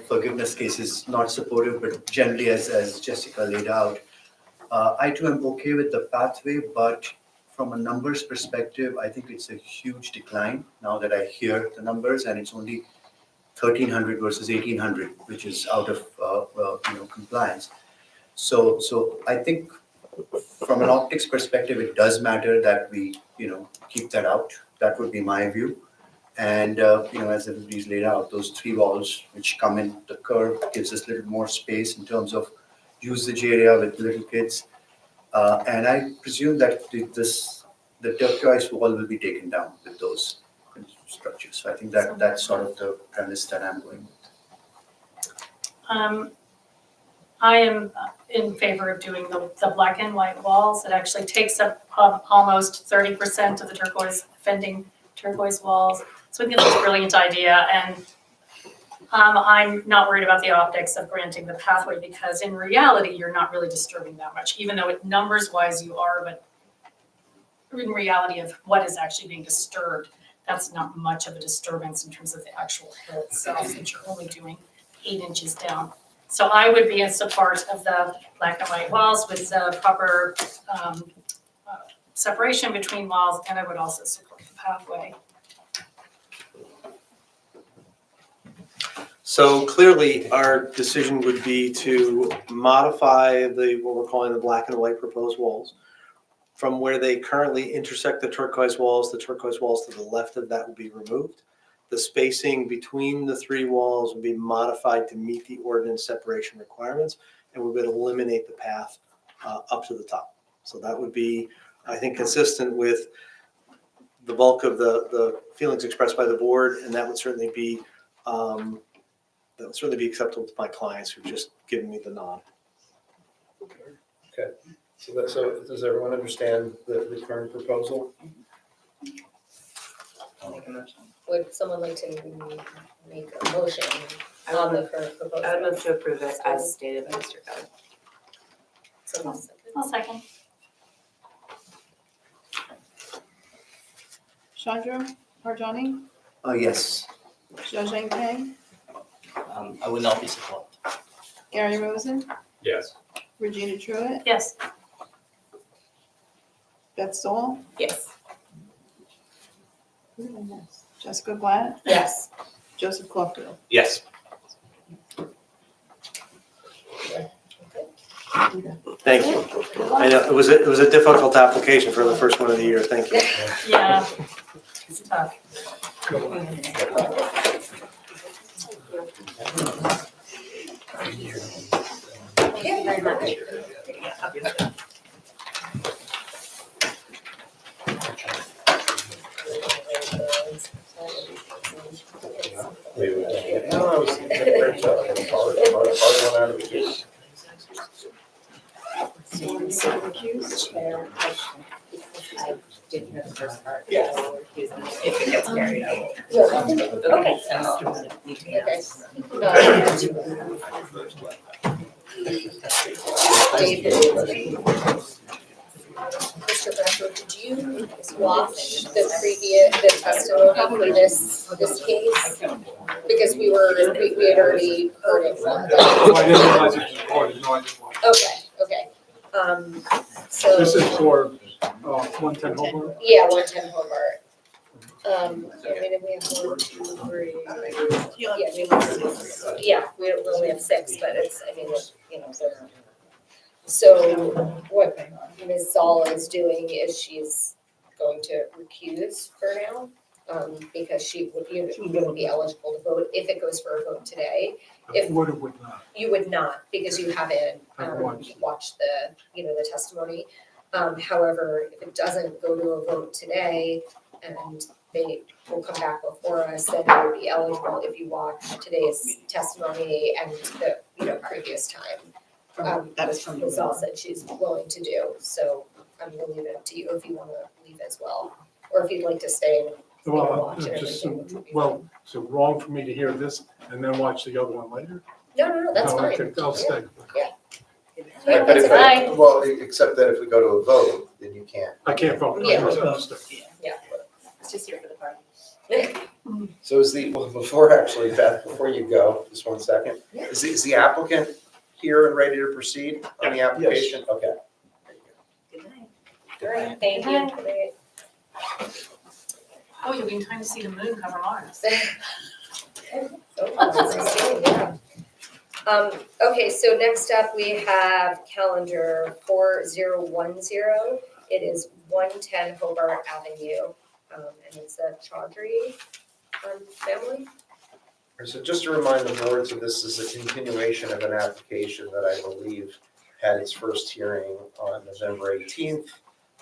forgiveness case is not supportive, but generally as Jessica laid out, I too am okay with the pathway, but from a numbers perspective, I think it's a huge decline now that I hear the numbers, and it's only 1,300 versus 1,800, which is out of compliance. So I think from an optics perspective, it does matter that we keep that out. That would be my view. And as everybody's laid out, those 3 walls which come in the curve gives us a little more space in terms of usage area with little kids. And I presume that the turquoise wall will be taken down with those structures. So I think that's sort of the premise that I'm going with. I am in favor of doing the black and white walls. It actually takes up almost 30% of the offending turquoise walls. So I think it's a brilliant idea, and I'm not worried about the optics of granting the pathway, because in reality, you're not really disturbing that much, even though numbers-wise you are, but in reality of what is actually being disturbed, that's not much of a disturbance in terms of the actual hill itself, since you're only doing 8 inches down. So I would be in support of the black and white walls with the proper separation between walls, and I would also support the pathway. So clearly, our decision would be to modify what we're calling the black and white proposed walls from where they currently intersect the turquoise walls to the left of that will be removed. the spacing between the three walls would be modified to meet the ordinance separation requirements, and we would eliminate the path up to the top. So that would be, I think, consistent with the bulk of the feelings expressed by the board, and that would certainly be acceptable to my clients who've just given me the nod. So does everyone understand the current proposal? Would someone like to make a motion on the current proposal? I would move to approve it as stated by Mr. Kelly. Someone second? I'll second. Chandra Harjani, Yes. Jiajing Tang, I will not be supported. Gary Rosen, Yes. Regina Truitt, Yes. Beth Stoll, Yes. Jessica Glad, Yes. Joseph Caulfield. Yes. Thank you. I know, it was a difficult application for the first one of the year. Thank you. Yeah. It's tough. Thank you very much. No, I was, great job. Hard one out of the gate. I didn't hear the first part. Yeah. If it gets carried, I will. Okay. Mr. Bradford, did you watch the testimony for this case? Because we had already heard it from them. I didn't realize it was recorded, no, I didn't watch it. Okay. So. This is for 110 Hobart. Yeah, 110 Hobart. I mean, if we have 1, 2, 3. Yeah, we only have 6, but it's, I mean, they're. So what Ms. Zoll is doing is she's going to recuse for now, because you wouldn't be eligible to vote if it goes for a vote today. If Would or would not? you would not, because you haven't Haven't watched. watched the testimony. However, if it doesn't go to a vote today and they will come back before us, then you would be eligible if you watch today's testimony and the previous time. That is from Ms. Zoll said she's willing to do, so I'm gonna leave it up to you if you wanna leave as well, or if you'd like to stay and Well, watch it. just, is it wrong for me to hear this and then watch the other one later? No, that's No, fine. okay, I'll stay. Yeah, But that's if, fine. well, except that if we go to a vote, then you can't. I can't vote. Yeah. Understood. It's just here for the party. So before you go, just 1 second, is the applicant here and ready to proceed on the application? Okay. Good night. All right, thank you. Oh, you'll be in time to see the moon cover Mars. Okay, so next up we have calendar 4010. It is 110 Hobart Avenue, and it's a Chaudhry family. So just to remind the board, so this is a continuation of an application that I believe had its first hearing on November 18th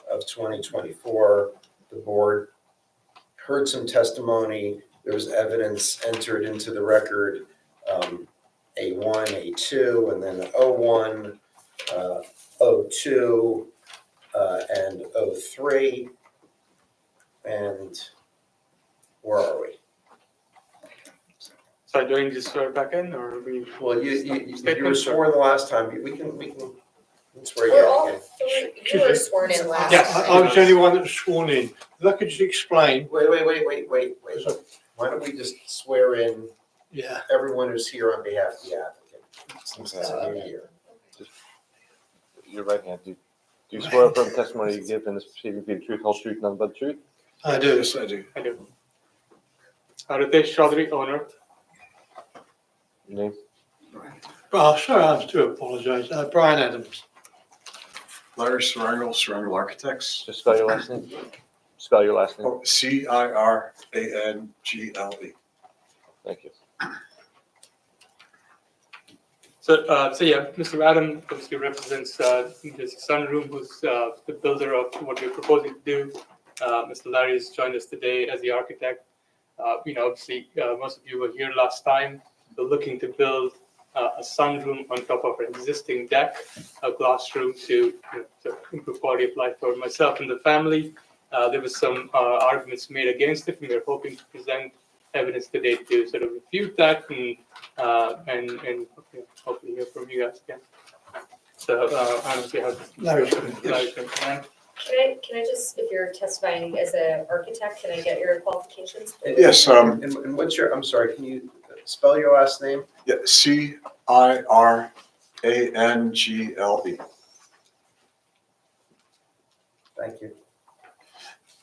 of 2024. The board heard some testimony. There was evidence entered into the record, A1, A2, and then 01, 02, and 03. And where are we? So doing this back in or we? Well, you were sworn the last time. We can swear you We're in all again. three, you were sworn in last Yeah, time. I was the only one that was sworn in. If I could just explain. Wait. Why don't we just swear in Yeah. everyone who's here on behalf of the applicant, since it's a new year? Your right hand, do you swear affirm testimony you give in this proceeding to be the truth, whole truth, nothing but the truth? I do. Yes, I do. Aritesh Chaudhry, owner. Your name? Sorry, I have to apologize. Brian Adams. Larry Serangle, Serangle Architects. Just spell your last name. spell your last name? Oh, Cirangle. Thank you. So yeah, Mr. Adam obviously represents this Sunroom, who's the builder of what we're proposing to do. Mr. Larry has joined us today as the architect. Obviously, most of you were here last time. We're looking to build a sunroom on top of an existing deck, a glass room to improve quality of life for myself and the family. There was some arguments made against it, and we're hoping to present evidence today to sort of refute that and hopefully hear from you guys again. So I don't see how. Larry. Can I just, if you're testifying as an architect, can I get your qualifications? please? Yes, And what's your, I'm sorry, can you spell your last name? yeah, Cirangle. Thank you.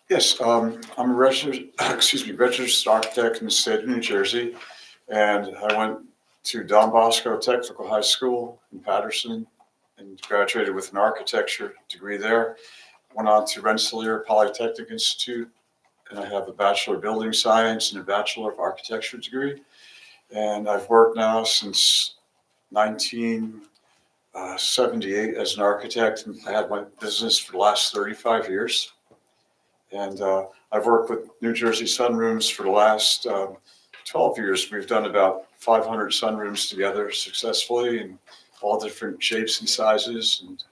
Yes, I'm a registered architect in the state of New Jersey, and I went to Don Bosco Technical High School in Patterson and graduated with an architecture degree there. Went on to Rensselaer Polytechnic Institute, and I have a Bachelor of Building Science and a Bachelor of Architecture degree. And I've worked now since 1978 as an architect. I had my business for the last 35 years. And I've worked with New Jersey Sunrooms for the last 12 years. We've done about 500 sunrooms together successfully in all different shapes and sizes. And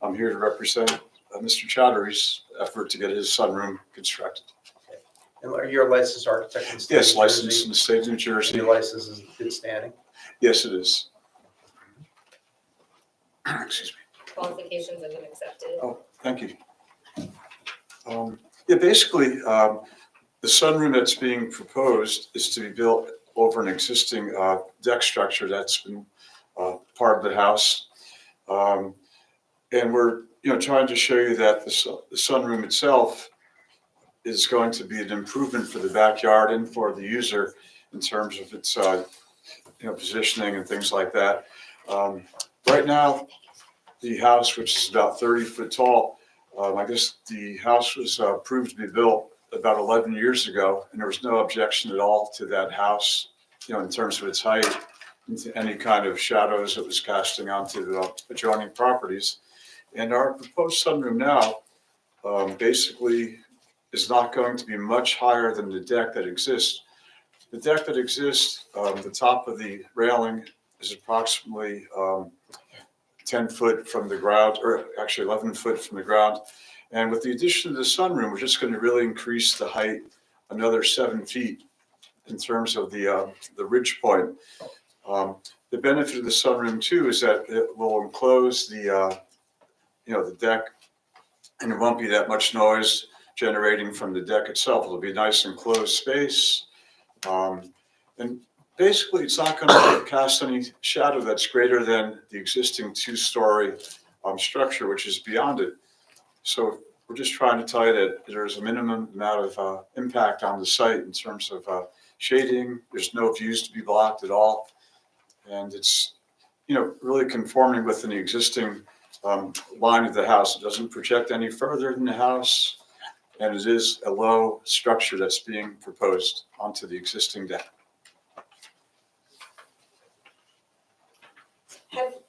I'm here to represent Mr. Chowdhury's effort to get his sunroom constructed. And are you a licensed architect in the state? Yes, of New licensed Jersey? in the state of New And Jersey. your license is in good standing? Yes, it is. Excuse me. Qualifications have been accepted. Oh, thank you. Yeah, basically, the sunroom that's being proposed is to be built over an existing deck structure that's been part of the house. And we're trying to show you that the sunroom itself is going to be an improvement for the backyard and for the user in terms of its positioning and things like that. Right now, the house, which is about 30 foot tall, I guess the house was approved to be built about 11 years ago, and there was no objection at all to that house, in terms of its height, into any kind of shadows it was casting onto the adjoining properties. And our proposed sunroom now basically is not going to be much higher than the deck that exists. The deck that exists, the top of the railing is approximately 10 foot from the ground, or actually 11 foot from the ground. And with the addition of the sunroom, we're just going to really increase the height another 7 feet in terms of the ridge point. The benefit of the sunroom too is that it will enclose the deck, and it won't be that much noise generating from the deck itself. It'll be a nice enclosed space. And basically, it's not going to cast any shadow that's greater than the existing two-story structure, which is beyond it. So we're just trying to tell you that there's a minimum amount of impact on the site in terms of shading. There's no views to be blocked at all. And it's, really conforming with the existing line of the house. It doesn't project any further than the house. And it is a low structure that's being proposed onto the existing deck.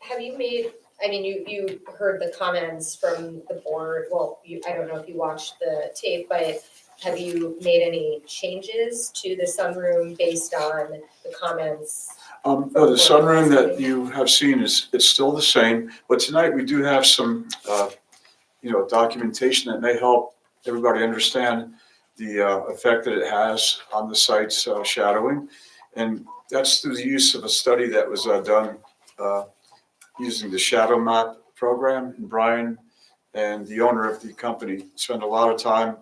Have you made, you heard the comments from the board, well, I don't know if you watched the tape, but have you made any changes to the sunroom based on the comments? No, the sunroom that you have seen it's still the same, but tonight we do have some, documentation that may help everybody understand the effect that it has on the site's shadowing. And that's through the use of a study that was done using the Shadow Map program. And Brian and the owner of the company spent a lot of time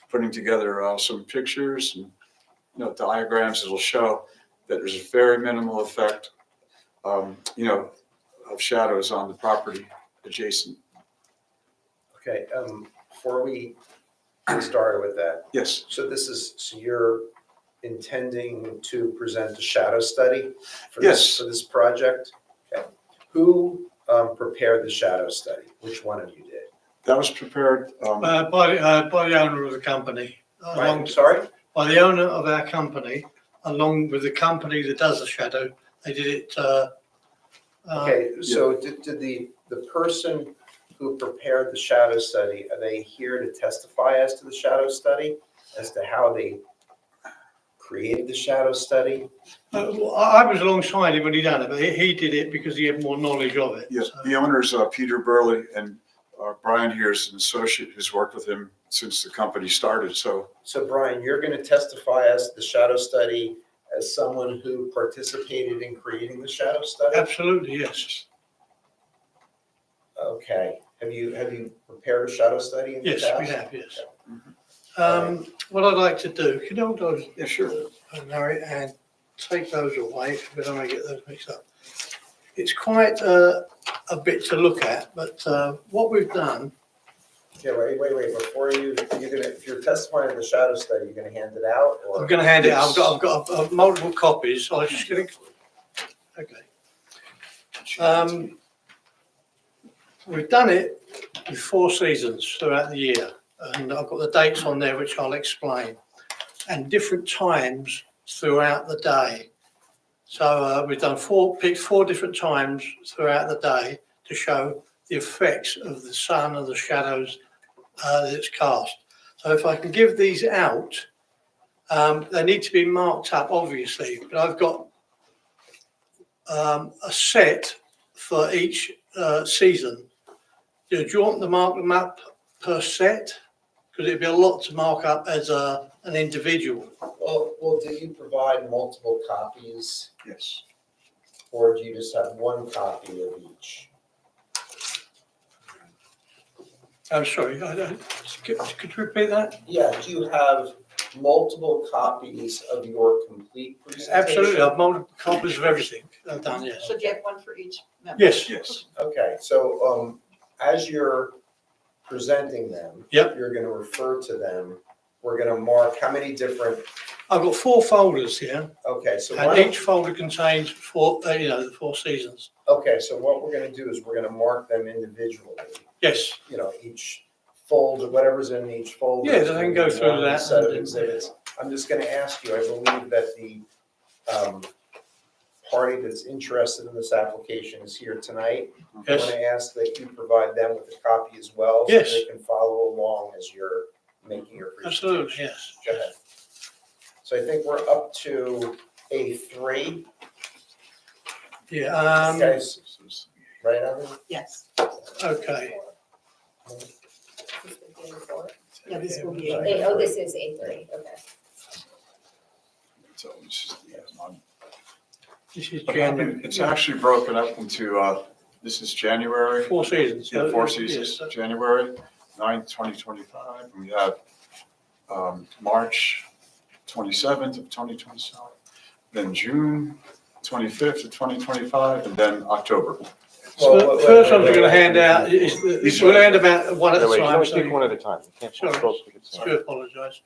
putting together some pictures and diagrams that will show that there's a very minimal effect, of shadows on the property adjacent. Okay, before we get started with that. Yes. So you're intending to present a shadow study for this, Yes. for this project? Okay. Who prepared the shadow study? Which one of you did? That was prepared, By the owner of the company. I'm sorry? By the owner of our company, along with the company that does the shadow. They did it, Okay, so did the person who prepared the shadow study, are they here to testify as to the shadow study? As to how they created the shadow study? I was alongside him when he done it, but he did it because he had more knowledge of it. yes, so. the owner's Peter Burley, and Brian here is an associate who's worked with him since the company started, so. So Brian, you're gonna testify as to the shadow study as someone who participated in creating the shadow study? Absolutely, yes. Okay, have you prepared a shadow study in the Yes, past? we have, yes. What I'd like to do, can you hold those? Yeah, sure. Larry, and take those away, we don't want to get those mixed up. It's quite a bit to look at, but what we've done, Okay, wait, before if you're testifying in the shadow study, you're gonna hand it out, or? I'm going to hand it out. I've got multiple copies. I was just going to. Okay. We've done it with 4 seasons throughout the year, and I've got the dates on there which I'll explain, and different times throughout the day. So we've done picked 4 different times throughout the day to show the effects of the sun and the shadows that it's cast. So if I can give these out, they need to be marked up, obviously, but I've got a set for each season. Do you want to mark them up per set? Because it'd be a lot to mark up as an individual. Well, do you provide multiple copies, Yes. or do you just have one copy of each? I'm sorry, could you repeat that? Yeah, do you have multiple copies of your complete presentation? Absolutely, I've multiple copies of everything I've done, yes. So do you have one for each member? Yes. Yes. Okay, so as you're presenting them, Yep. you're gonna refer to them. We're gonna mark how many different, I've got 4 folders here, okay, so and each folder contains 4, the 4 seasons. okay, so what we're gonna do is we're gonna mark them individually. Yes, Each folder, whatever's in each folder. Yeah, is then I can gonna go be through one that Set of and- exhibits. I'm just gonna ask you, I believe that the party that's interested in this application is here tonight. I'm yes, gonna ask that you provide them with a copy as well. Yes. So they can follow along as you're making your presentation. absolutely, yes. Go ahead. So I think we're up to A3, Yeah, okay, right, Evan? Yes. okay. Yeah, this will be. Oh, this is A3, okay. So it's just, yeah, This is but January. it's actually broken up into, this is January. 4 seasons. Yeah, 4 Yes, seasons, January 9th, 2025, and we have March 27th of 2027, then June 25th of 2025, and then October. So the first ones we're going to hand out we'll hand about one at a Wait, you can time, only so speak one at a time. You can't Sorry. both speak at the I same do time. apologise.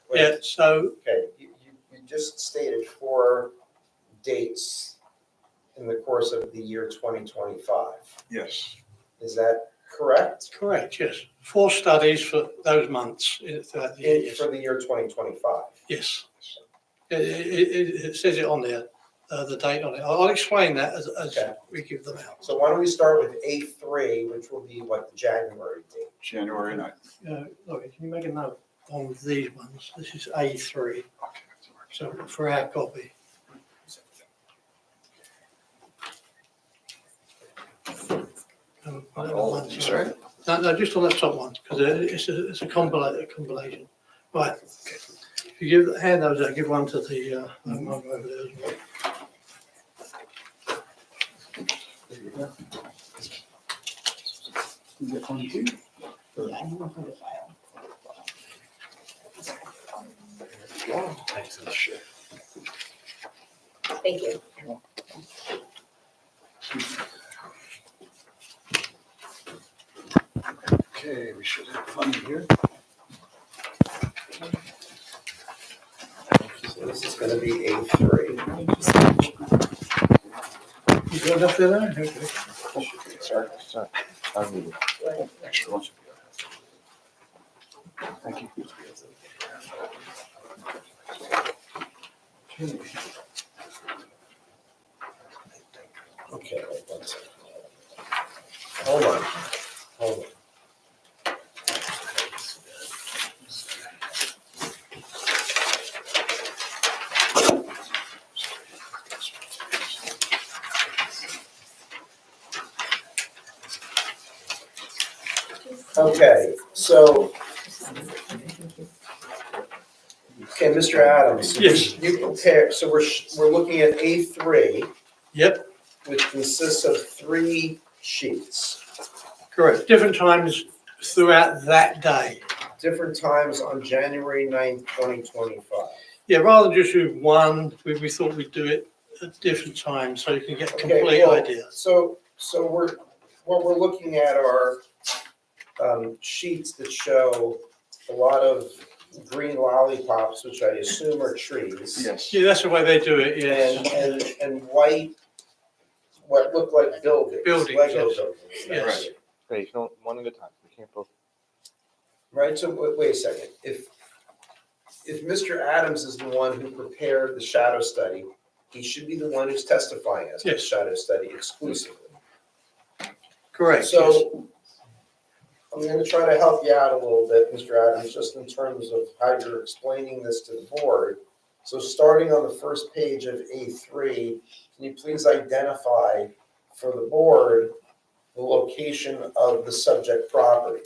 Wait. Yeah, so, Okay, you just stated 4 dates in the course of the year 2025. Yes. Is that correct? correct, yes. 4 studies for those months throughout the year, yes. For the year 2025? Yes. It says it on there, the date on it. I'll explain that as Okay. we give them out. So why don't we start with A3, which will be what, the January date? January 9th. Laurie, can you make a note on these ones? This is A3, so for our copy. Sorry? No, just on that top one, because it's a compilation. Right. If you hand those out, give one to the, one over there as well. Thank you. Okay, we should have fun here. So this is gonna be A3. You got enough there? Okay. Sorry. I need it. Extra one. Thank you. Okay, wait one second. Hold on, hold on. Okay, so. Okay, Mr. Adams. Yes. You prepare, so we're looking at A3. Yep, Which consists of 3 sheets, correct. Different times throughout that day. different times on January 9th, 2025. Yeah, rather than just do one, we thought we'd do it at different times so you can get a Okay, complete well, idea. So what we're looking at are sheets that show a lot of green lollipops, which I assume are trees. Yes. Yeah, that's the way they do it, yes. And white, what look like buildings. Buildings, Lego yes. buildings. Yes. Great, no, one at a time. We can't both. Right, so wait a second, if Mr. Adams is the one who prepared the shadow study, he should be the one who's testifying as to the Yes. shadow study exclusively. Correct, yes. So I'm gonna try to help you out a little bit, Mr. Adams, just in terms of how you're explaining this to the board. So starting on the first page of A3, can you please identify for the board the location of the subject property?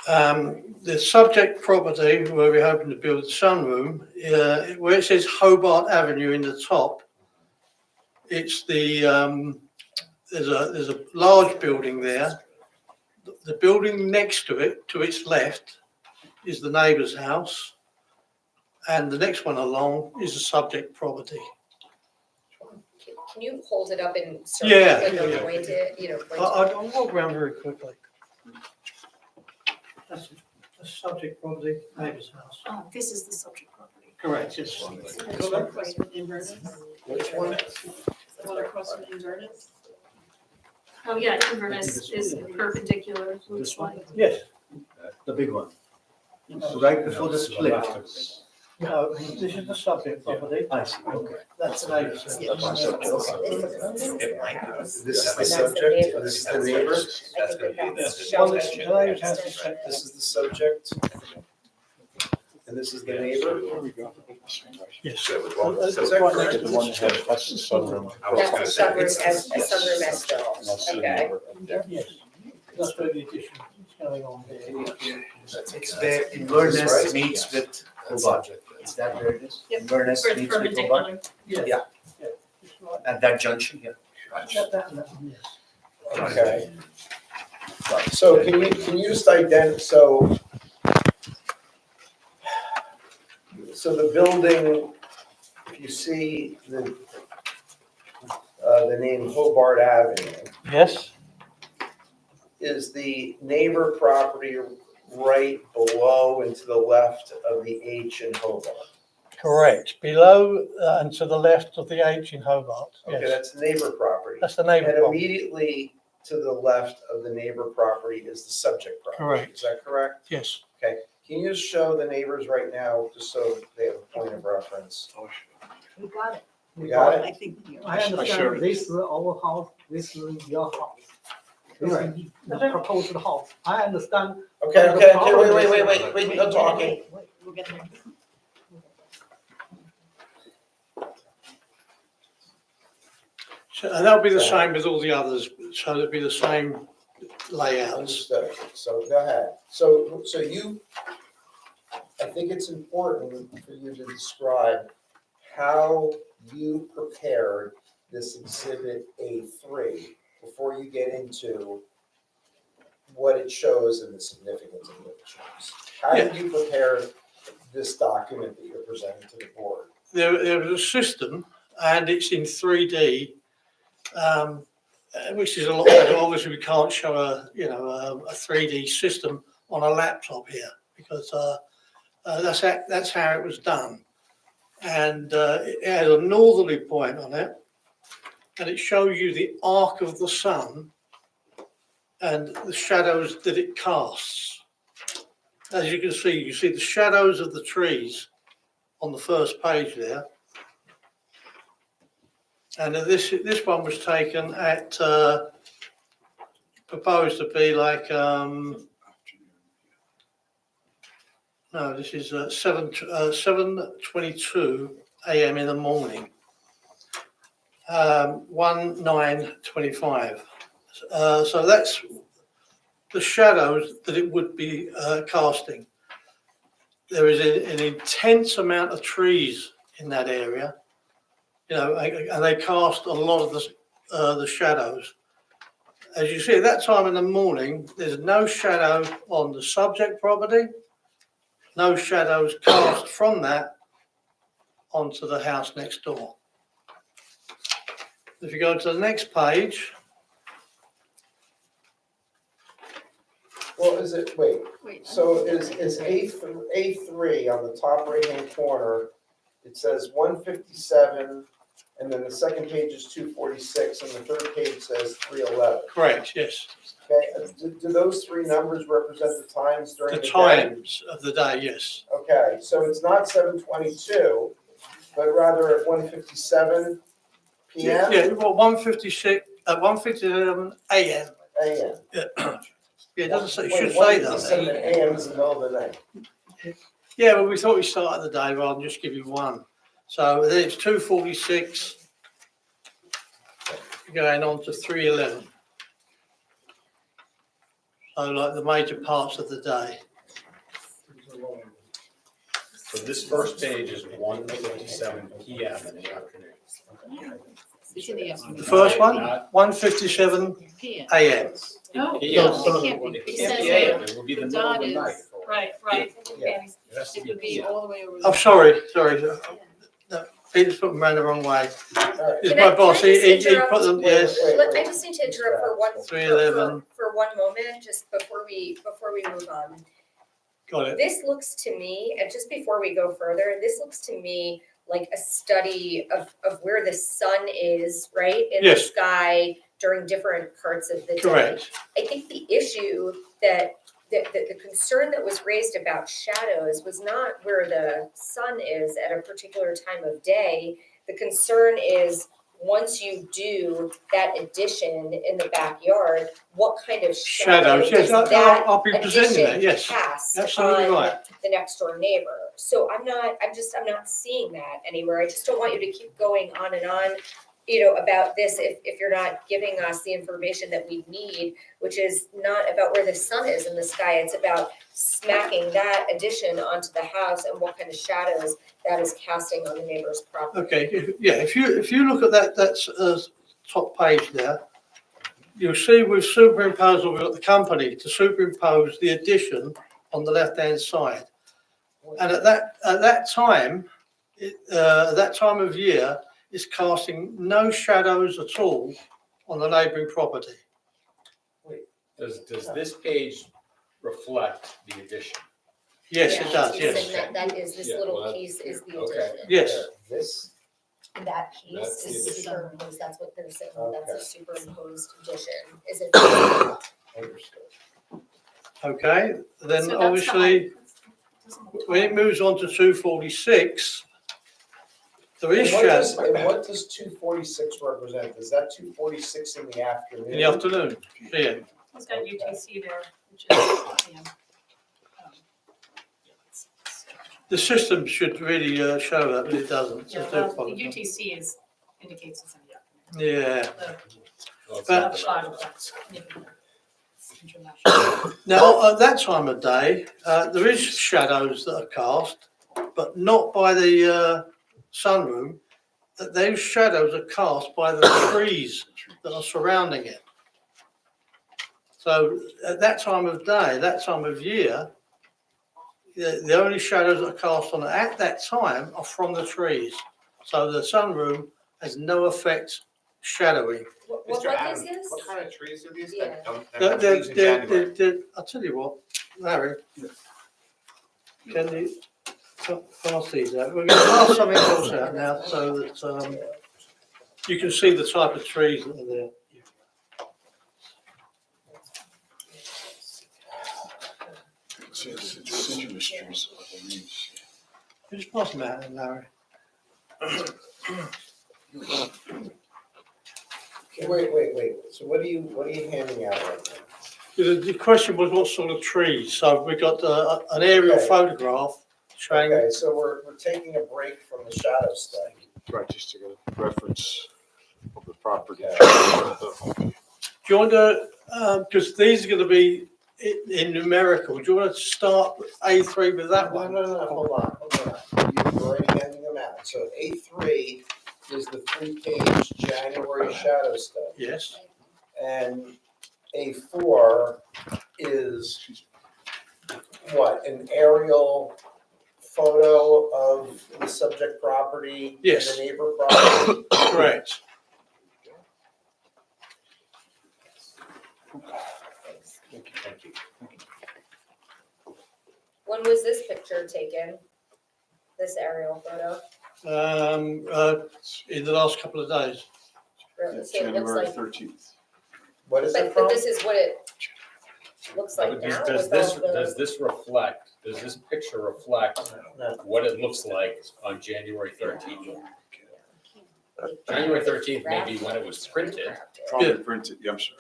The subject property where we're hoping to build the sunroom, where it says Hobart Avenue in the top, it's the, there's a large building there. The building next to it, to its left, is the neighbour's house. And the next one along is the subject property. Can you hold it up and Yeah, like yeah, yeah. point it, you know, point it? I'll walk around very quickly. That's the subject property, neighbour's house. Oh, this is the subject property. Correct, yes. Go across from Inverness. Which one? The one across from Inverness. Oh, yeah, Inverness is perpendicular, looks like. Yes, the big one. So right before the split. No, this is the subject property. I see, okay. That's the neighbour's house. This is the subject, this is the neighbor, That's gonna be Yes. the Well, discussion. the neighbour's house is set. this is the subject, and this is the neighbor. Yes. Is that correct? The one that has, that's the sunroom. I was That's gonna the say, sunroom as, a sunroom as still, That's the okay. neighbor. Yes. That's where the addition is going on here. It's where Inverness meets with Hobart. Is that where it is? Yep. Inverness Where it's meets with Hobart? perpendicular. Yeah. Yeah. It's right. At that junction, yeah. That one, yes. Okay. So can you just so the building, if you see the name Hobart Avenue, Yes, is the neighbor property right below and to the left of the H in Hobart? correct. Below and to the left of the H in Hobart. Okay, Yes, that's neighbor property. that's the neighbour And property. immediately to the left of the neighbor property is the subject property. Correct. Is that correct? Yes. Okay, can you just show the neighbors right now, just so they have a point of reference? We got it. You got it? I think. I understand this is our house, this is your house. This is the proposed house. I understand. Okay, wait, no talking. We'll get there. So, and that'll be the same with all the others, so it'll be the same layouts. Understood, so go ahead. So I think it's important for you to describe how you prepared this exhibit A3 before you get into what it shows and the significance of what it shows. How did you prepare this document that you're presenting to the board? There was a system, and it's in 3D, which is a lot better. Obviously, we can't show a 3D system on a laptop here because that's how it was done. And it has a northerly point on it, and it shows you the arc of the sun and the shadows that it casts. as you can see the shadows of the trees on the first page there. And this one was taken at, proposed to be like, no, this is 7:22 a.m. in the morning. 1/9/25. So that's the shadows that it would be casting. There is an intense amount of trees in that area, you know, and they cast a lot of the shadows. As you see, at that time in the morning, there's no shadow on the subject property, no shadows cast from that onto the house next door. If you go to the next page, Well, is it, wait, so is A3 on the top right-hand corner, it says 157, and then the second page is 246, and the third page says 311. correct, yes, Okay, do those three numbers represent the times during the the day? times of the day, yes. Okay, so it's not 7:22, but rather at 1:57 PM? Yeah, well, 1:56, 1:57 a.m. AM. Yeah, it doesn't say, it Wait, should say 1:57 that. AM is the middle of the night. Yeah, but we thought we started the day rather than just give you one. So then it's 2:46, going on to 3:11. So like the major parts of the day. So this first page is 1:57 PM in the afternoon. It's in the afternoon. The first one, 1:57 a.m. No, PM. it can't be. It can't be AM, it will be the middle of the Dot night. is- Right, right. Yeah. It has to It be would be PM. all the way over. I'm sorry. No, Peter's put them around the wrong way. It's Can my I boss, just he interrupt? put them, yes. I just need to interrupt for one, 3:11. for one moment, just before we move on. Got it. This looks to me, and just before we go further, this looks to me like a study of where the sun is, right? In the Yes. sky during different parts of the day. Correct. I think the issue that the concern that was raised about shadows was not where the sun is at a particular time of day. The concern is once you do that addition in the backyard, what kind of shadow Shadows, yes, does that I'll be presenting that, addition yes. cast Absolutely on right. the next door neighbor? So I'm not seeing that anywhere. I just don't want you to keep going on and on, about this if you're not giving us the information that we need, which is not about where the sun is in the sky. It's about smacking that addition onto the house and what kind of shadows that is casting on the neighbor's property. Okay, yeah, if you look at that top page there, you'll see we've superimposed, or we've got the company to superimpose the addition on the left-hand side. And at that time of year, it's casting no shadows at all on the neighbouring property. Does this page reflect the addition? Yes, Yeah, it does, he's yes. saying that is, this Yeah, little well, piece is the okay. addition. Yes. This, And that piece That's the is addition. superimposed, that's what they're saying, that's a superimposed addition, is it? understood. Okay, So then that's obviously, when it moves on to 246, there is shadow And what does 246 represent? Is that 246 in the afternoon? in the afternoon, yeah. It's got UTC there, which is, The system should really show that, but it doesn't. So yeah, I do well, the apologise. UTC indicates it's in the afternoon. Yeah. Well, it's But- not the- Five o'clock. International. Now, at that time of day, there is shadows that are cast, but not by the sunroom. Those shadows are cast by the trees that are surrounding it. So at that time of day, that time of year, the only shadows that are cast on it at that time are from the trees. So the sunroom has no effect shadowing. What Mr. is Adam, this? what kind of trees are these Yeah. that don't, that have leaves in January? I'll tell you what, Larry. Can you pass these out? We're going to pass something else out now so that you can see the type of trees that are there. deciduous trees, I believe. Just pass them out, Larry. Okay, wait. So what are you handing out right now? The question was what sort of trees? So we got an aerial Okay. photograph showing. Okay, so we're taking a break from the shadow study. Right, just to get a reference of the property. Do you want to, because these are going to be in numerical, do you want to start A3 with that one? No, hold on. You're already handing them out. So A3 is the 3-page January shadow study. Yes. And A4 is what, an aerial photo of the subject property? and Yes. The neighbor property? Correct. Thank you. When was this picture taken? This aerial photo? In the last couple of days. Really? So it looks January like, 13th. What is it but from? this is what it looks like now Does with all the. does this picture reflect No. what it looks like on January 13th? January 13th may be when it was printed. Probably printed, yeah, I'm sorry.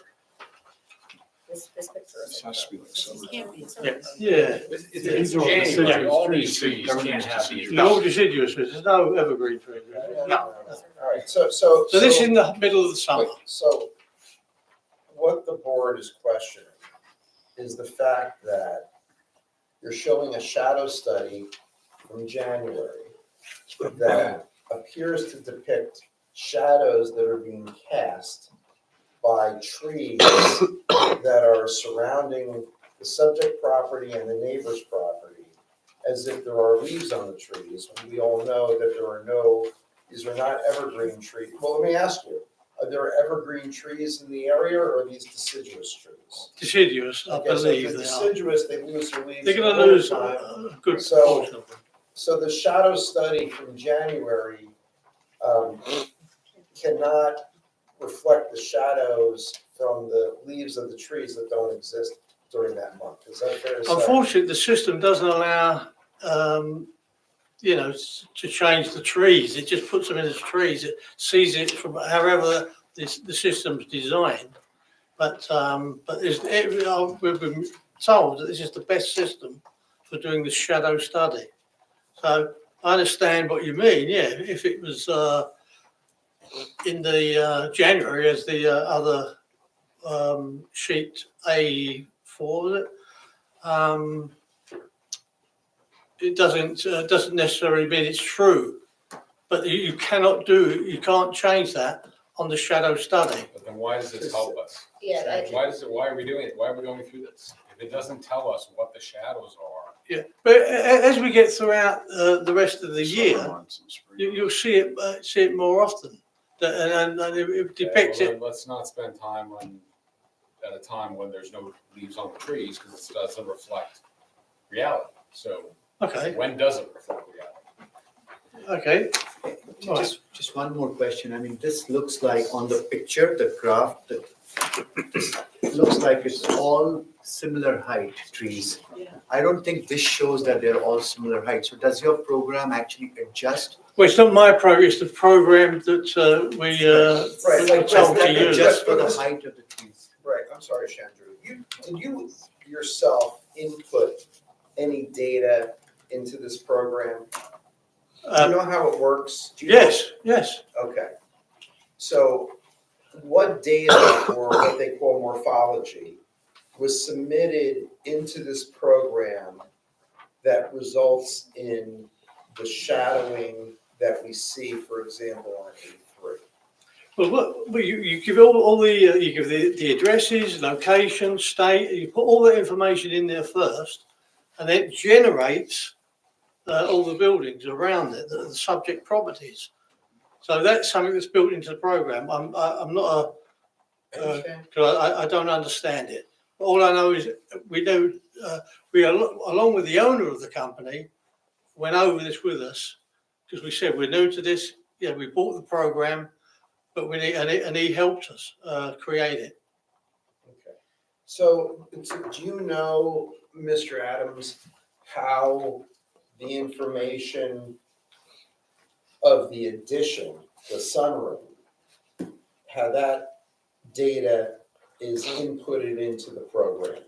This picture This is. has to be like summer. Yeah. It's January, all these trees can't have these. They're all deciduous, there's no evergreen trees. No. All right, so. So this is in the middle of the summer. So what the board is questioning is the fact that you're showing a shadow study from January that appears to depict shadows that are being cast by trees that are surrounding the subject property and the neighbor's property, as if there are leaves on the trees. We all know that these are not evergreen trees. Well, let me ask you, are there evergreen trees in the area, or are these deciduous trees? Deciduous, I Okay, so if believe they're they are. deciduous, they lose their leaves. They're in gonna the lose wintertime. a good So- portion of them. So the shadow study from January cannot reflect the shadows from the leaves of the trees that don't exist during that month. Is that fair to say? Unfortunately, the system doesn't allow, to change the trees. It just puts them in as trees. It sees it from however the system's designed. But we've been told that this is the best system for doing the shadow study. So I understand what you mean, yeah. If it was in the January as the other sheet A4, was it? It doesn't necessarily mean it's true, but you can't change that on the shadow study. But then why does this help us? Yeah, Why are we doing it? Why are we going through this? If it doesn't tell us what the shadows are. Yeah, but as we get throughout the rest of the year, Summer months and spring. you'll see it more often. And it depicts Okay, well, it. then let's not spend time at a time when there's no leaves on the trees, because it doesn't reflect reality. So Okay, when does it reflect reality? okay. Right. Just one more question. I mean, this looks like on the picture, the graph, it looks like it's all similar height trees. Yeah. I don't think this shows that they're all similar height. So does your program actually adjust? Well, it's not my program, it's the program that we Right, were like told that to could use. Just for the height of the trees? Right, I'm sorry, Chandru. Did you yourself input any data into this program? Do you know how it works? Do you know- Yes. Okay. So what data, or what they call morphology, was submitted into this program that results in the shadowing that we see, for example, on A3? Well, you give all the, you give the addresses, location, state, you put all that information in there first, and it generates all the buildings around it, the subject properties. So that's something that's built into the program. I'm not because I don't understand it. All I know is we know, along with the owner of the company, went over this with us, because we said we're new to this. Yeah, we bought the program, but we need, and he helped us create it. Okay. So do you know, Mr. Adams, how the information of the addition, the sunroom, how that data is inputted into the program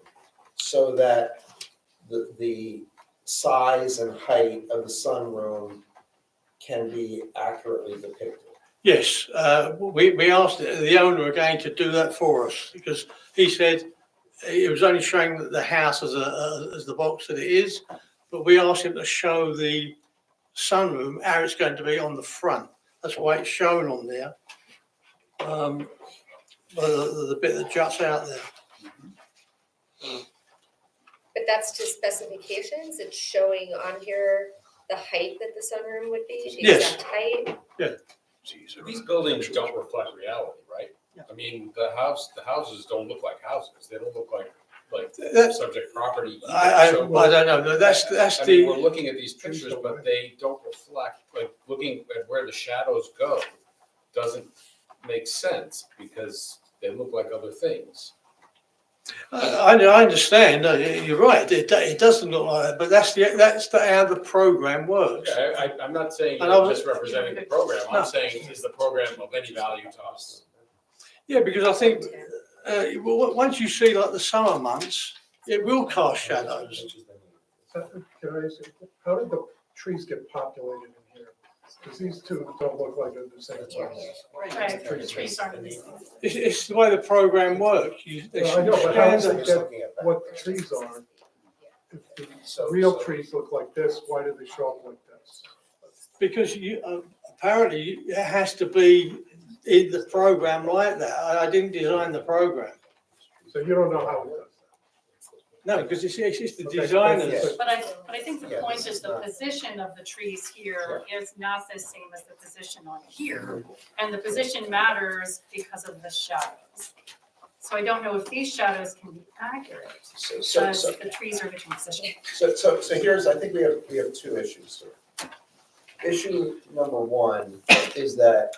so that the size and height of the sunroom can be accurately depicted. Yes, we asked the owner again to do that for us because he said it was only showing the house as the box that it is, but we asked him to show the sunroom how it's going to be on the front. That's why it's shown on there. The bit that juts out there. But that's to specifications, it's showing on here the height that the sunroom would be, the Yes. exact height? These buildings don't reflect reality, right? I mean, the houses don't look like houses. They don't look like That- subject property. either. I So don't know, no, that's I mean, we're the, looking at these pictures, but they don't reflect, like, looking at where the shadows go doesn't make sense because they look like other things. I understand, you're right, it doesn't look like that, but that's how the program works. Yeah, I'm not saying And I you're was- misrepresenting the program. No. I'm saying, is the program of any value to us? Yeah, because I think, once you see like the summer months, it will cast shadows. Can I ask you, how did the trees get populated in here? Because these two don't look like they're the same place. Right, the trees aren't in these. It's the way the program works. Well, I know, but how Standard- does it get what the trees are? If the real trees look like this, why do they show up like this? Because apparently it has to be in the program like that. I didn't design the program. So you don't know how it does that? No, because it's the Okay, designers. But I think the Yeah, point this is is the not- position of the trees here is not the same as the position on here. And the position matters because of the shadows. So I don't know if these shadows can be accurate, So because the trees are different position. here's, I think we have two issues here. Issue number one is that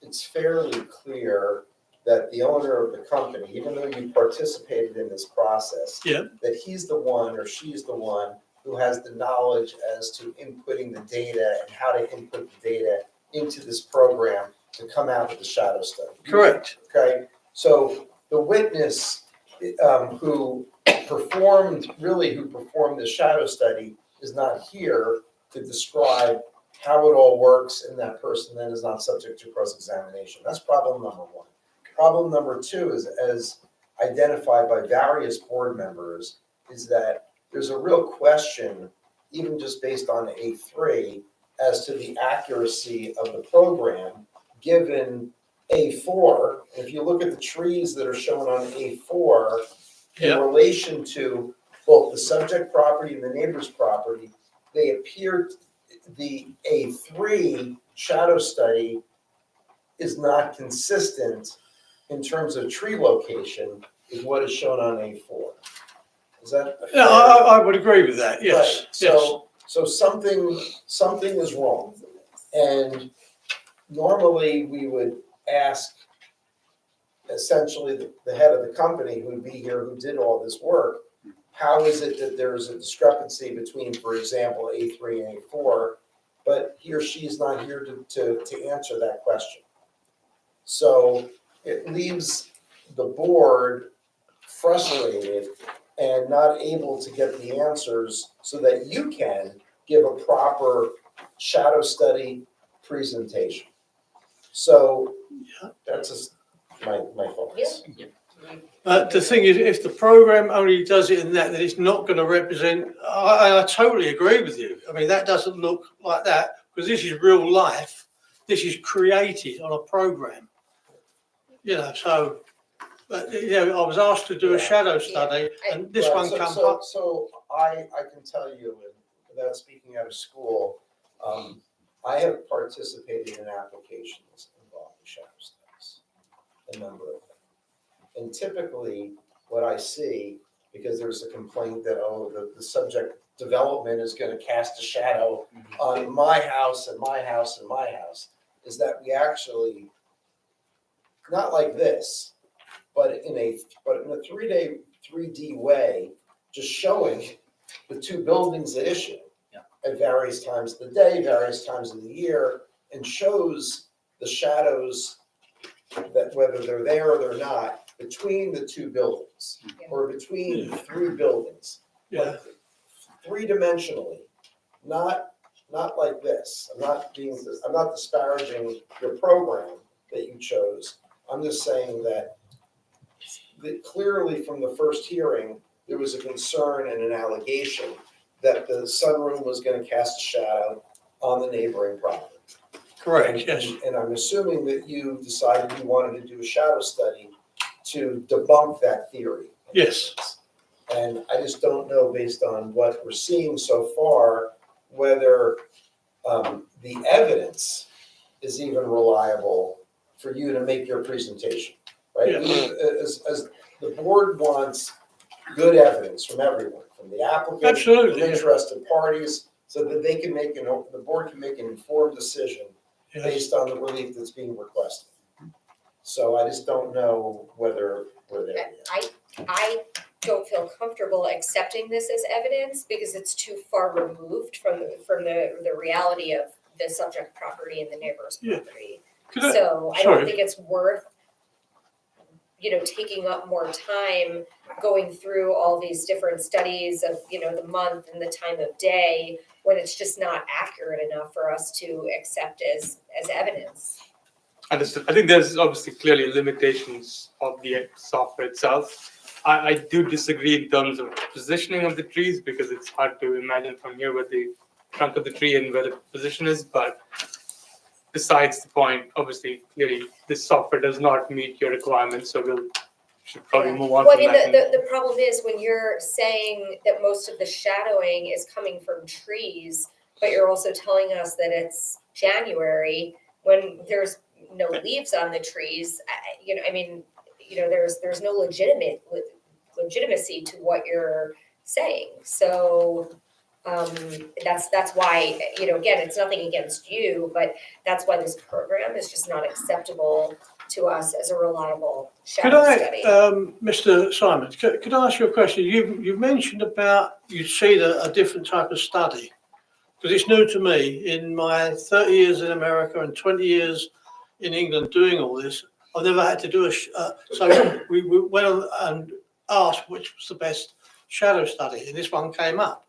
it's fairly clear that the owner of the company, even though you participated in this process, Yeah. that he's the one or she's the one who has the knowledge as to inputting the data and how to input the data into this program to come out with the shadow study. Correct. Okay, so the witness who performed the shadow study is not here to describe how it all works, and that person then is not subject to cross-examination. That's problem number one. Problem number two is, as identified by various board members, is that there's a real question, even just based on A3, as to the accuracy of the program, given A4. If you look at the trees that are shown on A4 in Yeah. relation to both the subject property and the neighbor's property, they appear, the A3 shadow study is not consistent in terms of tree location with what is shown on A4. Is that? a Yeah, fair- I would agree with that, yes, Right, yes. so something is wrong. And normally we would ask essentially the head of the company who'd be here, who did all this work, how is it that there's a discrepancy between, for example, A3 and A4, but he or she is not here to answer that question. So it leaves the board frustrated and not able to get the answers so that you can give a proper shadow study presentation. So that's just my thoughts. The thing is, if the program only does it in that, then it's not going to represent, I totally agree with you. I mean, that doesn't look like that, because this is real life. This is created on a program. You know, so, but, you know, I was asked to do a shadow study, and this Right, one so- comes so- up. So I can tell you, and without speaking out of school, I have participated in applications involving shadow studies, a number of them. And typically, what I see, because there's a complaint that, the subject development is gonna cast a shadow on my house and my house and my house, is that we actually, not like this, but in a 3D way, just showing the two buildings at issue Yeah. at various times of the day, various times of the year, and shows the shadows that whether they're there or they're not, between the two buildings, or between three buildings. Yeah. Three-dimensionally, not like this. I'm not disparaging your program that you chose. I'm just saying that clearly from the first hearing, there was a concern and an allegation that the sunroom was gonna cast a shadow on the neighboring property. Correct, yes. And I'm assuming that you decided you wanted to do a shadow study to debunk that theory. Yes. And I just don't know, based on what we're seeing so far, whether the evidence is even reliable for you to make your presentation, right? Yeah. As the board wants good evidence from everyone, from the applicant, Absolutely, from yeah. interested parties, so that they can the board can make an informed decision Yes. based on the relief that's being requested. So I just don't know whether we're there yet. I don't feel comfortable accepting this as evidence because it's too far removed from the reality of the subject property and the neighbor's Yeah. property. Could I- So I sorry. don't think it's worth, taking up more time going through all these different studies of, the month and the time of day when it's just not accurate enough for us to accept as evidence. Understood. I think there's obviously clearly limitations of the software itself. I do disagree in terms of positioning of the trees because it's hard to imagine from here where the trunk of the tree and where the position is. But besides the point, obviously, clearly, this software does not meet your requirements, so should probably move on Well, I from mean, that. the problem is when you're saying that most of the shadowing is coming from trees, but you're also telling us that it's January when there's no leaves on the trees, there's no legitimacy to what you're saying. So that's why, again, it's nothing against you, but that's why this program is just not acceptable to us as a reliable Could shadow I, study. Mr. Simon, could I ask you a question? You mentioned about you'd seen a different type of study. Because it's new to me. In my 30 years in America and 20 years in England doing all this, I've never had to do so we went on and asked which was the best shadow study, and this one came up.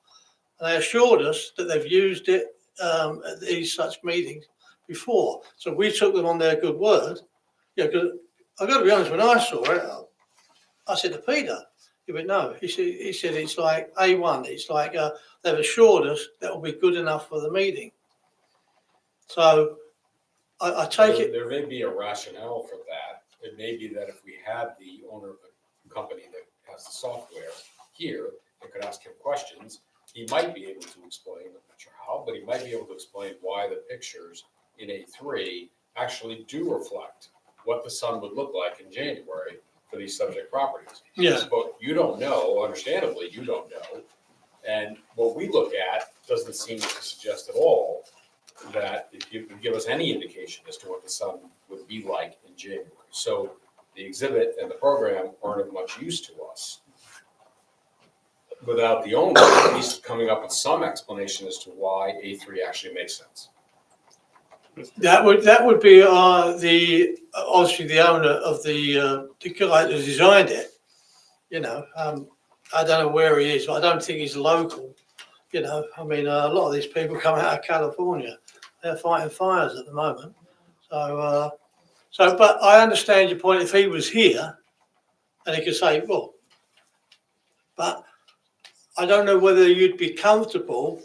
And they assured us that they've used it at these such meetings before. So we took them on their good word. Yeah, because I've got to be honest, when I saw it, I said to Peter, he went, no. He said it's like A1. It's like they've assured us that will be good enough for the meeting. So I take it. There may be a rationale for that. It may be that if we had the owner of the company that has the software here, they could ask him questions. He might be able to explain, I'm not sure how, but he might be able to explain why the pictures in A3 actually do reflect what the sun would look like in January for these subject properties. Yeah. But you don't know, understandably, you don't know. And what we look at doesn't seem to suggest at all that if you can give us any indication as to what the sun would be like in January. So the exhibit and the program aren't of much use to us without the owner at least coming up with some explanation as to why A3 actually makes sense. That would be obviously the owner of the guy that designed it. I don't know where he is. I don't think he's local. A lot of these people come out of California. They're fighting fires at the moment. But I understand your point. If he was here, and he could say, well, but I don't know whether you'd be comfortable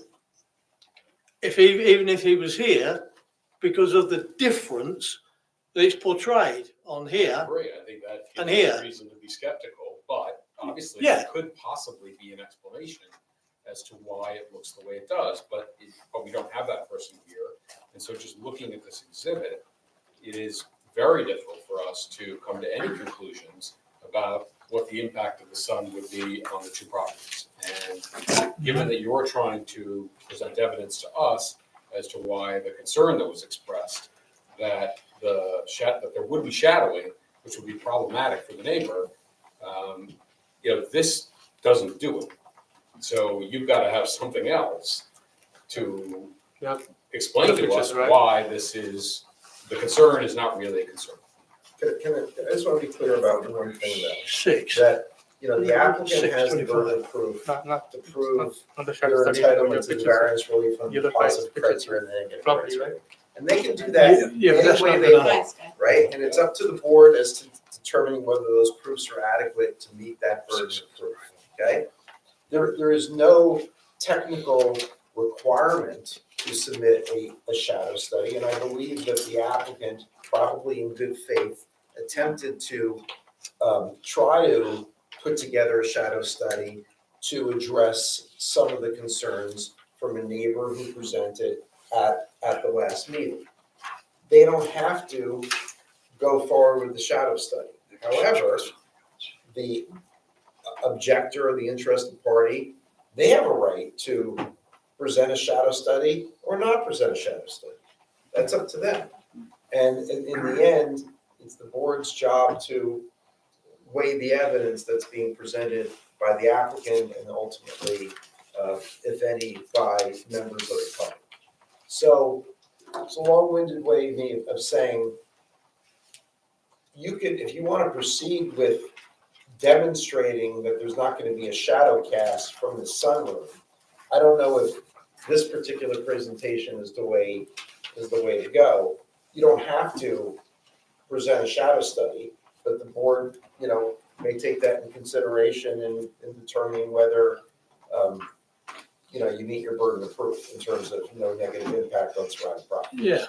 even if he was here, because of the difference that it's portrayed on I here. agree. I think that And gives us here. reason to be skeptical, but obviously Yeah. there could possibly be an explanation as to why it looks the way it does, but we don't have that person here. And so just looking at this exhibit, it is very difficult for us to come to any conclusions about what the impact of the sun would be on the two properties. And given that you're trying to present evidence to us as to why the concern that was expressed that that there would be shadowing, which would be problematic for the neighbor, this doesn't do it. So you've got to have something else to Yeah. explain to Pictures, us right? why the concern is not really a concern. I just want to be clear about one thing though, 6. that, the applicant Six, has the 25. burden of proof Not to prove on the shadow your study. Your entitlement to the pictures, variance relief from the Yellow positive pictures. criteria and the negative Property, criteria. And they can do that Yeah, but any that's way not they gonna- want, right? And it's up to the board as to determining whether those proofs are adequate to meet that burden of proof, okay? There is no technical requirement to submit a shadow study, and I believe that the applicant, probably in good faith, attempted to try to put together a shadow study to address some of the concerns from a neighbor who presented at the last meeting. They don't have to go forward with the shadow study. However, the objector or the interested party, they have a right to present a shadow study or not present a shadow study. That's up to them. And in the end, it's the board's job to weigh the evidence that's being presented by the applicant and ultimately, if any, by members of the public. So it's a long-winded way of saying you could, if you want to proceed with demonstrating that there's not going to be a shadow cast from the sunroom, I don't know if this particular presentation is the way to go. You don't have to present a shadow study, but the board, may take that in consideration in determining whether, you meet your burden of proof in terms of no negative impact on surrounding property. Yeah.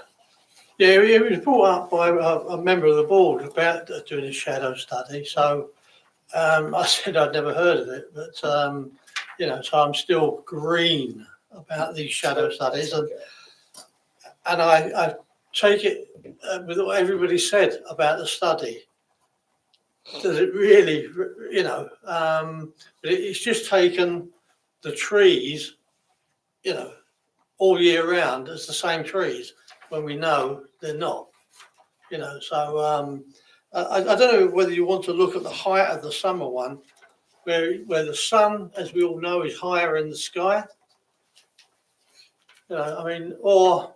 Yeah, it was brought up by a member of the board about doing a shadow study, so I said I'd never heard of it, but, so I'm still green about these shadow studies, and I take it with what everybody said about the study. Does it really, it's just taken the trees, all year round as the same trees when we know they're not, so I don't know whether you want to look at the height of the summer one, where the sun, as we all know, is higher in the sky. Or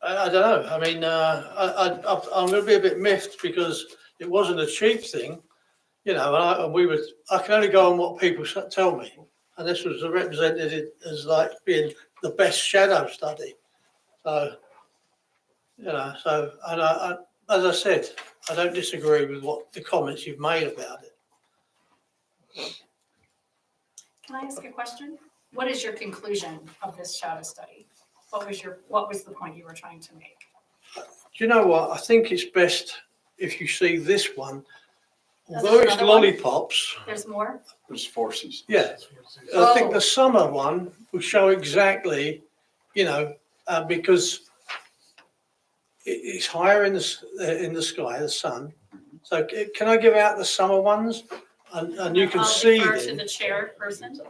I don't know. I'm going to be a bit miffed because it wasn't a cheap thing, and I can only go on what people tell me, and this was represented as like being the best shadow study. So, as I said, I don't disagree with what the comments you've made about it. Can I ask a question? What is your conclusion of this shadow study? What was the point you were trying to make? Do you know what? I think it's best if you see this one, Oh, although there's it's another one? lollipops. There's more? There's 4 seasons. Yeah, I think the summer one will show exactly, because it's higher in the sky, the sun. So can I give out the summer ones, and you can I'll see defer to them? the chairperson.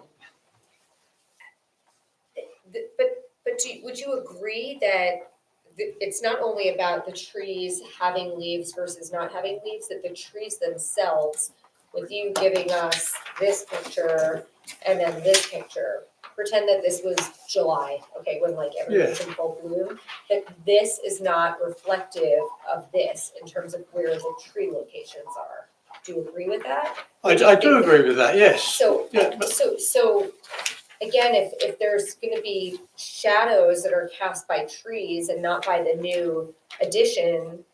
But would you agree that it's not only about the trees having leaves versus not having leaves, that the trees themselves, with you giving us this picture and then this picture, pretend that this was July, okay, when like everything's in full bloom, that this is not reflective of this in terms of where the tree locations are. Do you agree with that? I do agree with that, yes. So, Yeah, so again, if there's gonna be shadows that are cast by trees and not by the new addition,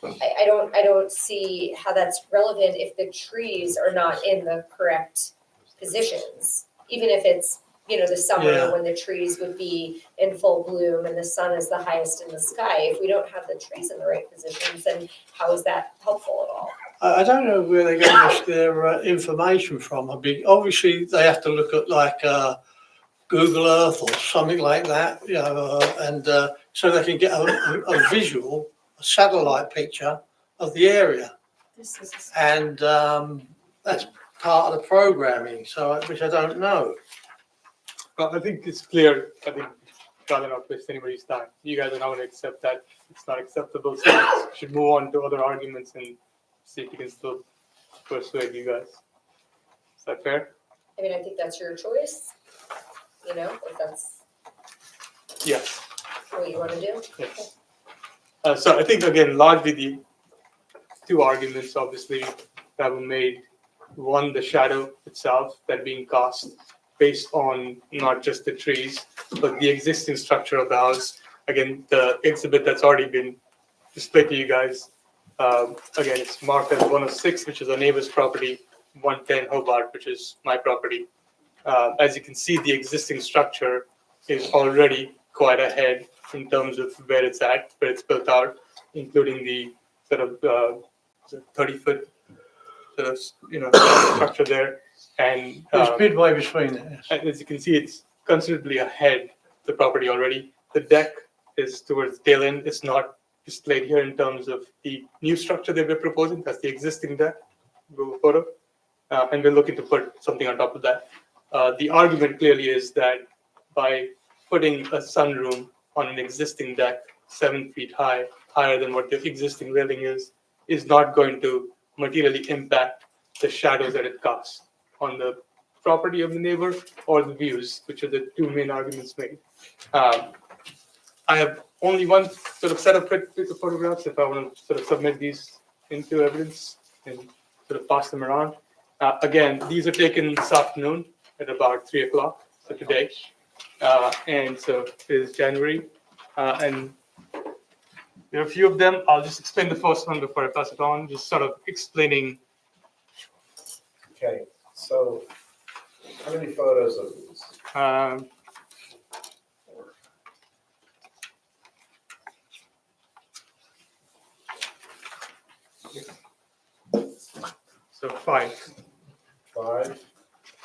I don't see how that's relevant if the trees are not in the correct positions. Even if it's, the summer Yeah. when the trees would be in full bloom and the sun is the highest in the sky, if we don't have the trees in the right positions, then how is that helpful at all? I don't know where they're getting their information from. Obviously, they have to look at like Google Earth or something like that, and so they can get a visual, a satellite picture of the area. This is And that's part of the programming, so which I don't know. Well, I think it's clear. I think rather not waste anybody's time. You guys are not going to accept that. It's not acceptable. So we should move on to other arguments and see if we can still persuade you guys. Is that fair? I mean, I think that's your choice, you know, if that's Yes. what you wanna do. Yes. So I think again, largely the two arguments obviously that were made. One, the shadow itself that being cast based on not just the trees, but the existing structure of the house. Again, the exhibit that's already been displayed to you guys. Again, it's marked as 106, which is a neighbor's property, 110 Hobart, which is my property. As you can see, the existing structure is already quite ahead in terms of where it's at, where it's built out, including the sort of 30-foot sort of, structure there. And It's midway between it. and as you can see, it's considerably ahead the property already. The deck is towards tail end. It's not displayed here in terms of the new structure that we're proposing. That's the existing deck, Google photo. And we're looking to put something on top of that. The argument clearly is that by putting a sunroom on an existing deck 7 feet high, higher than what the existing railing is not going to materially impact the shadows that it casts on the property of the neighbor or the views, which are the two main arguments made. I have only one sort of set of photographs if I want to sort of submit these into evidence and sort of pass them around. Again, these are taken this afternoon at about 3 o'clock, so today. And so it is January. And there are a few of them. I'll just explain the first one before I pass it on, just sort of explaining. Okay, so how many photos of these? So 5. 5.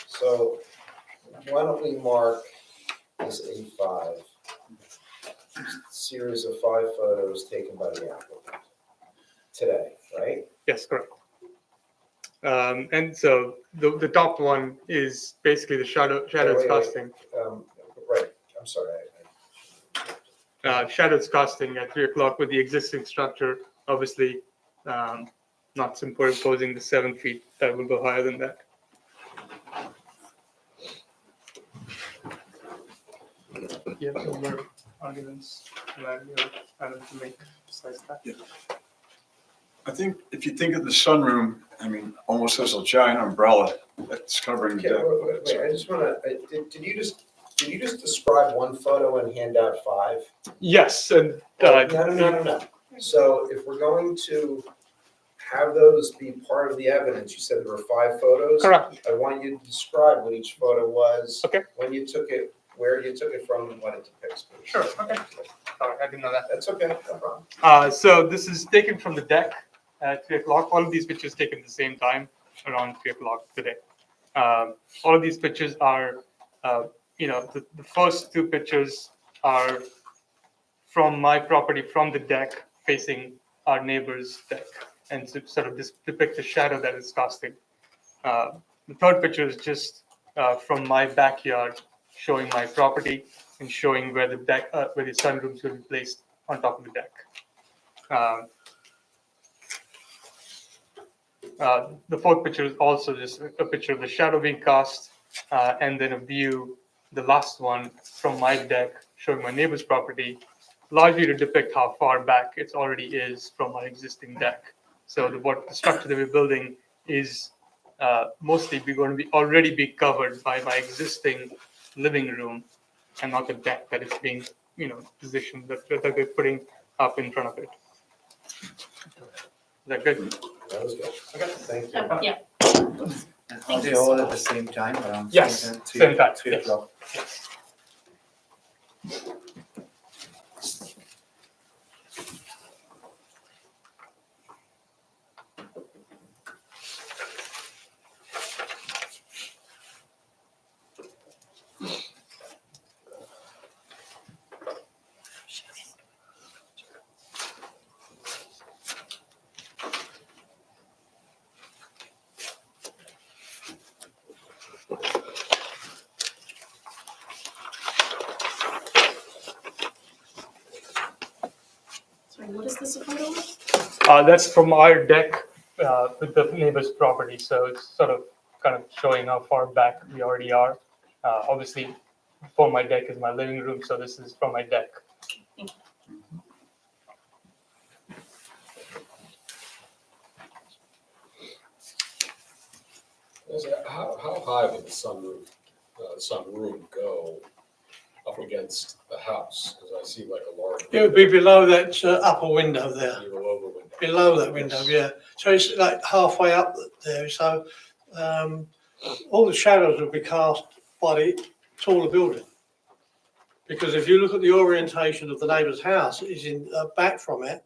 So why don't we mark this A5? Series of 5 photos taken by the applicant today, right? Yes, correct. And so the top one is basically the shadows wait. casting. Right, I'm sorry. Shadows casting at 3 o'clock with the existing structure, obviously not superimposing the 7 feet. That will go higher than that. Yeah, no more arguments to make besides that. I think if you think of the sunroom, I mean, almost as a giant umbrella that's covering the Okay, deck. wait, I just wanna, did you just describe one photo and hand out 5? Yes, and No. So if we're going to have those be part of the evidence, you said there were 5 photos? Correct. I want you to describe what each photo was. Okay. When you took it, where you took it from, and what it depicts, please. Sure. Okay. Sorry, I didn't know that. That's okay, no problem. So this is taken from the deck at 3 o'clock. All of these pictures taken at the same time, around 3 o'clock today. All of these pictures are, the first 2 pictures are from my property, from the deck, facing our neighbor's deck, and to sort of depict the shadow that is casting. The third picture is just from my backyard, showing my property and showing where the deck, where the sunroom is going to be placed on top of the deck. The fourth picture is also just a picture of the shadow being cast, and then a view, the last one from my deck, showing my neighbor's property, largely to depict how far back it already is from our existing deck. So what the structure that we're building is mostly going to be already be covered by my existing living room, and not the deck that is being, positioned that we're putting up in front of it. Is that good? That was good. Okay, thank you. Yeah. And are they all at the same time around? Yes, same time, 3 yes. o'clock? Yes. Sorry, what is this a photo of? That's from our deck with the neighbor's property. So it's sort of kind of showing how far back we already are. Obviously, before my deck is my living room, so this is from my deck. How high would the sunroom go up against the house? Because I see like a large. It would be below that upper window there, Below the window. below that window, yeah. So it's like halfway up there, so all the shadows would be cast by the taller building. Because if you look at the orientation of the neighbour's house, it is in back from it.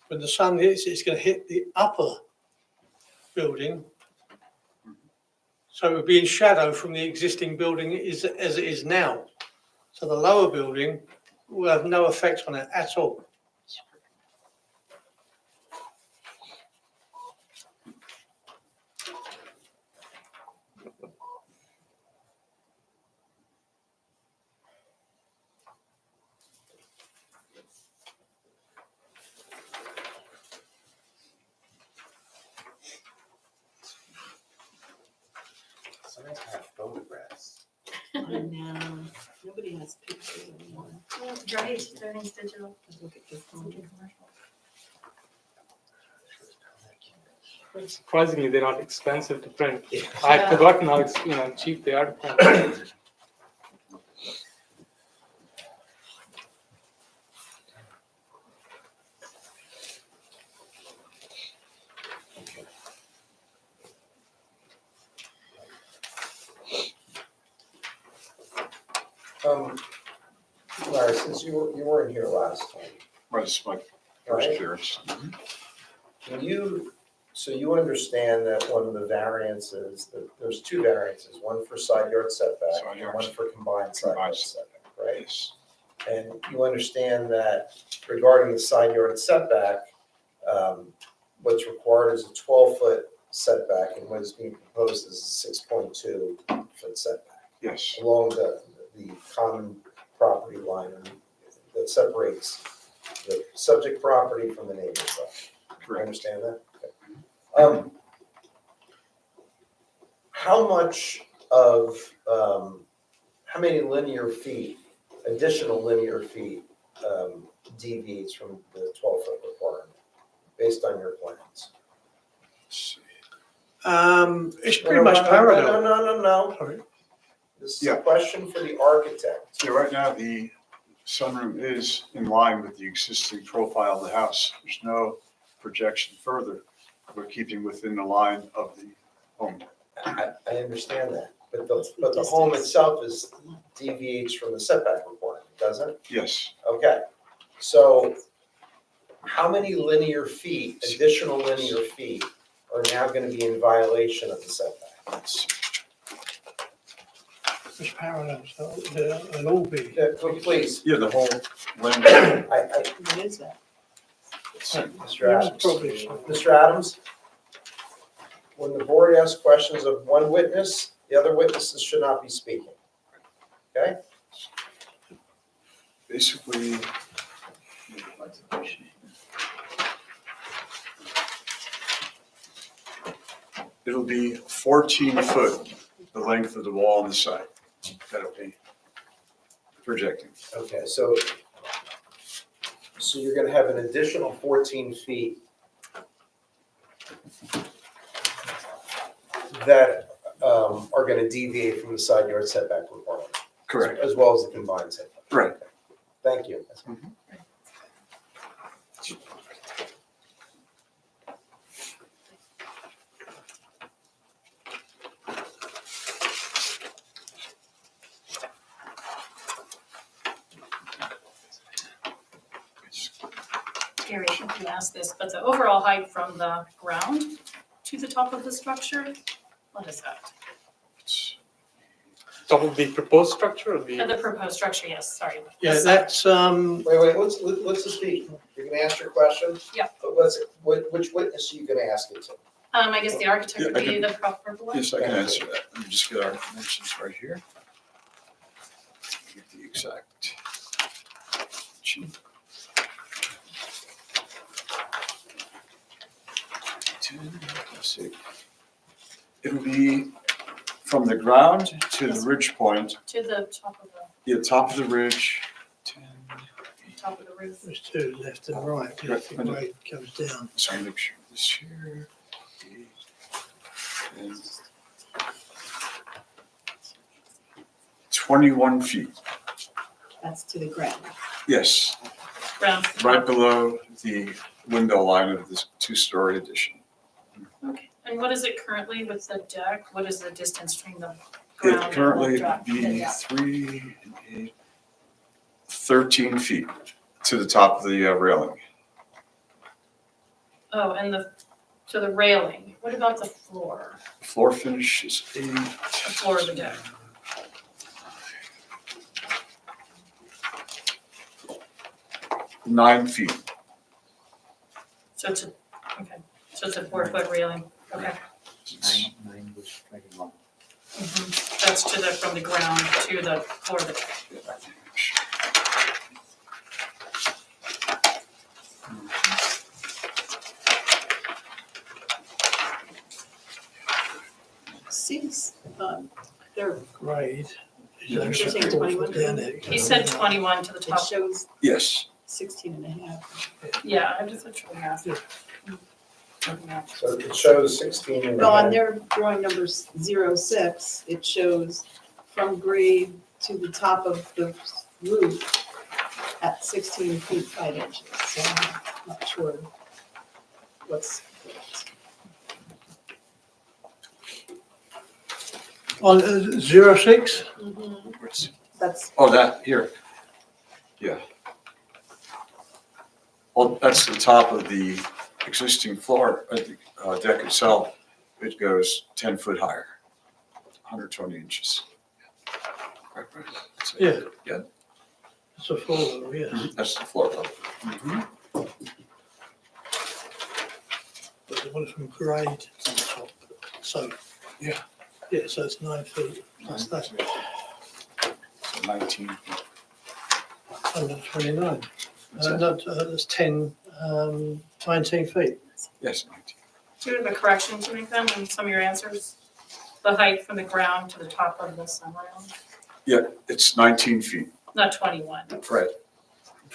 When the sun hits, it's going to hit the upper building. So it would be in shadow from the existing building as it is now. So the lower building will have no effect on it at all. Sometimes have photographs. I know, nobody has pictures anymore. Right, everything's digital. Look at this one. Surprisingly, they're not expensive to print. I had forgotten how cheap they are to print. Larry, since you weren't here last time, Right, it's my first Right. appearance. so you understand that one of the variances, that there's two variances, one for side yard setback Side and yard one for combined side yard combined. setback, right? Yes. And you understand that regarding the side yard setback, what's required is a 12-foot setback, and what is being proposed is a 6.2-foot setback Yes. along the common property line that separates the subject property from the neighbor's property. You Correct. understand that? Okay. How much of, how many linear feet, additional linear feet deviates from the 12-foot requirement based on your plans? It's pretty much parallel. No. Sorry. This is Yeah. a question for the architect. Yeah, right now, the sunroom is in line with the existing profile of the house. There's no projection further. We're keeping within the line of the home. I understand that, but the home itself deviates from the setback requirement, doesn't it? Yes. Okay, so how many linear feet, additional linear feet, are now gonna be in violation of the setback? Let's see. It's parallel, so they'll all be. Yeah, please, Yeah, the whole length. What is that? Mr. Adams. Probably so. Mr. Adams, when the board asks questions of one witness, the other witnesses should not be speaking. Okay? Basically, it'll be 14 foot, the length of the wall on the side. That'll be projecting. Okay, so you're gonna have an additional 14 feet that are gonna deviate from the side yard setback requirement. Correct. As well as the combined setback. Right. Thank you. Gary, I think you asked this, but the overall height from the ground to the top of the structure, what is that? Top of the proposed structure or The proposed structure, yes, sorry. Yeah, that's, Wait, let's just speak. You're gonna ask your question? Yeah. But which witness are you gonna ask it to? I guess the architect Yeah, would I be can- the proper one. Yes, I can answer that. Let me just get our dimensions right here. Get the exact. Let's see. It'll be from the ground to the ridge point, To the top of the, top of the ridge, 10, top of the roof. There's two left and right, the grade goes down. so make sure this here. 8, and 21 feet, That's to the ground. yes, Ground. right below the window line of this two-story addition. Okay, and what is it currently with the deck? What is the distance between the ground It and currently the deck? would be 3 and 8, 13 feet to the top of the railing. Oh, and to the railing. What about the floor? Floor finish is 8. The floor of the deck. Nine feet. So it's a 4-foot railing. Okay. Nine was 21. That's from the ground to the floor of the deck. Seems, they're, Grade. You're saying 21? He said 21 to the it top. shows Yes. 16 and a half. Yeah, I just tried math. So it shows 16 and a Well, on half. their drawing number 06, it shows from grade to the top of the roof at 16 feet 5 inches. So I'm not sure what's correct. On 06? That's, Oh, that, here. Yeah. Well, that's the top of the existing floor, the deck itself. It goes 10 foot higher, 120 inches. Right. That's it. Yeah. Yeah, It's a floor level, yes. that's the floor level. But they want it from grade to the top. So, Yeah. yeah, so it's 9 feet. That's 19 feet. 129. That's 19 feet. Yes, 19. Do you have a correction to make then in some of your answers? The height from the ground to the top of the sunrail? Yeah, it's 19 feet. Not 21, Right.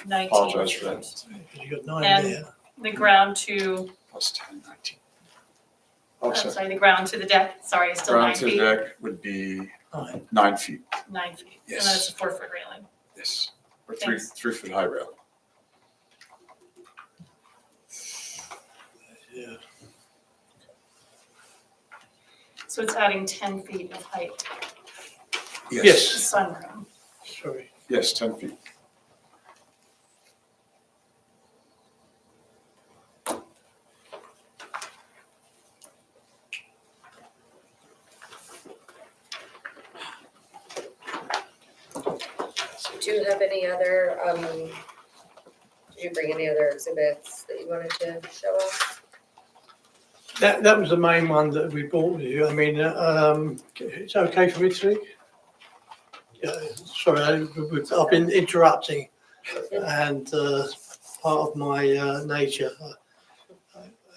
19. Apologize for that. Because you got 9 And there. the ground to, Plus 10, 19. I'm sorry, the ground to the deck, sorry, it's still 9 Ground to the feet? deck would be 9. 9 feet. 9 feet. And Yes. then it's a 4-foot railing. Yes. Or Thanks. 3 foot high rail. Yeah. So it's adding 10 feet of height to the Yes. sunroom. Sorry. Yes, 10 feet. Do you have any other, did you bring any other exhibits that you wanted to show us? That was the main one that we bought with you. I mean, it's okay for me to speak? Yeah, sorry, I've been interrupting and part of my nature.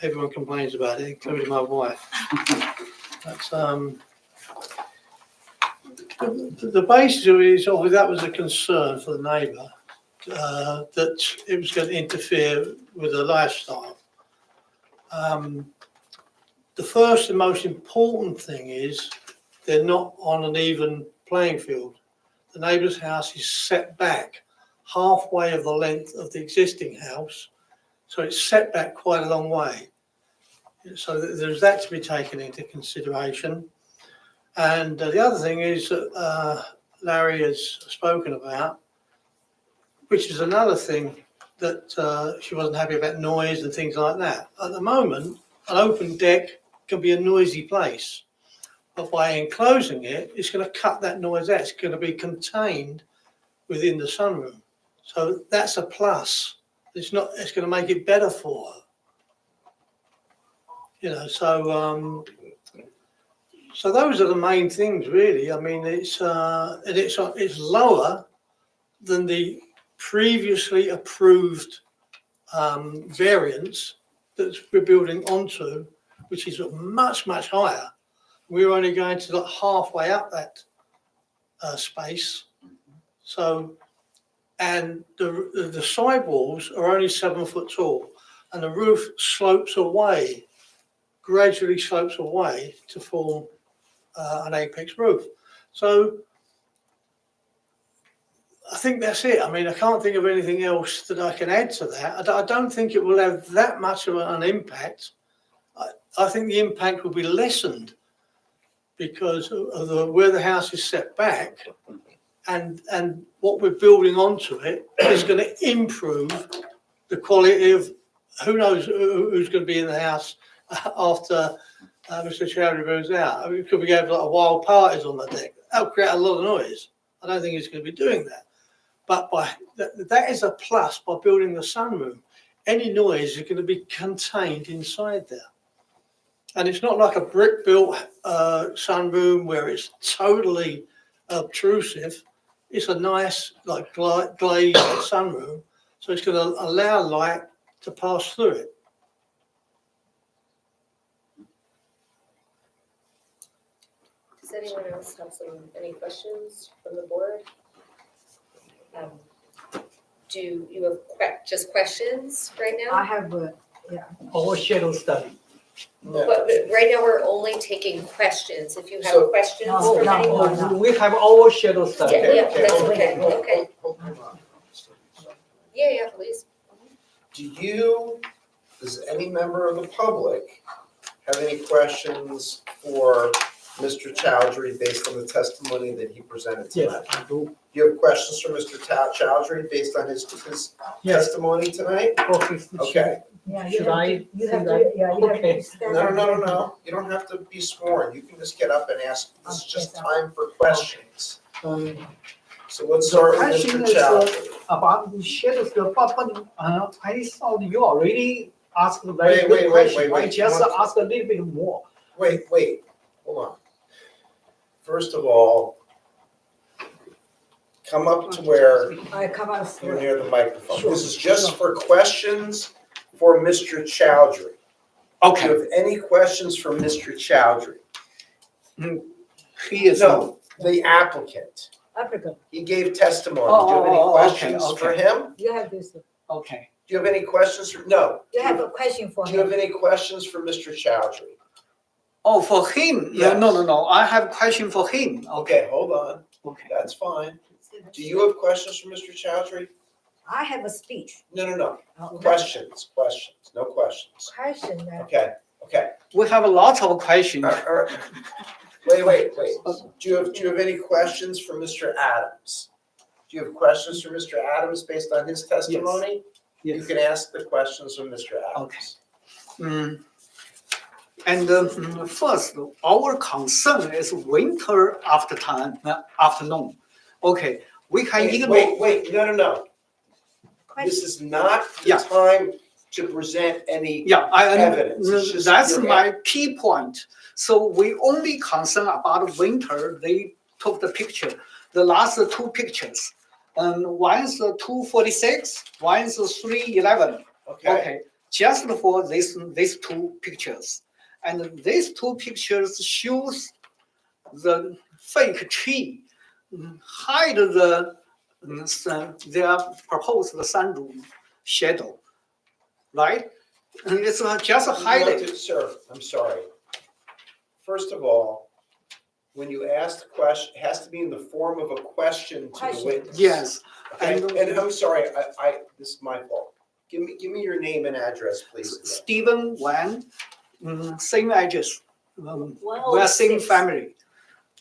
Everyone complains about it, including my wife. But, the basis of it is obviously that was a concern for the neighbour, that it was going to interfere with the lifestyle. The first and most important thing is they're not on an even playing field. The neighbour's house is set back halfway of the length of the existing house, so it's set back quite a long way. So there's that to be taken into consideration. And the other thing is that Larry has spoken about, which is another thing that she wasn't happy about, noise and things like that. At the moment, an open deck can be a noisy place, but by enclosing it, it's going to cut that noise out. It's going to be contained within the sunroom. So that's a plus. It's not, it's going to make it better for her. You know, so those are the main things, really. I mean, it's lower than the previously approved variance that we're building onto, which is much, much higher. we're only going to like halfway up that space. So, and the sidewalls are only 7 foot tall, and the roof slopes away, gradually slopes away to form an apex roof. So I think that's it. I mean, I can't think of anything else that I can add to that. I don't think it will have that much of an impact. I think the impact will be lessened because of where the house is set back, and what we're building onto it is going to improve the quality of who knows who's going to be in the house after Mr. Chowdhury moves out. I mean, could we have like a wild parties on the deck? That'll create a lot of noise. I don't think it's going to be doing that. But that is a plus by building the sunroom. Any noise is going to be contained inside there. And it's not like a brick-built sunroom where it's totally obtrusive. It's a nice, like, glazed sunroom. So it's going to allow light to pass through it. Does anyone else have any questions from the board? Do you have just questions right now? I have, our shadow study. But right now, we're only taking questions. If you have questions from anyone. We have our shadow study. Yeah, that's okay, okay. Yeah, please. Does any member of the public have any questions for Mr. Chowdhury based on the testimony that he presented tonight? Yes, I do. Do you have questions for Mr. Chowdhury based on his testimony tonight? Okay. Should I? You have say to, that? you have Okay. to stand up. No. You don't have to be sworn. You can just get up and ask. This is just time for questions. So let's start with Question Mr. is Chowdhury. about the shadow study, but I thought you already asked a Wait, very good question. I wait. just asked a little bit more. Wait, hold on. First of all, come up to where I come out. you're near the microphone. Sure, This is just sure. for questions for Mr. Chowdhury. Okay. Do you have any questions for Mr. Chowdhury? He is. No, the applicant. Africa, He gave testimony. Do you have any questions for him? you have this. Okay. Do you have any questions for, no. You have a question for Do you have him. any questions for Mr. Chowdhury? Oh, for him? Yes. No. I have a question for him. Okay, hold on. Okay. That's fine. Do you have questions for Mr. Chowdhury? I have a speech. No. Okay. Questions, no questions. Question that. Okay. We have a lot of questions. All right. Wait. Do you have any questions for Mr. Adams? Do you have questions for Mr. Adams based on his testimony? You Yes. can ask the questions of Mr. Adams. And first, our concern is winter afternoon. Okay, we can ignore. Wait, no. This is not the Yeah. time to present any I evidence. It's just that's your- my key point. So we only concern about winter. They took the picture, the last two pictures. One is 246, one is 311. Okay. Just for these two pictures. And these two pictures shows the fake tree hide their proposed sunroom shadow, right? And it's just hide it. Sir, I'm sorry. First of all, when you ask the question, it has to be in the form of a question to the witness. Yes. Okay, and I'm sorry, this is my fault. Give me your name and address, please. Stephen Wang, same address. We are same family.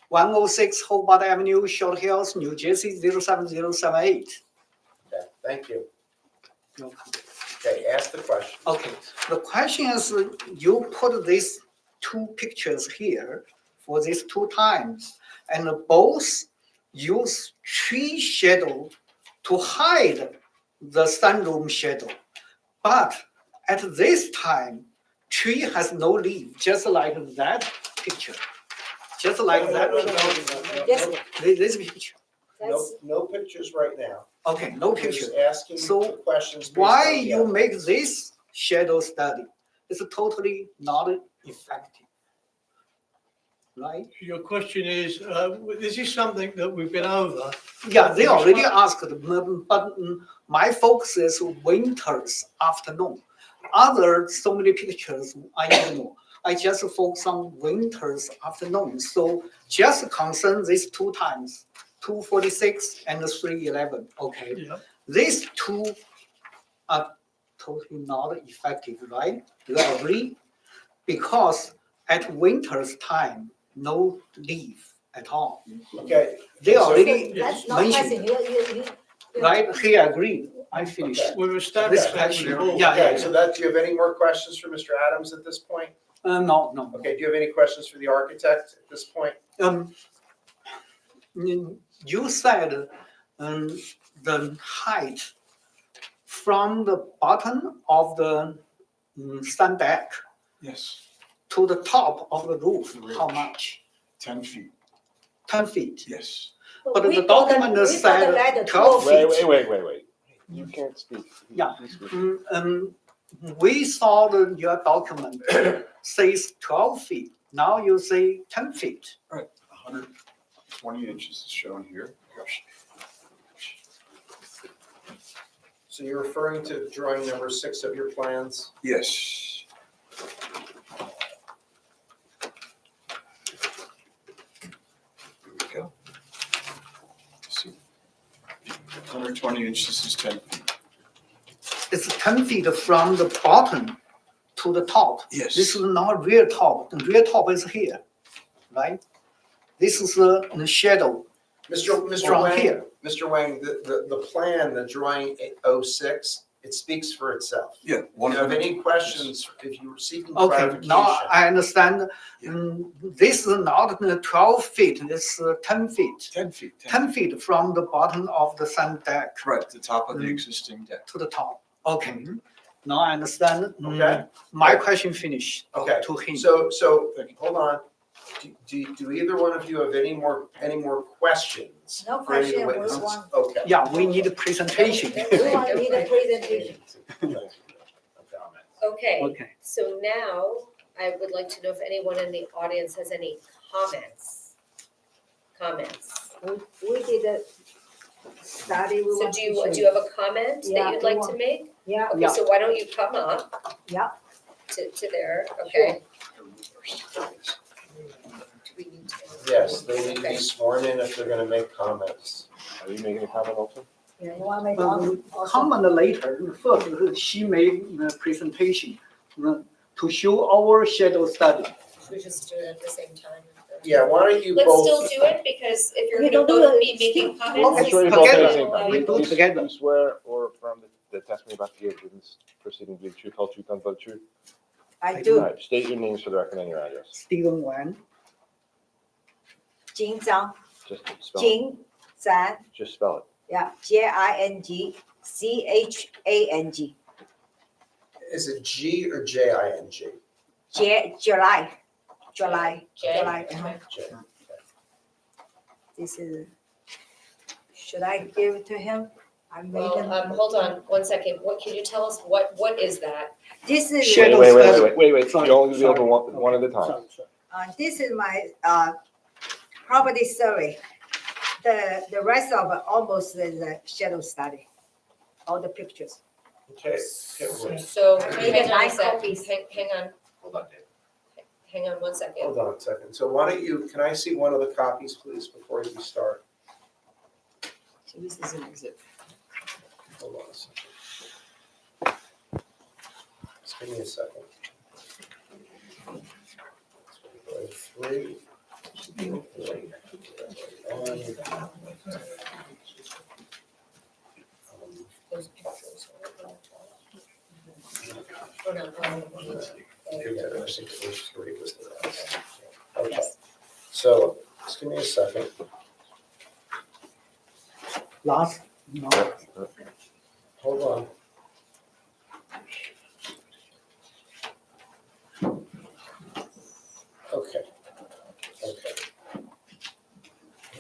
106 Hobart Avenue, Short Hills, New Jersey 07078. Okay, thank you. Okay, ask the question. Okay, the question is, you put these two pictures here for these two times, and both use tree shadow to hide the sunroom shadow. But at this time, tree has no leaf, just like that picture. Just like that picture. Yes. This picture. No pictures right now. Okay, no We're picture. just asking So questions. based why on the you evidence. make this shadow study? It's totally not effective. right? Your question is, this is something that we've been over. Yeah, they already asked, but my focus is winters afternoon. Other so many pictures I ignore. I just focus on winters afternoon. So just concern these 2 times, 246 and 311. Okay, Yeah. these 2 are totally not effective, right? Do you agree? Because at winter's time, no leaf at all. Okay. They So- already That's not mentioned, passing, right? He agreed. I finished. Okay. We've established This that question, before. yeah, Okay, so that, do you have any more questions for Mr. Adams at this point? No, no. Okay, do you have any questions for the architect at this point? You said the height from the bottom of the sun deck Yes, to the top of the roof, how much? 10 feet, 10 feet. yes. But the document said 12 feet. Wait. You can't speak. Yeah. Please speak. We saw your document says 12 feet. Now you say 10 feet. Right, 120 inches is shown here. So you're referring to drawing number 6 of your plans? Yes. Here we go. See, 120 inches is 10 feet. It's 10 feet from the bottom to the top. Yes. This is not real top. The real top is here, right? This is the shadow Mr. from Wang, here. Mr. Wang, the plan, the drawing 06, it speaks for itself. Yeah. If you have any questions, if you were seeking Okay, clarification. now I understand. This is not 12 feet, it's 10 feet. 10 feet. 10 feet from the bottom of the sun deck Right, the top of the existing deck. to the top. Okay, now I understand. Okay. My question finished. Okay, To him. so, hold on. Do either one of you have any more questions? No for any of the question, we witnesses? want- Okay. Yeah, we need a presentation. We want to need a presentation. Okay, Okay. so now I would like to know if anyone in the audience has any comments. We did a study. We So want do to you, show do you have a comment Yeah, that you'd we like want- to make? Yeah, Okay, so why don't you come up? Yeah. To there, okay? Do we need to? Yes, they need to be Okay. sworn in if they're gonna make comments. Are you making a comment also? Yeah, you want to make comment also? Comment later. First, she made the presentation to show our shadow study. We just do it at the same time. Yeah, why don't you Let's both? still do it, because if you're We gonna don't do both it. be making Okay. comments. I swear you it's both not say the gonna same allow thing. We you- do it together. You swear or affirm that the testimony about to give in this proceeding be the truth, whole truth, nothing but the truth? I do. All right, state your names for the record and your address. Stephen Wan, Jing Zhang, Just spell it. Jing Zhang, Just spell it. yeah, JINGCHANG, Is it G or JING? July. J, July. J. This is, should I give it to him? I made Well, him. hold on, 1 second, what, can you tell us, what is that? This is. Shadow Wait. Sorry, You're only gonna be sorry. able one at a time. Sorry. This is my property survey. The rest of it almost is a shadow study, all the pictures. Okay, wait, So, I made hang on a nine sec, copies. hang on, hold on, Dave. hang on 1 second. Hold on a second. So why don't you, can I see one of the copies, please, before you start? So this is an exhibit. Hold on a second. Just give me a second. 3. Those pictures. Oh, no, Okay, so just give me a second. Last, no. Hold on. Okay. Let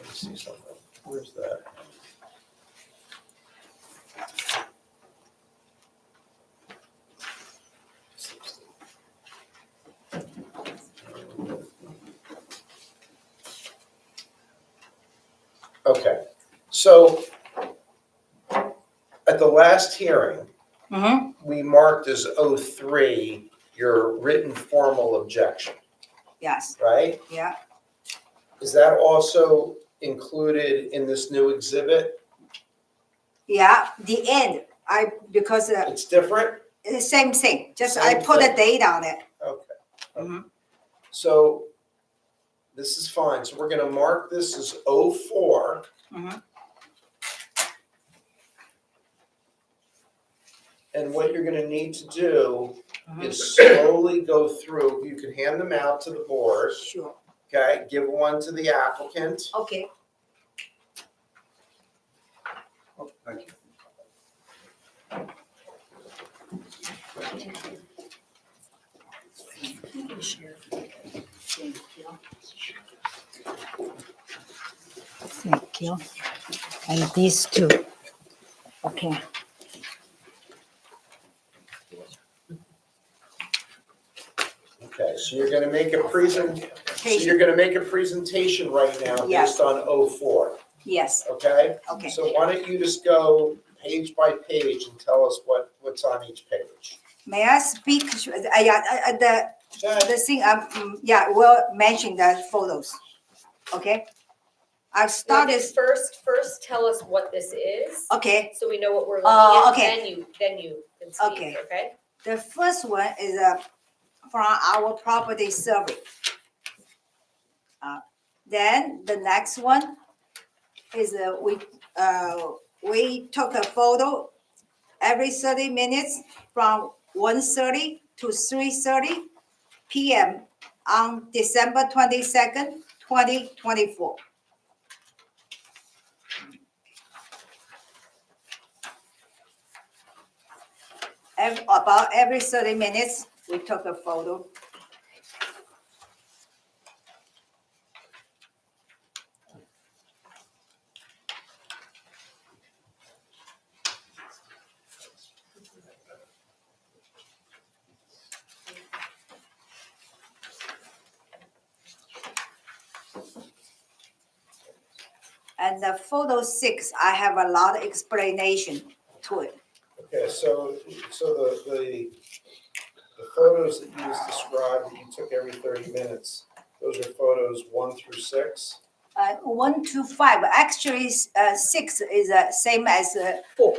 me see something. Where's that? Okay, so at the last hearing, we marked as 03 your written formal objection, Yes, right? yeah, Is that also included in this new exhibit? yeah, the end, because It's different? the same thing, just I Same put a thing. date on it. Okay. So this is fine. So we're gonna mark this as 04. Mhm. And what you're gonna need to do is slowly go through, you can hand them out to the board, Sure. okay? Give one to the applicant. Okay. Oh, thank you. Thank you. And these two. Okay. Okay, so you're gonna make a presentation right now Yes. based on 04, Yes, okay? okay. So why don't you just go page by page and tell us what's on each page? May I speak? Yeah, the thing, yeah, we'll mention the photos. Okay? I started, First tell us what this is, okay, so we know what we're looking at, okay. then you can speak, Okay. okay? the first one is from our property survey. Then the next one is we took a photo every 30 minutes from 1:30 to 3:30 PM on December 22nd, 2024. About every 30 minutes, we took a photo. And the photo 6, I have a lot of explanation to it. Okay, so the photos that you just described that you took every 30 minutes, those are photos 1 through 6? 1 to 5, actually 6 is same as 4.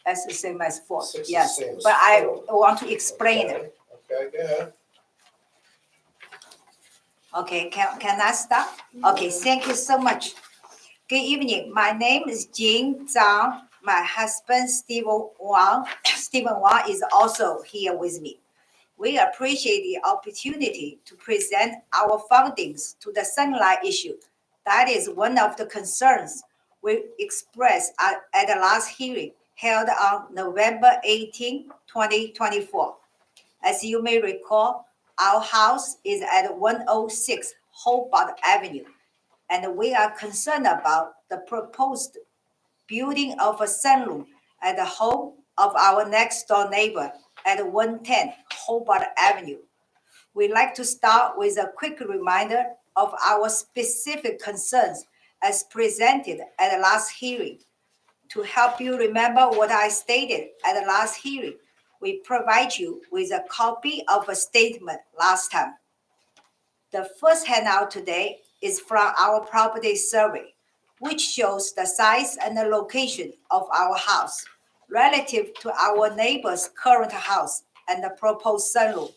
That's the same as 4, 6 is yes. same as But I 4. want to explain it. Okay, go ahead. Okay, can I stop? Okay, thank you so much. Good evening. My name is Jing Zhang. My husband, Stephen Wang is also here with me. We appreciate the opportunity to present our findings to the sunlight issue. That is one of the concerns we expressed at the last hearing held on November 18, 2024. As you may recall, our house is at 106 Hobart Avenue, and we are concerned about the proposed building of a sunroom at the home of our next door neighbor at 110 Hobart Avenue. We'd like to start with a quick reminder of our specific concerns as presented at the last hearing. To help you remember what I stated at the last hearing, we provide you with a copy of a statement last time. The first handout today is from our property survey, which shows the size and the location of our house relative to our neighbor's current house and the proposed sunroom.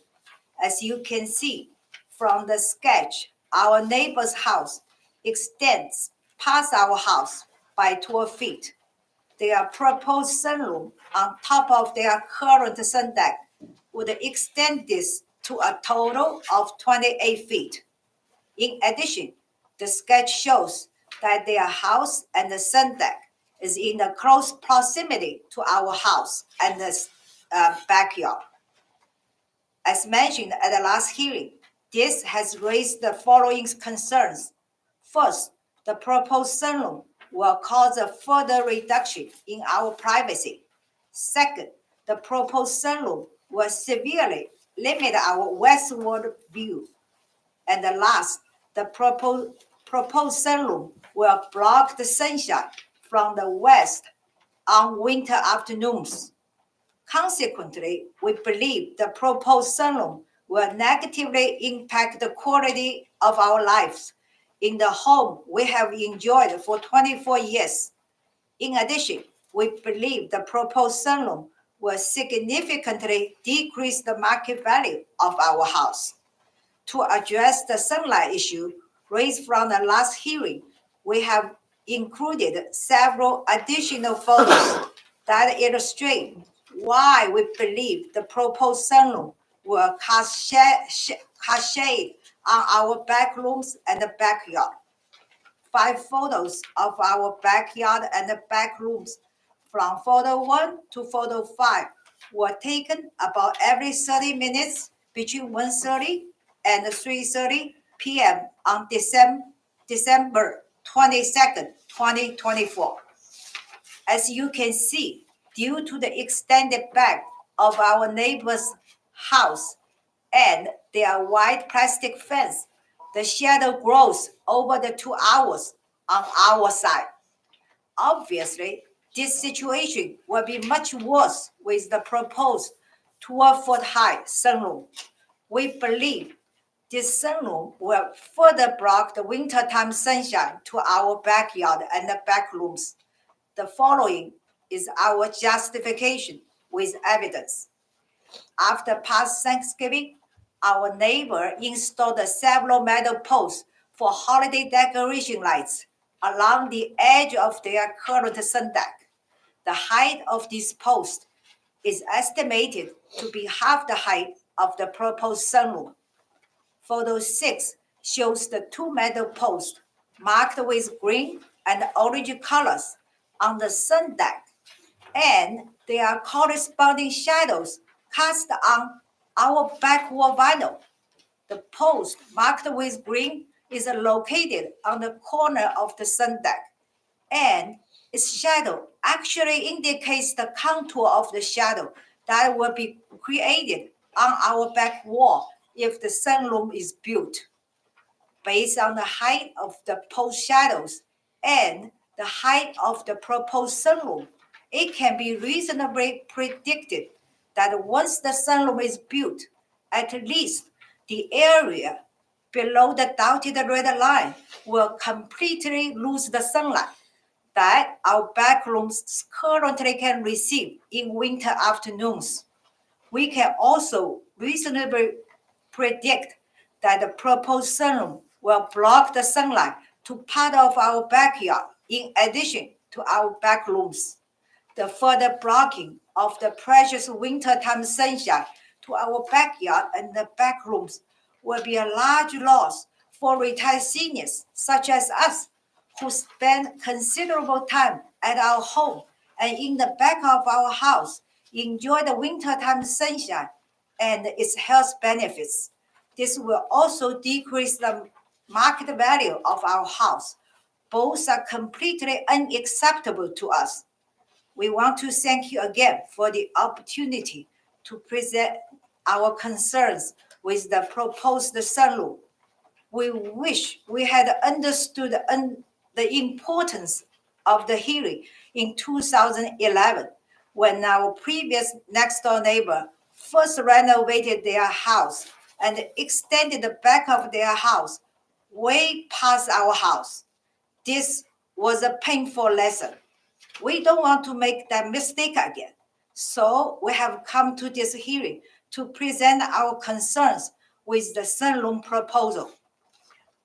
As you can see from the sketch, our neighbor's house extends past our house by 12 feet. Their proposed sunroom on top of their current sun deck would extend this to a total of 28 feet. In addition, the sketch shows that their house and the sun deck is in a close proximity to our house and the backyard. As mentioned at the last hearing, this has raised the following concerns. First, the proposed sunroom will cause a further reduction in our privacy. Second, the proposed sunroom will severely limit our westward view. And the last, the proposed proposed sunroom will block the sunshine from the west on winter afternoons. Consequently, we believe the proposed sunroom will negatively impact the quality of our lives in the home we have enjoyed for 24 years. In addition, we believe the proposed sunroom will significantly decrease the market value of our house. To address the sunlight issue raised from the last hearing, we have included several additional photos that illustrate why we believe the proposed sunroom will cast shade on our back rooms and the backyard. 5 photos of our backyard and the back rooms from photo 1 to photo 5 were taken about every 30 minutes between 1:30 and 3:30 p.m. on December 22nd, 2024. As you can see, due to the extended back of our neighbor's house and their white plastic fence, the shadow grows over the 2 hours on our side. Obviously, this situation will be much worse with the proposed 12-foot-high sunroom. We believe this sunroom will further block the wintertime sunshine to our backyard and the back rooms. The following is our justification with evidence. After past Thanksgiving, our neighbor installed several metal posts for holiday decoration lights along the edge of their current sun deck. The height of this post is estimated to be half the height of the proposed sunroom. Photo 6 shows the 2 metal posts marked with green and orange colors on the sun deck, and their corresponding shadows cast on our back wall vinyl. The post marked with green is located on the corner of the sun deck, and its shadow actually indicates the contour of the shadow that will be created on our back wall if the sunroom is built. Based on the height of the post shadows and the height of the proposed sunroom, it can be reasonably predicted that once the sunroom is built, at least the area below the dotted red line will completely lose the sunlight that our back rooms currently can receive in winter afternoons. We can also reasonably predict that the proposed sunroom will block the sunlight to part of our backyard in addition to our back rooms. The further blocking of the precious wintertime sunshine to our backyard and the back rooms will be a large loss for retired seniors such as us who spend considerable time at our home and in the back of our house, enjoy the wintertime sunshine and its health benefits. This will also decrease the market value of our house. Both are completely unacceptable to us. We want to thank you again for the opportunity to present our concerns with the proposed sunroom. We wish we had understood the importance of the hearing in 2011 when our previous next-door neighbor first renovated their house and extended the back of their house way past our house. This was a painful lesson. We don't want to make that mistake again. So we have come to this hearing to present our concerns with the sunroom proposal.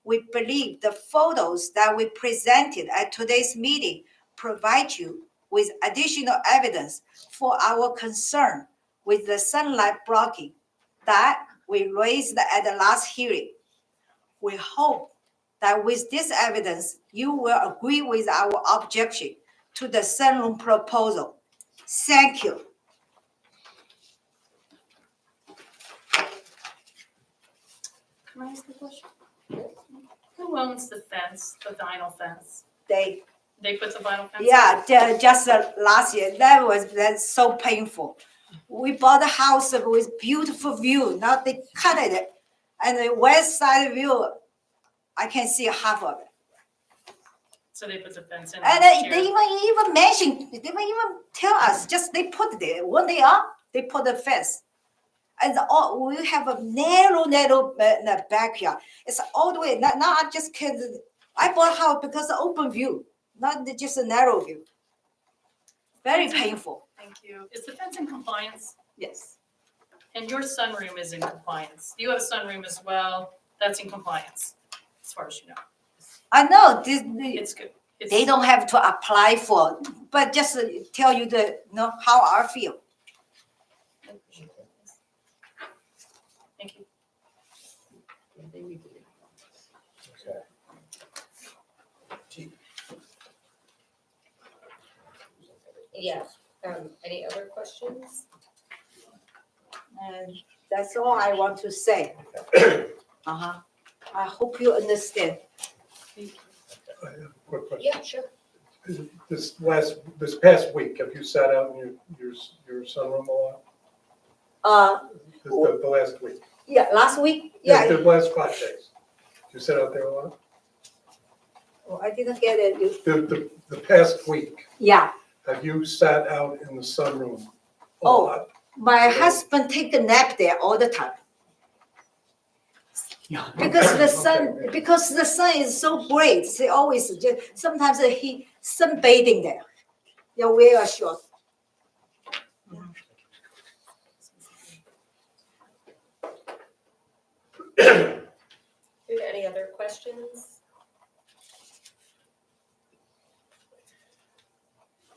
We believe the photos that we presented at today's meeting provide you with additional evidence for our concern with the sunlight blocking that we raised at the last hearing. We hope that with this evidence, you will agree with our objection to the sunroom proposal. Thank you. Can I ask a question? Who owns the fence, the vinyl fence? They put the vinyl fence? Yeah, just last year, that's so painful. We bought a house with beautiful view, now they cut it. And the west side view, I can see half of it. So they put the fence in. And last they year. even mention, they even tell us, just they put there, when they up, they put the fence. And all, we have a narrow backyard. It's all the way, not just kids. I bought a house because of open view, not just a narrow view. Very painful. Thank you. Is the fence in compliance? Yes. And your sunroom is in compliance. You have a sunroom as well. That's in compliance, as far as you know. I know, It's good. It's- they don't have to apply for, but just tell you how I feel. Thank you. Yeah, any other questions? And that's all I want to say. Uh-huh. I hope you understand. I have a quick question. Yeah, sure. This past week, have you sat out in your sunroom a lot? The last week? Yeah, last week, The yeah. last 5 days. You sat out there a lot? Oh, I didn't get it. The past week, Yeah. have you sat out in the sunroom a Oh. lot? My husband take a nap there all the time. Because the sun is so bright, they always sometimes he sunbathing there. They wear a short. Do you have any other questions?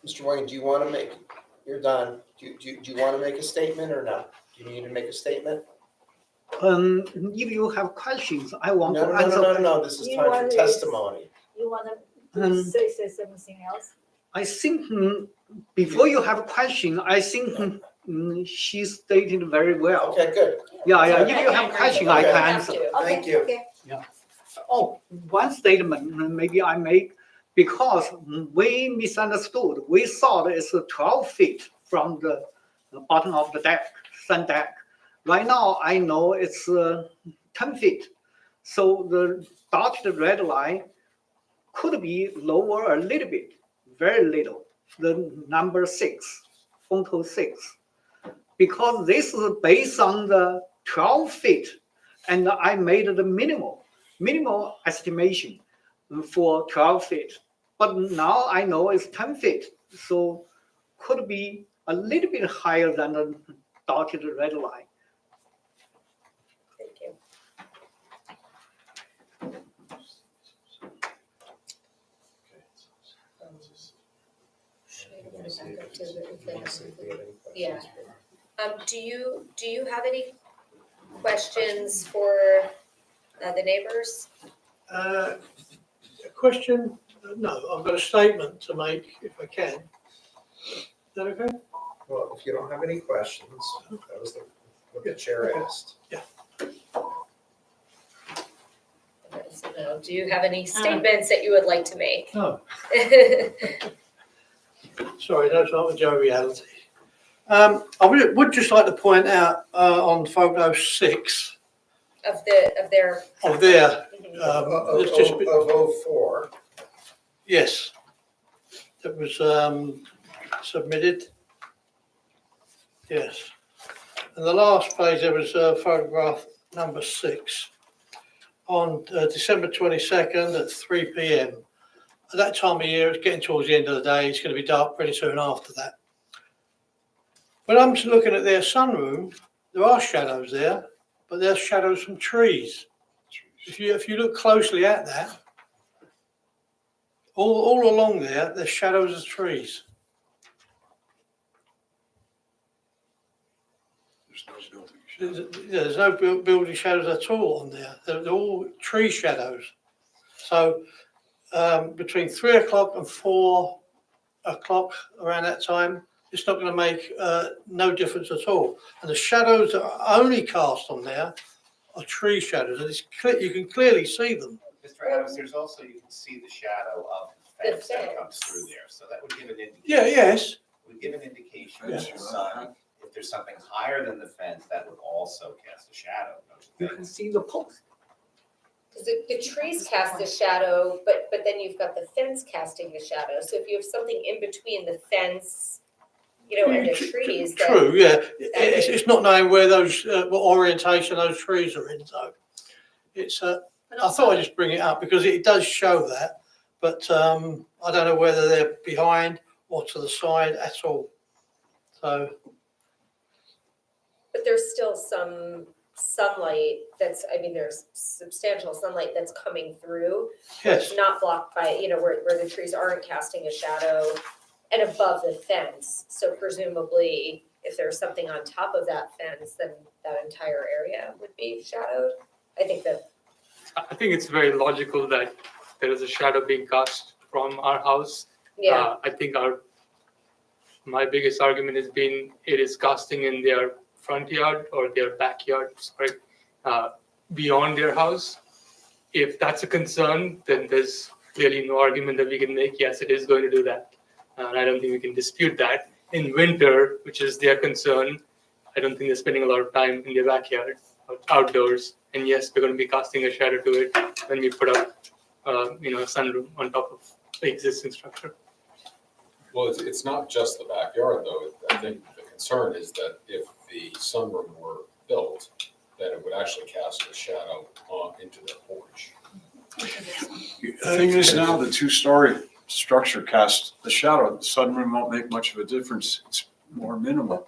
Mr. Wayne, do you want to make, you're done. Do you want to make a statement or no? Do you need to make a statement? If you have questions, I want No, to no, answer. no, no, no, this is You time for want to- testimony. You wanna Um, say something else? I think before you have a question, I think she stated very well. Okay, good. Yeah, yeah, I if you have a agree. question, You I don't can have answer. to. Thank Okay, you. okay. Oh, one statement maybe I make, because we misunderstood. We thought it's 12 feet from the bottom of the deck, sun deck. Right now, I know it's 10 feet. So the dotted red line could be lower a little bit, very little, the number 6, photo 6. Because this is based on the 12 feet, and I made the minimal estimation for 12 feet. But now I know it's 10 feet, so could be a little bit higher than the dotted red line. Thank you. Yeah. Do you have any questions for the neighbors? A question? No, I've got a statement to make if I can. Is that okay? Well, if you don't have any questions, that was what the chair asked. Okay, so no. Do you have any statements that you would like to make? No. Sorry, that's not the joviality. I would just like to point out on photo 6 Of their. of there, Of it's just been- 04. yes, that was submitted. Yes. And the last page, there was photograph number 6 on December 22nd at 3 p.m. At that time of year, it's getting towards the end of the day. It's going to be dark pretty soon after that. When I'm looking at their sunroom, there are shadows there, but there's shadows from trees. If you look closely at that, all along there, there's shadows of trees. There's no building shadows at all on there. They're all tree shadows. So between 3 o'clock and 4 o'clock, around that time, it's not going to make no difference at all. And the shadows that are only cast on there are tree shadows, and you can clearly see them. Mr. Adams, there's also, you can see the shadow of the The fence that comes fence. through there, so that would give an indication. Yeah, yes. Would give an indication that the sun, if there's something higher than the fence, that would also cast a shadow, don't you You think? can see the post. Because the trees cast a shadow, but then you've got the fence casting a shadow. So if you have something in between the fence, and the trees, then. True, yeah. It's not knowing where those, what orientation those trees are in, so. It's, I thought I'd just bring it up because it does show that, but I don't know whether they're behind or to the side at all. So, But there's still some sunlight there's substantial sunlight that's coming through. yes, It's not blocked by, where the trees aren't casting a shadow and above the fence. So presumably, if there's something on top of that fence, then that entire area would be shadowed. I think it's very logical that there is a shadow being cast from our house. yeah, I think my biggest argument has been it is casting in their front yard or their backyard, beyond their house. If that's a concern, then there's clearly no argument that we can make. Yes, it is going to do that. And I don't think we can dispute that. In winter, which is their concern, I don't think they're spending a lot of time in their backyard, outdoors. And yes, we're going to be casting a shadow to it when we put up, a sunroom on top of the existing structure. Well, it's not just the backyard, though. I think the concern is that if the sunroom were built, then it would actually cast a shadow into their porch. The thing is now, the two-story structure casts the shadow. The sunroom won't make much of a difference. It's more minimal.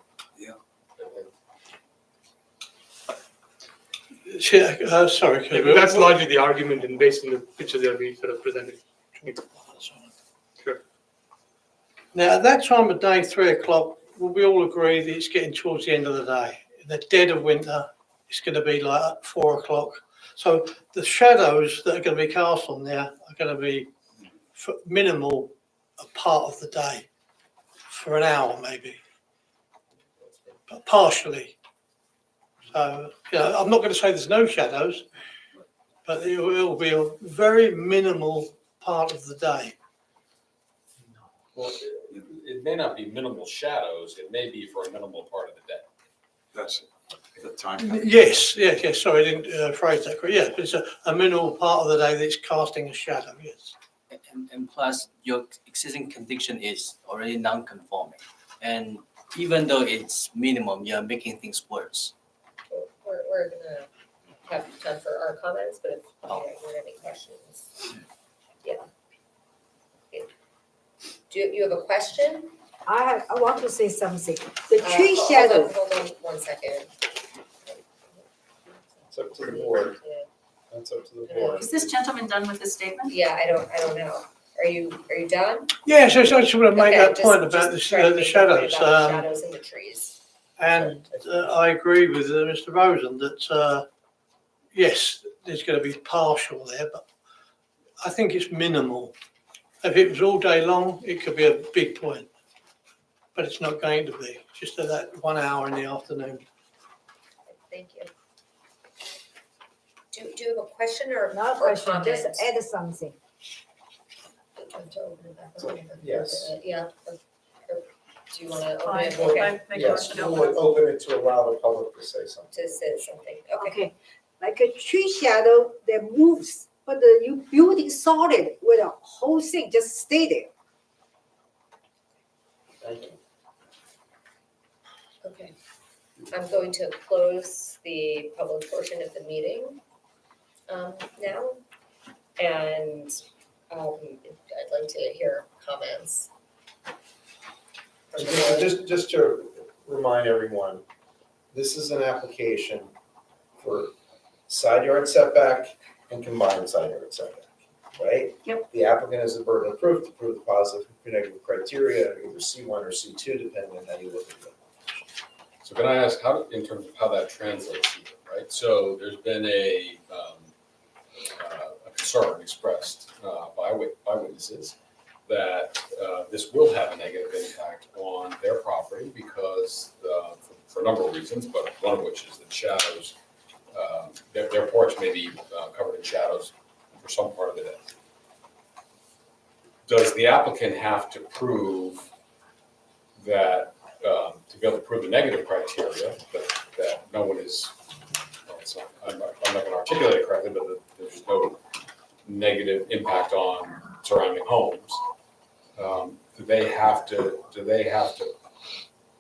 sorry. Yeah, but that's largely the argument and based on the pictures that we sort of presented. Sure. Now, at that time of day, 3:00, will we all agree that it's getting towards the end of the day? In the dead of winter, it's going to be like 4:00. So the shadows that are going to be cast on there are going to be minimal a part of the day, for an hour maybe, but partially. So, I'm not going to say there's no shadows, but it will be a very minimal part of the day. Well, it may not be minimal shadows, it may be for a minimal part of the day. That's the time. Yes, sorry, I didn't phrase that correctly. Yeah, it's a minimal part of the day that's casting a shadow, yes. And plus, your existing condition is already non-conforming. And even though it's minimum, you're making things worse. we're gonna have time for our comments, but if there are any questions. Yeah. Do you have a question? I want to say something. The tree shadow. Hold on 1 second. It's up to the board. That's up to the board. Is this gentleman done with his statement? Yeah, I don't know. Are you done? Yeah, so I just want to make Okay, that just- point about just try to the make the point shadows. about the shadows and the trees. And I agree with Mr. Rosen that, yes, there's going to be partial there, but I think it's minimal. If it was all day long, it could be a big point, but it's not going to be, just at that 1 hour in the afternoon. Thank you. Do you have a question or No question, just comment? add something. Yes. Yeah. Do you want to open Fine. it? Okay. Make a Yes, motion to we open. would open it to allow the public to say something. To say something. Okay. Okay, like a tree shadow that moves, but you building solid with a whole thing just stay there. Thank you. Okay. I'm going to close the public portion of the meeting now. And I'd like to hear comments. from the board. Just to remind everyone, this is an application for side yard setback and combined side yard setback, right? Yep. The applicant has the burden of proof to prove the positive and negative criteria, either C1 or C2, depending on how you look at it. So can I ask how, in terms of how that translates here, right? So there's been a concern expressed by witnesses that this will have a negative impact on their property because for a number of reasons, but one of which is that shadows, their porch may be covered in shadows for some part of the day. Does the applicant have to prove that, to be able to prove the negative criteria, that no one is, well, it's not, I'm not I'm not gonna articulate it correctly, but there's no negative impact on surrounding homes. Do they have to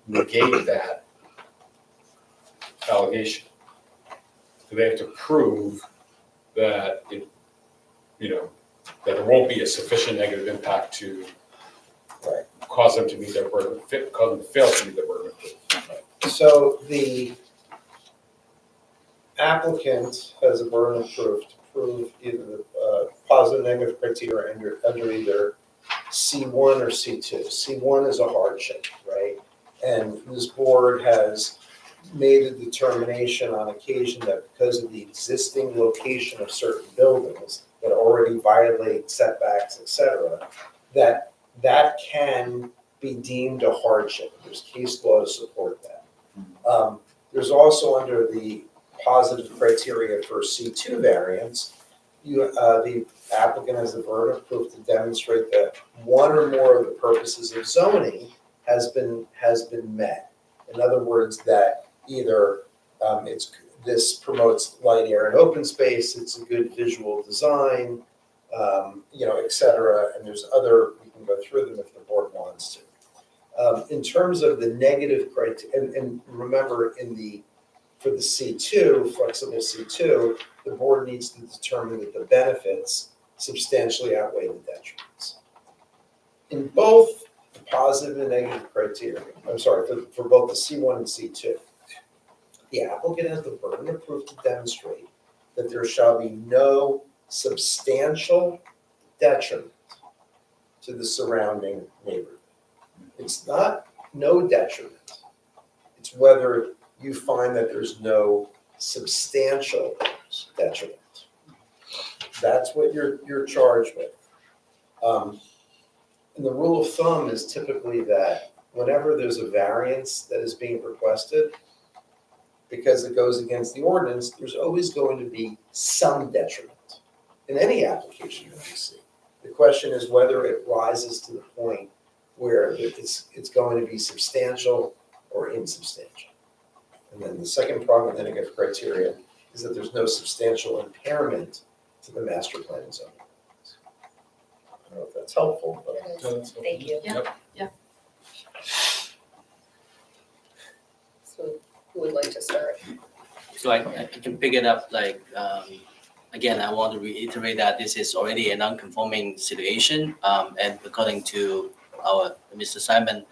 negate that allegation? Do they have to prove that it, that there won't be a sufficient negative impact to cause them to meet their burden, cause them to fail to meet their burden of proof? So the applicant has a burden of proof to prove either the positive, negative criteria under either C1 or C2. C1 is a hardship, right? And this board has made a determination on occasion that because of the existing location of certain buildings that already violate setbacks, et cetera, that can be deemed a hardship. There's case law to support that. There's also under the positive criteria for C2 variance, the applicant has the burden of proof to demonstrate that one or more of the purposes of zoning has been met. In other words, that either this promotes light, air, and open space, it's a good visual design, et cetera, and there's other, we can go through them if the board wants to. In terms of the negative criteria, and remember for the C2, flexible C2, the board needs to determine that the benefits substantially outweigh the detriments. In both the positive and negative criteria, for both the C1 and C2, the applicant has the burden of proof to demonstrate that there shall be no substantial detriment to the surrounding neighborhood. It's not no detriment. It's whether you find that there's no substantial detriment. That's what you're charged with. And the rule of thumb is typically that whenever there's a variance that is being requested, because it goes against the ordinance, there's always going to be some detriment in any application that you see. The question is whether it rises to the point where it's going to be substantial or insubstantial. And then the second part of the negative criteria is that there's no substantial impairment to the master plan and zoning. I don't know if that's helpful, but. Thank you. Yeah. So who would like to start? So I can pick it up again, I want to reiterate that this is already a non-conforming situation. And according to our Mr. Simon,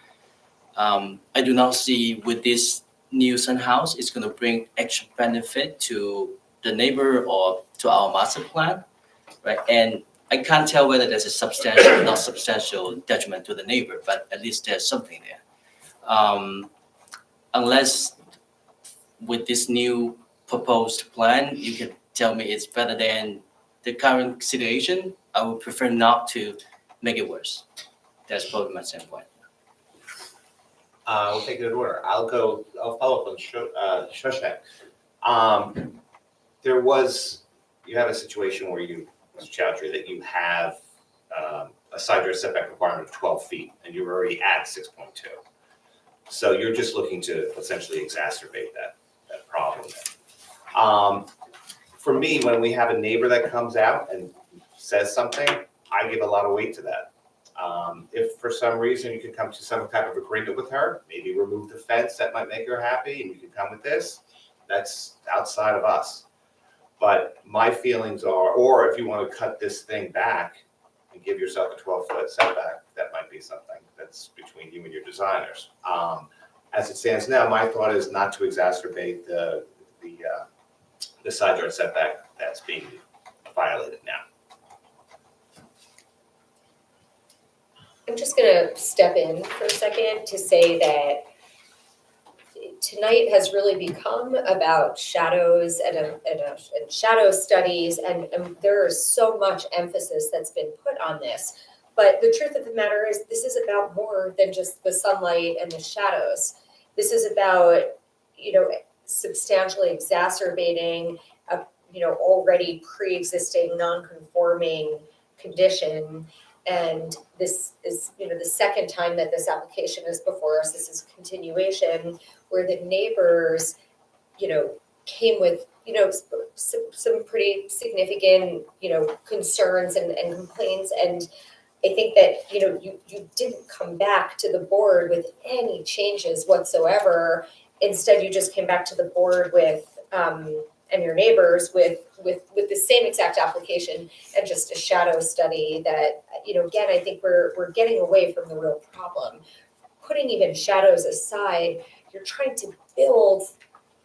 I do not see with this new Sun House, it's going to bring extra benefit to the neighbor or to our master plan, right? And I can't tell whether there's a substantial or not substantial detriment to the neighbor, but at least there's something there. Unless with this new proposed plan, you can tell me it's better than the current situation, I would prefer not to make it worse. That's probably my standpoint. We'll take it in order. I'll follow up on Shostak. You have a situation where Mr. Chowdhury, that you have a side yard setback requirement of 12 feet, and you're already at 6.2. So you're just looking to essentially exacerbate that problem. For me, when we have a neighbor that comes out and says something, I give a lot of weight to that. If for some reason you can come to some type of agreement with her, maybe remove the fence, that might make her happy, and you can come with this, that's outside of us. But my feelings are, or if you want to cut this thing back and give yourself a 12-foot setback, that might be something that's between you and your designers. As it stands now, my thought is not to exacerbate the side yard setback that's being violated now. I'm just gonna step in for a second to say that tonight has really become about shadows and shadow studies, and there is so much emphasis that's been put on this. But the truth of the matter is, this is about more than just the sunlight and the shadows. This is about, substantially exacerbating a, already pre-existing non-conforming condition. And this is, the second time that this application is before us. This is a continuation where the neighbors, came with you know, some pretty significant, you know, concerns and complaints. And I think that, you know, you didn't come back to the board with any changes whatsoever. Instead, you just came back to the board with, and your neighbors with the same exact application and just a shadow study that, you know, again, I think we're getting away from the real problem. Putting even shadows aside, you're trying to build,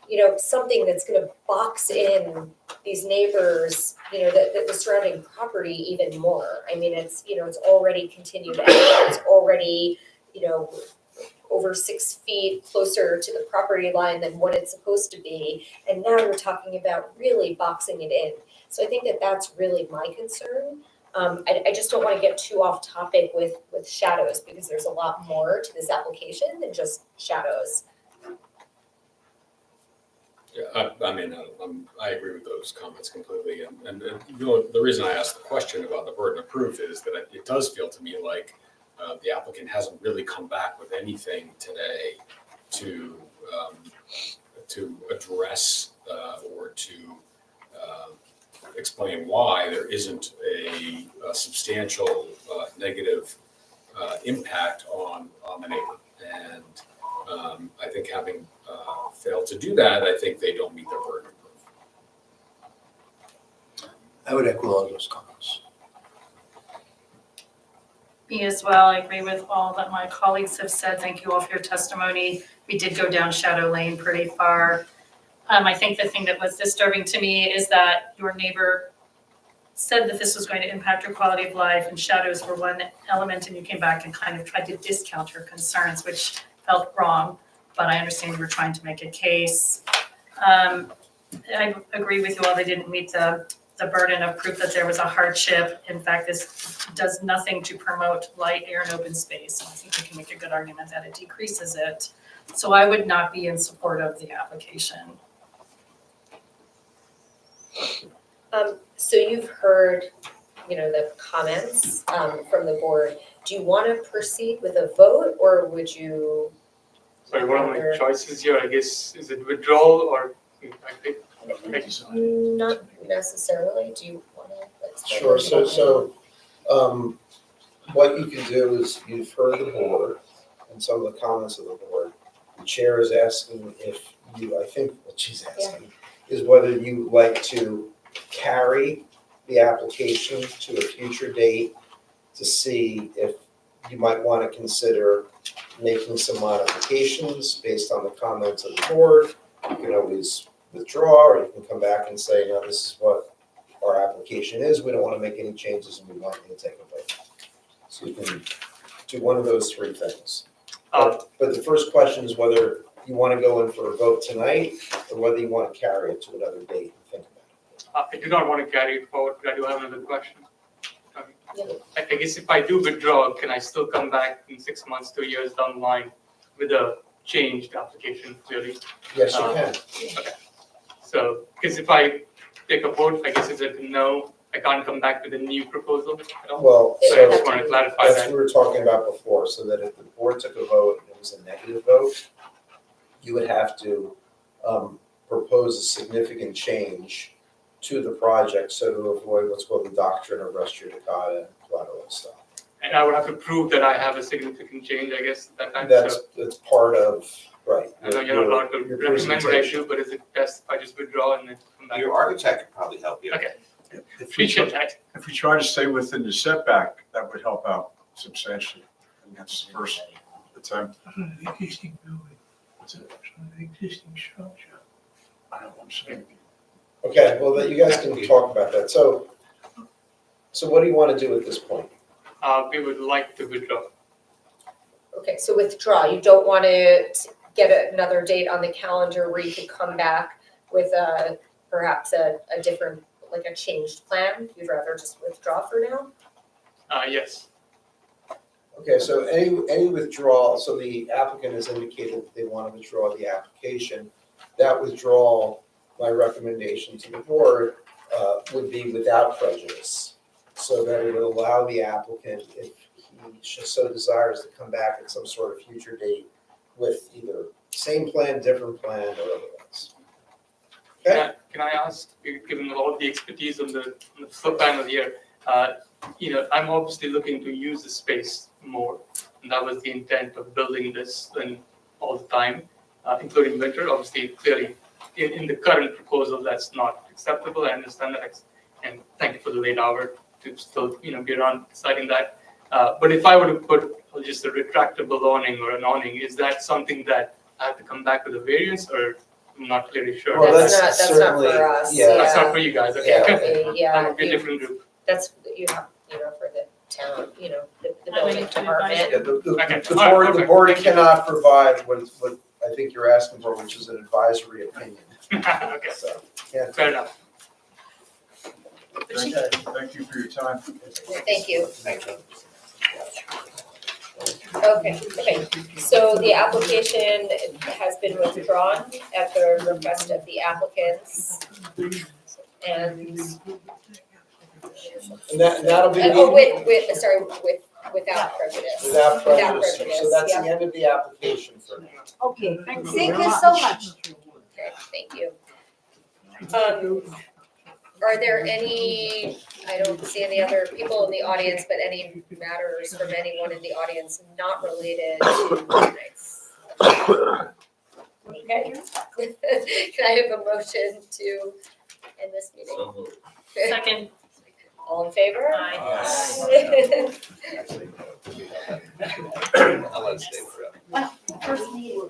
you know, something that's gonna box in these neighbors, you know, the surrounding property even more. I mean, it's, you know, it's already continued out, it's already, you know, over 6 feet closer to the property line than what it's supposed to be. And now you're talking about really boxing it in. So I think that that's really my concern. I just don't want to get too off topic with shadows because there's a lot more to this application than just shadows. Yeah, I mean, I agree with those comments completely. And the reason I asked the question about the burden of proof is that it does feel to me like the applicant hasn't really come back with anything today to address or to explain why there isn't a substantial negative impact on the neighbor. And I think having failed to do that, I think they don't meet their burden of proof. I would echo all those comments. Me as well. I agree with all that my colleagues have said. Thank you all for your testimony. We did go down Shadow Lane pretty far. I think the thing that was disturbing to me is that your neighbor said that this was going to impact your quality of life and shadows were one element, and you came back and kind of tried to discount her concerns, which felt wrong, but I understand you were trying to make a case. I agree with you all, they didn't meet the burden of proof that there was a hardship. In fact, this does nothing to promote light, air, and open space. I think we can make a good argument that it decreases it. So I would not be in support of the application. So you've heard, you know, the comments from the board. Do you want to proceed with a vote, or would you? Sorry, what are my choices here? I guess, is it withdrawal or? Not necessarily. Do you want to? Sure, so what you can do is, you've heard the board and some of the comments of the board. The chair is asking if you, I think what she's asking is whether you would like to carry the application to a future date to see if you might want to consider making some modifications based on the comments of the board. You can always withdraw, or you can come back and say, no, this is what our application is. We don't want to make any changes and we want you to take a vote. So you can do one of those three things. But the first question is whether you want to go in for a vote tonight or whether you want to carry it to another date and think about it. I do not want to carry it forward, but I do have another question. I guess if I do withdraw, can I still come back in 6 months, 2 years down the line with a changed application, really? Yes, you can. Okay. So, because if I take a vote, I guess it's a no, I can't come back with a new proposal at all? Well, So I just want to clarify that's that. what we were talking about before, so that if the board took a vote and it was a negative vote, you would have to propose a significant change to the project, so to avoid what's called the doctrine of res judicata and collateral stuff. And I would have to prove that I have a significant change, I guess, at that time. So That's part of, right. I know you're not allowed to your recommend what I presentation. do, but is it best if I just withdraw and then come back? Your architect could probably help you. Okay, If we appreciate try- that. If we try to stay within the setback, that would help out substantially. And that's the first attempt. Existing building, it's an existing structure. I don't understand. Okay, well, then you guys can talk about that. So what do you want to do at this point? We would like to withdraw. Okay, so withdraw. You don't want to get another date on the calendar where you could come back with perhaps a different, like a changed plan? You'd rather just withdraw for now? Yes. Okay, so any withdrawal, so the applicant has indicated that they want to withdraw the application. That withdrawal, my recommendation to the board would be without prejudice. So that it would allow the applicant, if he so desires, to come back at some sort of future date with either same plan, different plan, or otherwise. Can I ask, given all of the expertise on the panel here, I'm obviously looking to use the space more. And that was the intent of building this and all the time, including winter. Obviously, clearly, in the current proposal, that's not acceptable. I understand that. And thank you for the late hour to still, be around deciding that. But if I were to put just a retractable awning or an awning, is that something that I have to come back with a variance, or I'm not clearly sure? Well, That's not certainly- for us. yeah. That's not for you guys, okay? Yeah, That would be a different group. that's, for the town, the I would building need to department. Yeah, the Okay. board, the Perfect. board cannot provide what I think you're asking for, which is an advisory opinion, Okay, so, yeah. fair enough. Thank you for your time. Thank you. Thank you. Okay, so the application has been withdrawn at the request of the applicants. And. And that'll be. Without prejudice. Without prejudice, so prejudice, that's yeah. the end of the application for now. Okay, thank you so much. Okay, thank you. Are there any, I don't see any other people in the audience, but any matters from anyone in the audience not related to tonight's? Okay. Can I have a motion to end this meeting? So moved. Second. All in favor? I'll let it stay forever. First meeting.